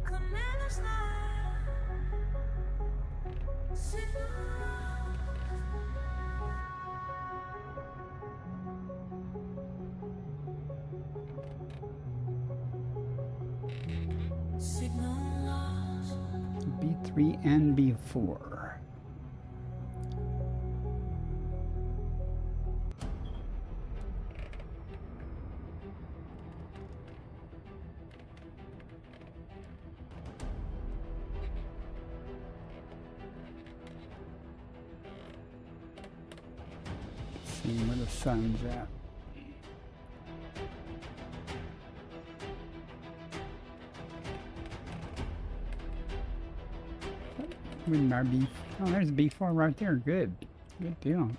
Commander's log. Signal. Signal lost. B3 and B4. seeing where the sun's at. Wouldn't our B? Oh, there's B4 right there. Good. Good deal.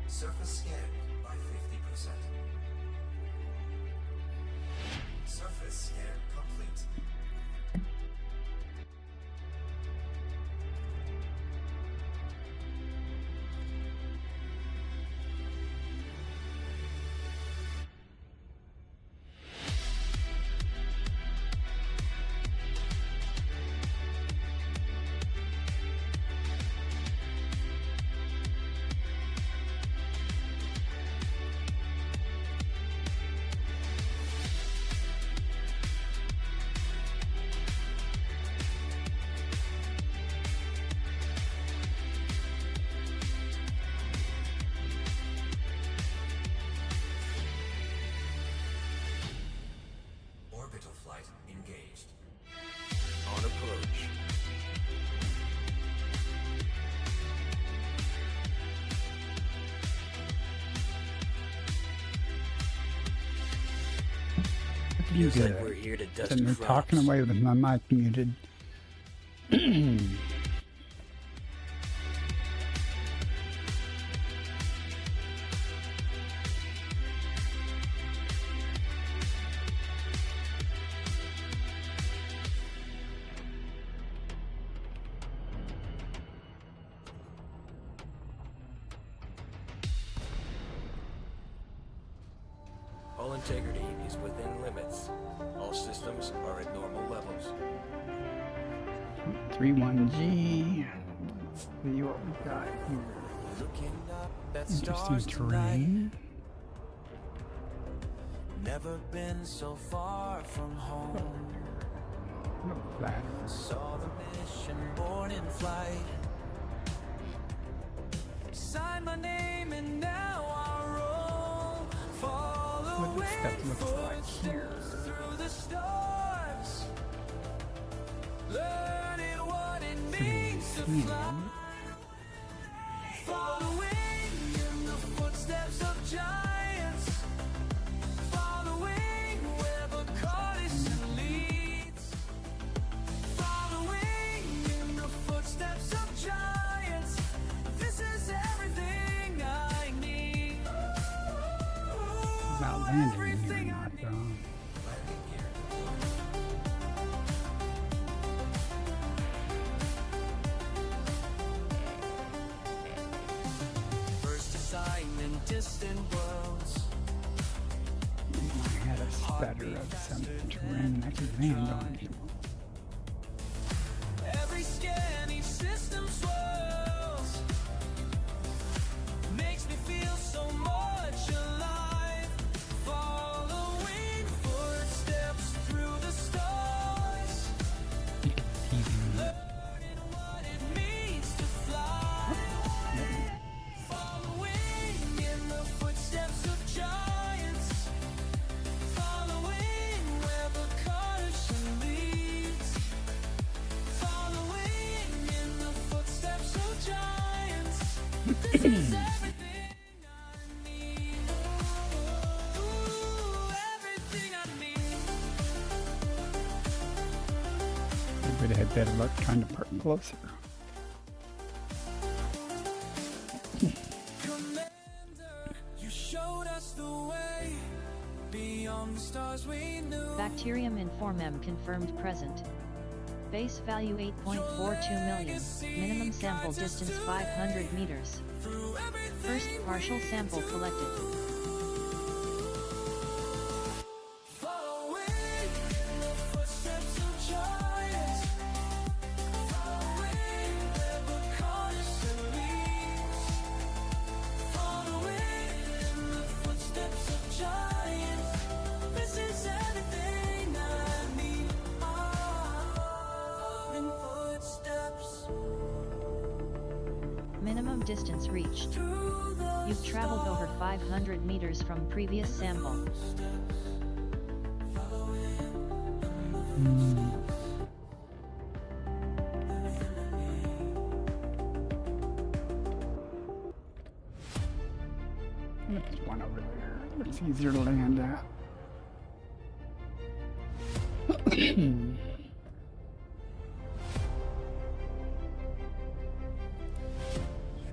Surface scanned by 50%. Surface scan complete. Orbital flight engaged. On approach. You Feels like good. we're here to dust Sitting there crops. talking away with my mic muted. All integrity is within limits. All systems are at normal levels. 31G. Let's see what we got here. Looking up at Interesting stars terrain. Never been so far from home. Look flat. Saw the mission born in flight. Signed my name and now I roll. What this stuff looks like here. Through the stars. Learning what it means to fly. Following in the footsteps of giants. Following where the Cardisan leads. Following in the footsteps of giants. This is everything I need. About landing here, not though. Landing gear deployed. First assignment, distant worlds. I had a stutter of some terrain I could land on. Every scan, each system swirls. Makes me feel so much alive. Following footsteps through the stars. Learning what it means to fly. Following in the footsteps of giants. Following where the Cardisan leads. is everything I need. Ooh, everything I need. Maybe they had better luck trying to park closer. Commander, you showed us the way beyond the stars we knew. Bacterium Informem confirmed present. Base value 8.42 million. Minimum sample distance 500 meters. Through everything First partial sample collected. following the footsteps of giants, following their reconnaissance leads, following the footsteps of giants. This is everything I need. Following footsteps Minimum distance reached. through the You've traveled over 500 meters from previous sample. There's one over there. Looks easier to land at.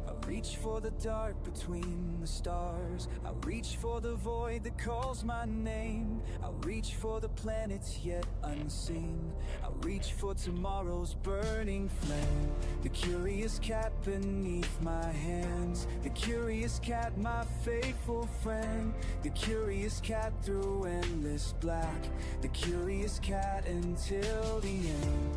I reach for the dark between the stars. I reach for the void that calls my name. I reach for the planets yet unseen. I reach for tomorrow's burning flame. The curious cat beneath my hands. The curious cat, my faithful friend. The curious cat through endless black. The curious cat until the end.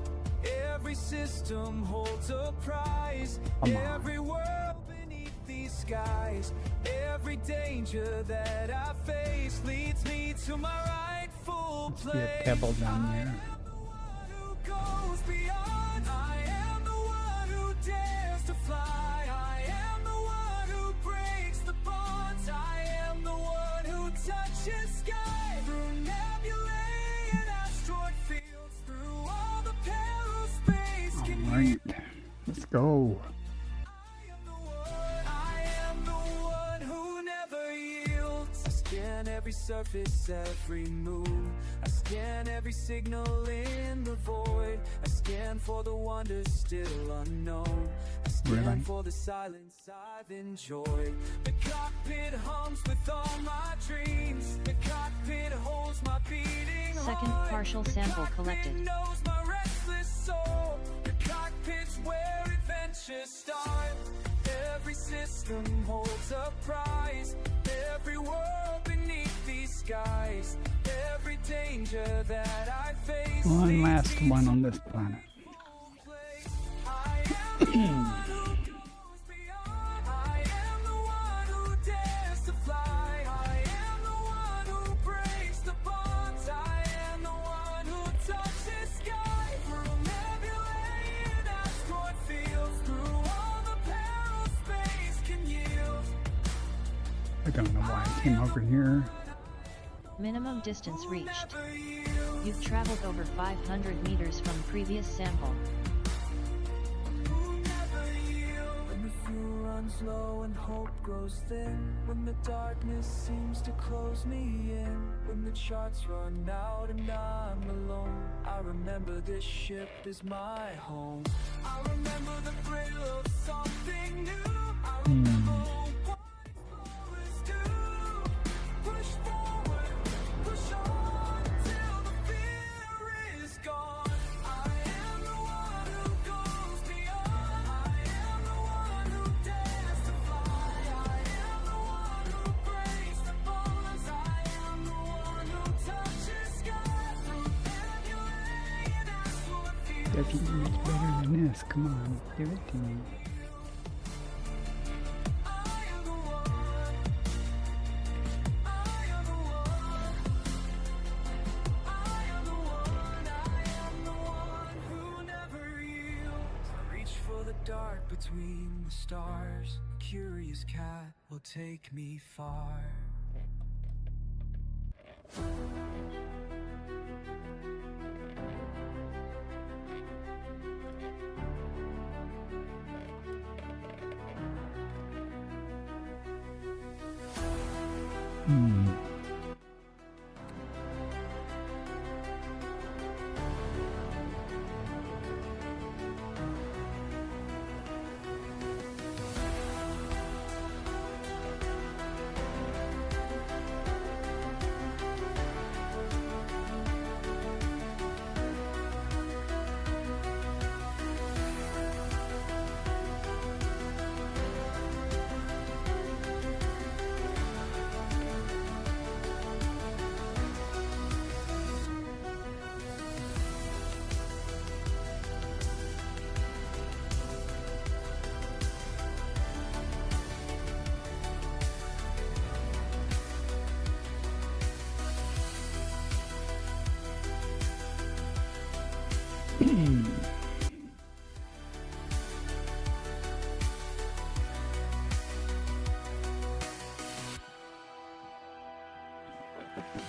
Every system holds a prize. Every world beneath these skies. Every danger that I face leads me to my rightful Must be place. a pebble down there. I am the one who goes beyond. I am the one who dares to fly. I am the one who breaks the bonds. I am the one who touches sky. Through nebulae and asteroid fields. Through all the perils space can Alright, let's go. I am the one who never yields. I scan every surface, every moon. I scan every signal in the void. I scan for the wonders still unknown. I scan Really? for the silence I've enjoyed. The cockpit hums with all my dreams. The cockpit holds my beating Second heart. partial The sample cockpit collected. knows my restless soul. The cockpit's where adventures start. Every system holds a prize. Every world beneath these skies. Every danger that I face. One leads last me one to on this planet. a place. I am the one who goes beyond. I am the one who dares to fly. I am the one who breaks the bonds. I am the one who touches sky. Through nebulae and asteroid fields. Through all the perils space can yield. I don't know why I came over here. Minimum distance reached. Never yield. You've traveled over 500 meters from previous sample. Who never yield. When the fuel runs low and hope grows thin. When the darkness seems to close me in. When the charts run out and I'm alone. I remember this ship is my home. I remember the thrill of something new. I remember what explorers do. Push forward, push on till the fear is gone. I am the one who goes beyond. I am the one who dares to fly. I am the one who breaks the bonds. I am the one who touches sky through nebulae and asteroid fields. Definitely much better than this. Come on, give it to me. I am the one. I am the one. I am the one. I am the one who never yields. I reach for the dark between the stars. A curious cat will take me far.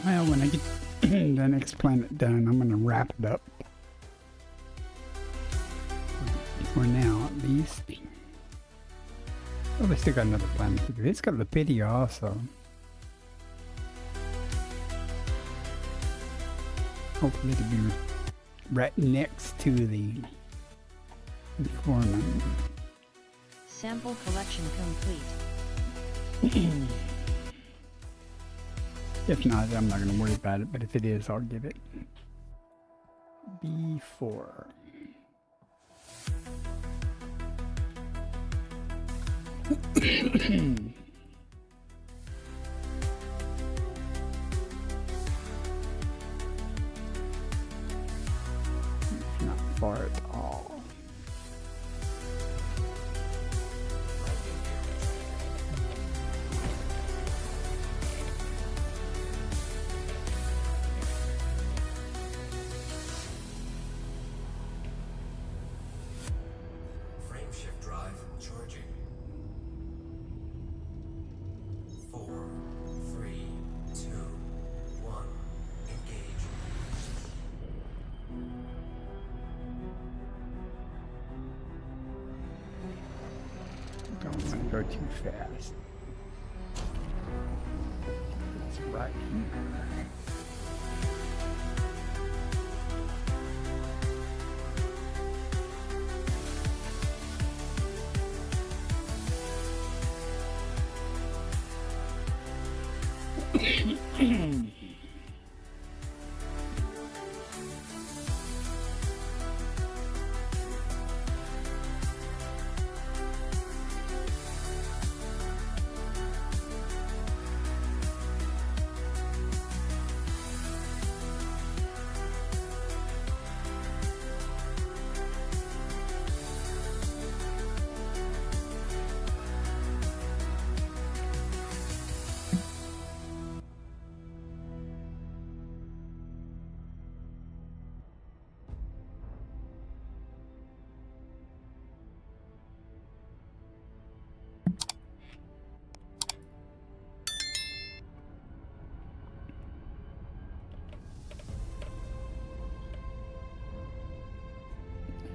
Well, when I get the next planet done, I'm gonna wrap it up. For now, at least. Oh, we still got another planet to do. It's got Lapidia also. Hopefully to be right next to the informant. Sample collection complete. If not, I'm not going to worry about it, but if it is, I'll give it B4. Not far at all. Frameshift drive charging. 4, 3, 2, 1. Engage. Don't want to go too fast. It's right here.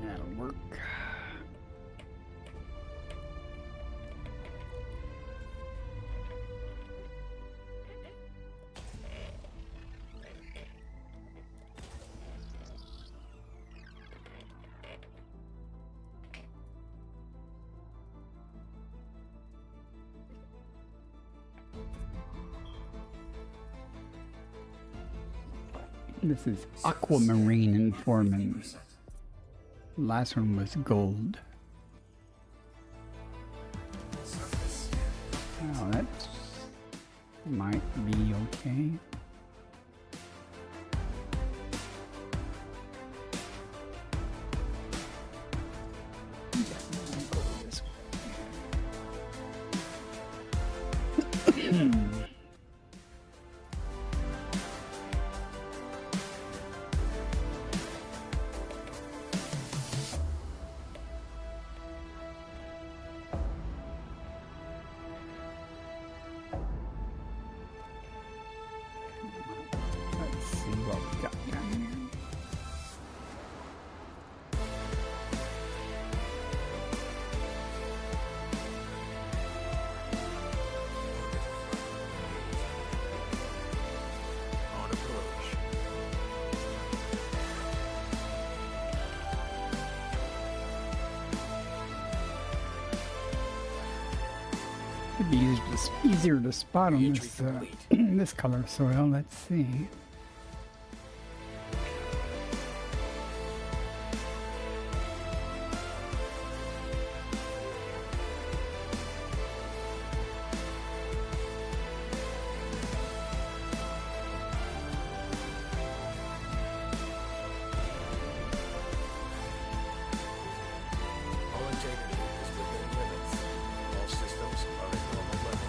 That'll work. This is aquamarine informant. Last one was gold. Surface Oh, that might be okay. Let's see what we got down here. It'd be easier to spot on Re-entry this complete. this color soil. Let's see. All integrity is within limits. All systems are at normal level.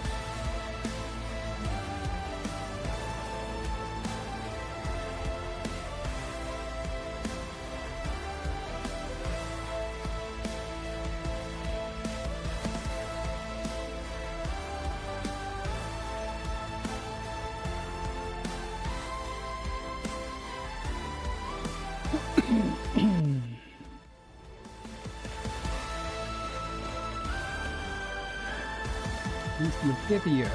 Here's the video.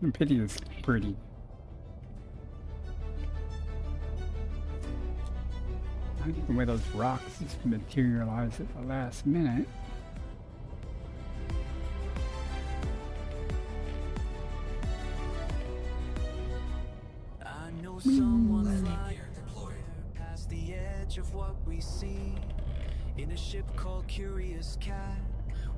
The video's pretty. I like the way those rocks just materialize at the last minute. I know someone flying past the edge of what we see in a ship called Curious Cat,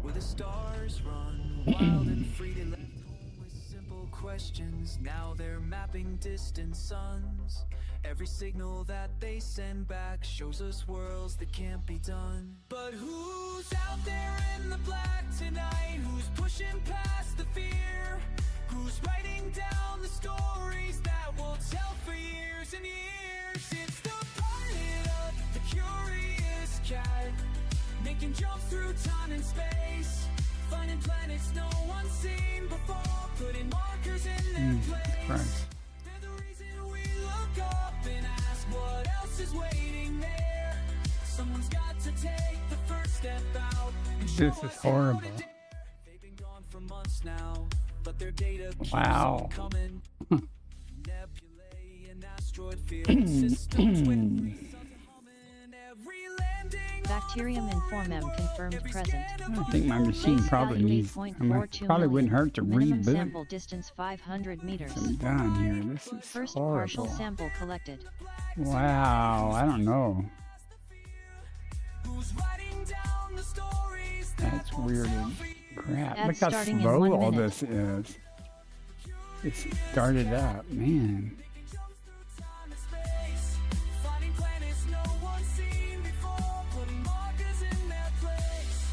where the stars run wild and free. They left home with simple questions. Now they're mapping distant suns. Every signal that they send back shows us worlds that can't be done. But who's out there in the black tonight? Who's pushing past the fear? Who's writing down the stories that we'll tell for years and years? It's the pilot of the Curious Cat, making jumps through time and space, finding planets no one's seen before, putting markers in their place. Christ. They're the reason we look up and ask what else is waiting there. Someone's got to take the first step out and show This is us how to horrible. dare. They've been gone for months now, but their data keeps Wow. on coming. Nebulae and asteroid field systems with threes of humming. Every landing Bacterium Informem confirmed present. I think my machine probably Value needs. 8.42 Probably wouldn't million. hurt to Minimum reboot. sample distance 500 meters. I'm done here. This is First horrible. partial sample collected. Wow, I don't know. who's writing down the stories that That's weird as crap. Ads Look how starting in slow 1 all minute. this is. It started up, man. jumps through time and space, finding planets no one's seen before, putting markers in their place.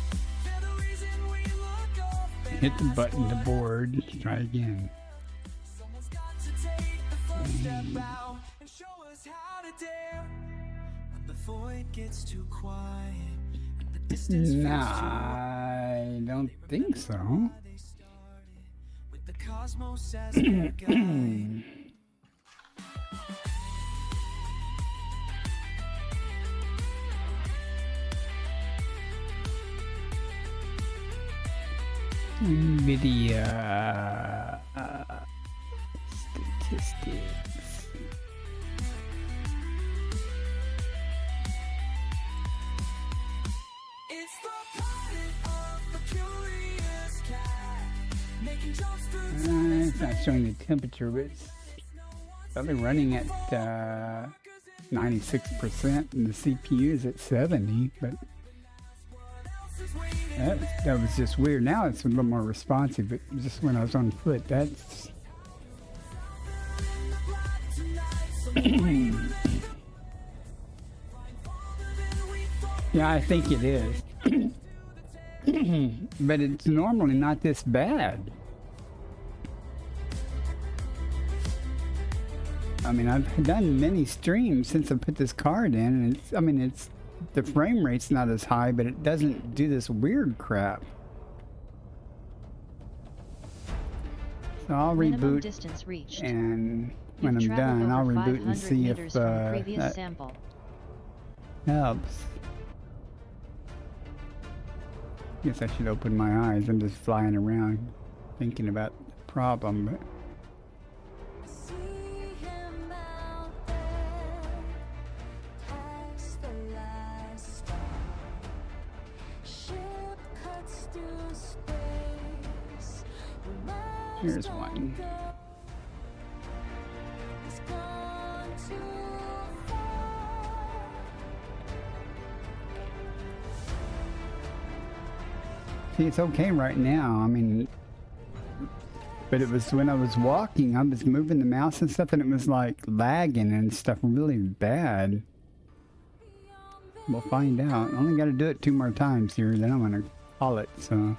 They're the reason we look up and Hit the ask button to what board. Try again. someone's got to take the first step out and show us how to dare. But before it gets too quiet and the distance feels Nah, too I don't think so. wide, they started with the cosmos as their guide. NVIDIA statistics. It's the pilot of the Curious Cat, making jumps through time and It's not showing the temperature, but it's probably running at 96%, and the CPU is at 70. But that was just weird. Now it's a little more responsive, but just when I was on foot, that's. Yeah, I think it is. But it's normally not this bad. I mean, I've done many streams since I put this card in, and it's the frame rate's not as high, but it doesn't do this weird crap. So I'll Minimum reboot, distance reached. and when I'm You've traveled done, I'll over reboot 500 and see if meters from previous that sample. helps. Guess I should open my eyes. I'm just flying around thinking about the problem, but See him out there, past the last star. Here's one. See, it's okay right now. I mean, but it was when I was walking, I was moving the mouse and stuff, and it was like lagging and stuff really bad. We'll find out. Only got to do it 2 more times here, then I'm gonna call it. So.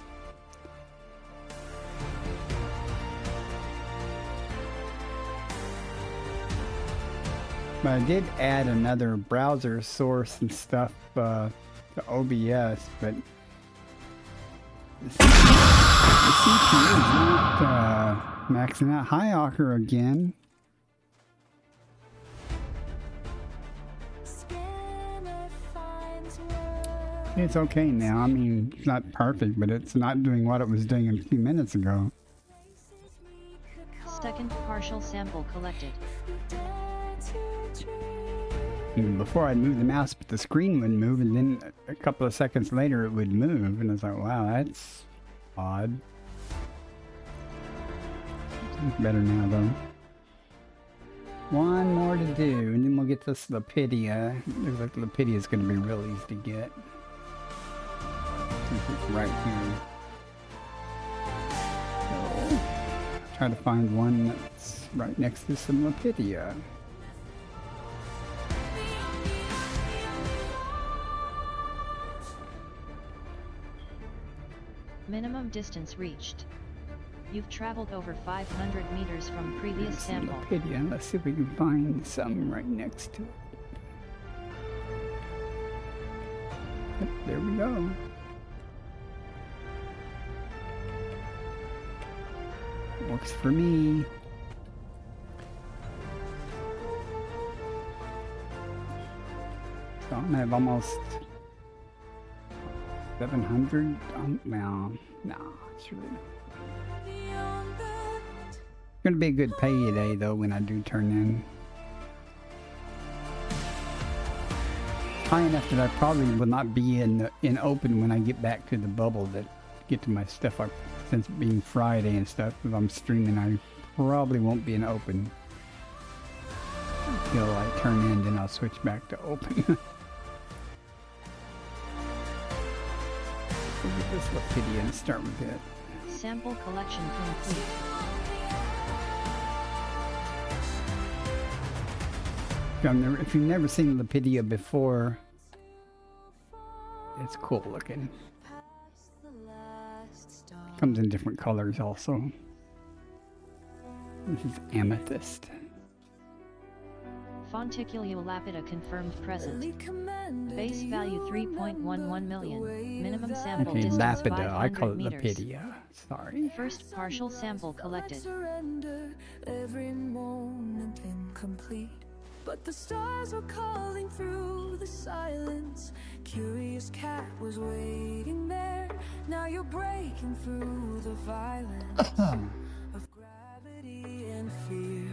But I did add another browser source and stuff to OBS, but the CPU is not maxing out. Hi, Ocker again. It's okay now. I mean, it's not perfect, but it's not doing what it was doing a few minutes ago. Second partial sample collected. And before I'd move the mouse, but the screen would move, and then a couple of seconds later it would move, and I was like, wow, that's odd. It's better now, though. One more to do, and then we'll get this Lapidia. Looks like Lapidia is going to be real easy to get. It's right here. So, try to find one that's right next to some Lapidia. Minimum distance reached. You've traveled over 500 meters from previous sample. Lapidia. Let's see if we can find some right next to it. Yep, there we go. Works for me. So I have almost 700. No, it's really gonna be a good payday though when I do turn in. High enough that I probably will not be in open when I get back to the bubble that get to my stuff. Since it being Friday and stuff, if I'm streaming, I probably won't be in open until I turn in. Then I'll switch back to open. We'll get this Lapidia and start with it. Sample collection complete. If you've never seen Lapidia before, it's cool looking. Comes in different colors also. This is amethyst. Fonticulio lapida confirmed present. Base value 3.11 million. Minimum sample Okay, distance lapida. I 500 call it meters. Lapidia. Sorry. First partial sample collected. Every moment incomplete. But the stars were calling through the silence. Curious cat was waiting there. Now you're breaking through the violence of gravity and fear.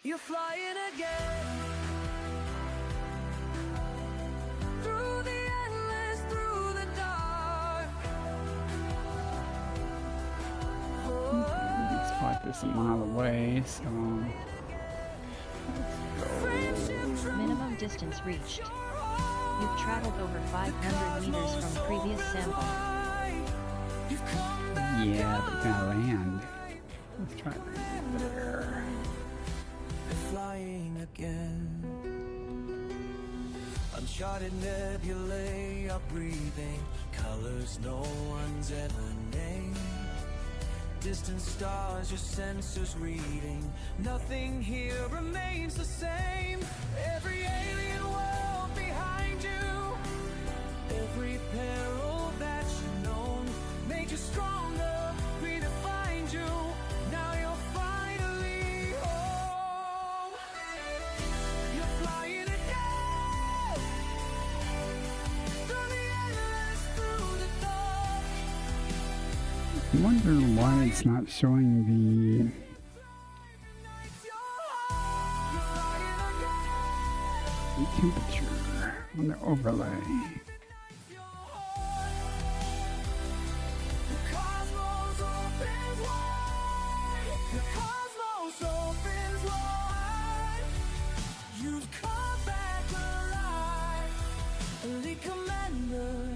You're flying again. Through the endless, through the dark. This spot is a mile away, so Minimum distance reached. You've traveled over 500 meters from previous sample. yeah, but can I land? Let's try that there. Flying again. Uncharted nebulae are breathing colors no one's ever named. Distant stars, your sensors reading. Nothing here remains the same. Every alien world behind you. Every peril that you've known made you stronger, redefined you. Now you're finally home. You're flying again. Through the endless, through the dark. I wonder why it's not showing the temperature on the overlay. Elite commander,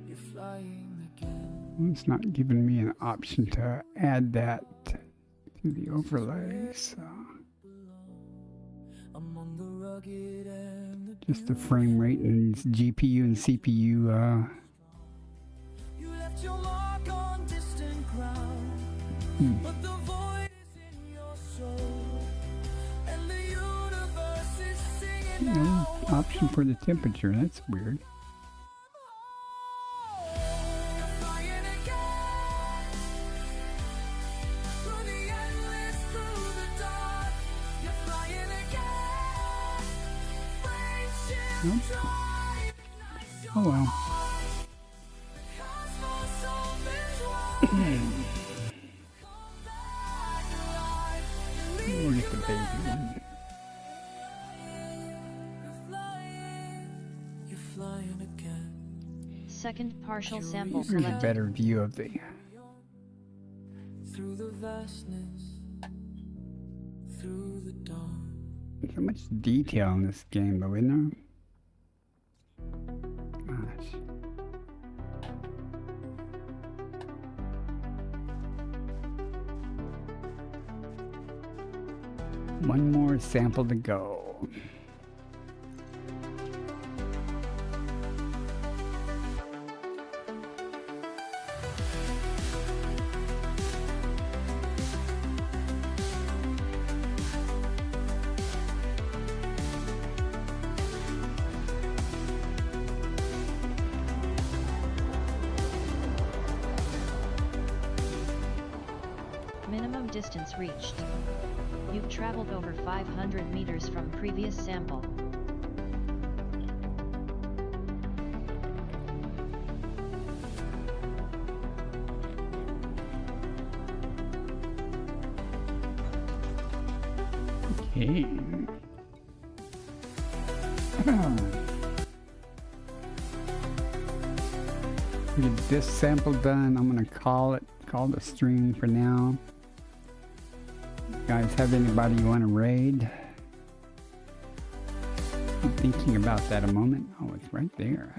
you're flying again. Well, it's not giving me an option to add that to the overlay, so Among the rugged and the just the frame rate and GPU and CPU. you left your mark on distant ground. But the void is in your soul, and the universe is singing No now. option for the temperature. That's weird. You're flying again through the endless, through the dark. You're flying again. Friendship Nope. drive ignites your Oh well. cosmos opens wide. Come back alive. We'll get the baby one. You're flying again. Second partial sample Here's a selected. better view of the. Through the vastness, through the dawn. So much detail in this game, though, isn't there? Gosh. One more sample to go. Minimum distance reached. You've traveled over 500 meters from previous sample. Okay. We get this sample done. I'm gonna call the stream for now. Guys, have anybody you want to raid? I'm thinking about that a moment. Oh, it's right there.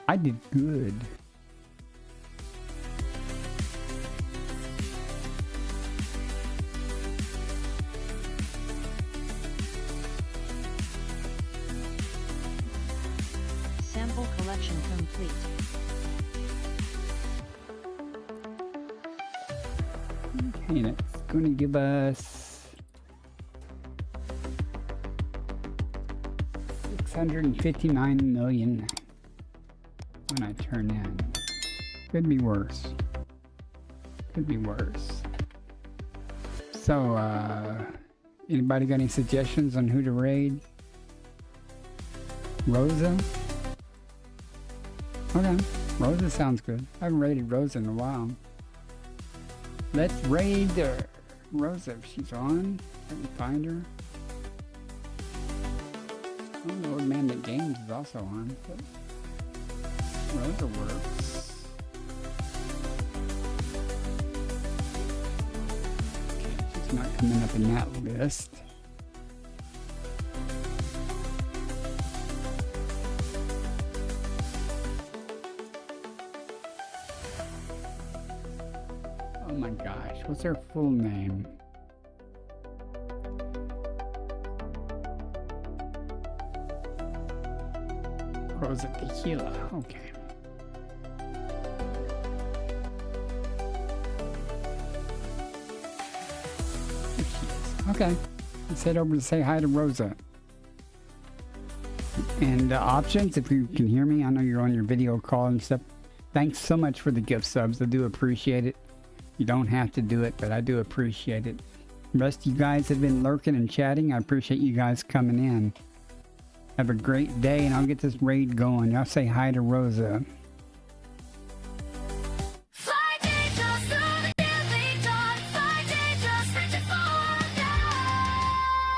I did good. Sample collection complete. Okay, that's going to give us 659 million when I turn in. Could be worse. Could be worse. So, anybody got any suggestions on who to raid? Rosa? Okay, Rosa sounds good. I haven't raided Rosa in a while. Let's raid Rosa if she's on. Can we find her? Oh, Lord Man That Games is also on. But Rosa works. Okay, she's not coming up in that list. Oh my gosh, what's her full name? Rosa Tequila, okay. There she is. Okay, let's head over to say hi to Rosa. And options, if you can hear me, I know you're on your video call and stuff. Thanks so much for the gift subs. I do appreciate it. You don't have to do it, but I do appreciate it. The rest of you guys have been lurking and chatting. I appreciate you guys coming in. Have a great day, and I'll get this raid going. Y'all say hi to Rosa. Fly dangerous through the deadly dawn. Fly dangerous, reaching for death.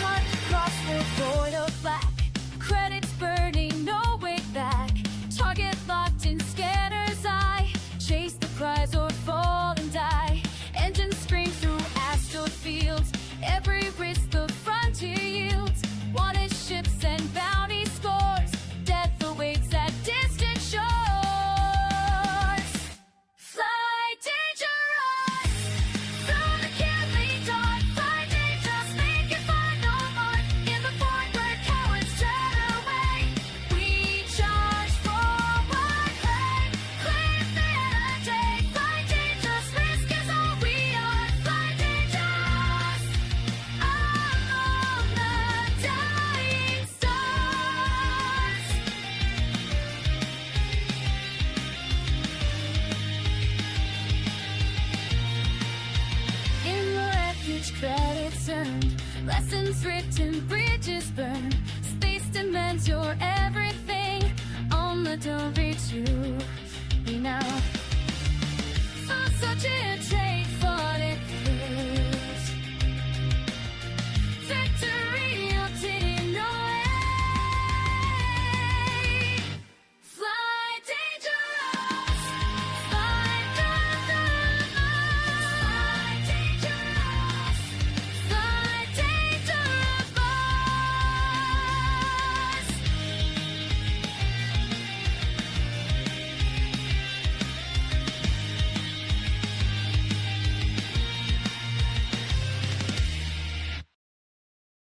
Hunt across the void of black. Credits burning, no way back. Target locked in scanner's eye. Chase the prize or fall and die. learned, lessons written, bridges burned. Space demands your everything. On the door, reach you. We now.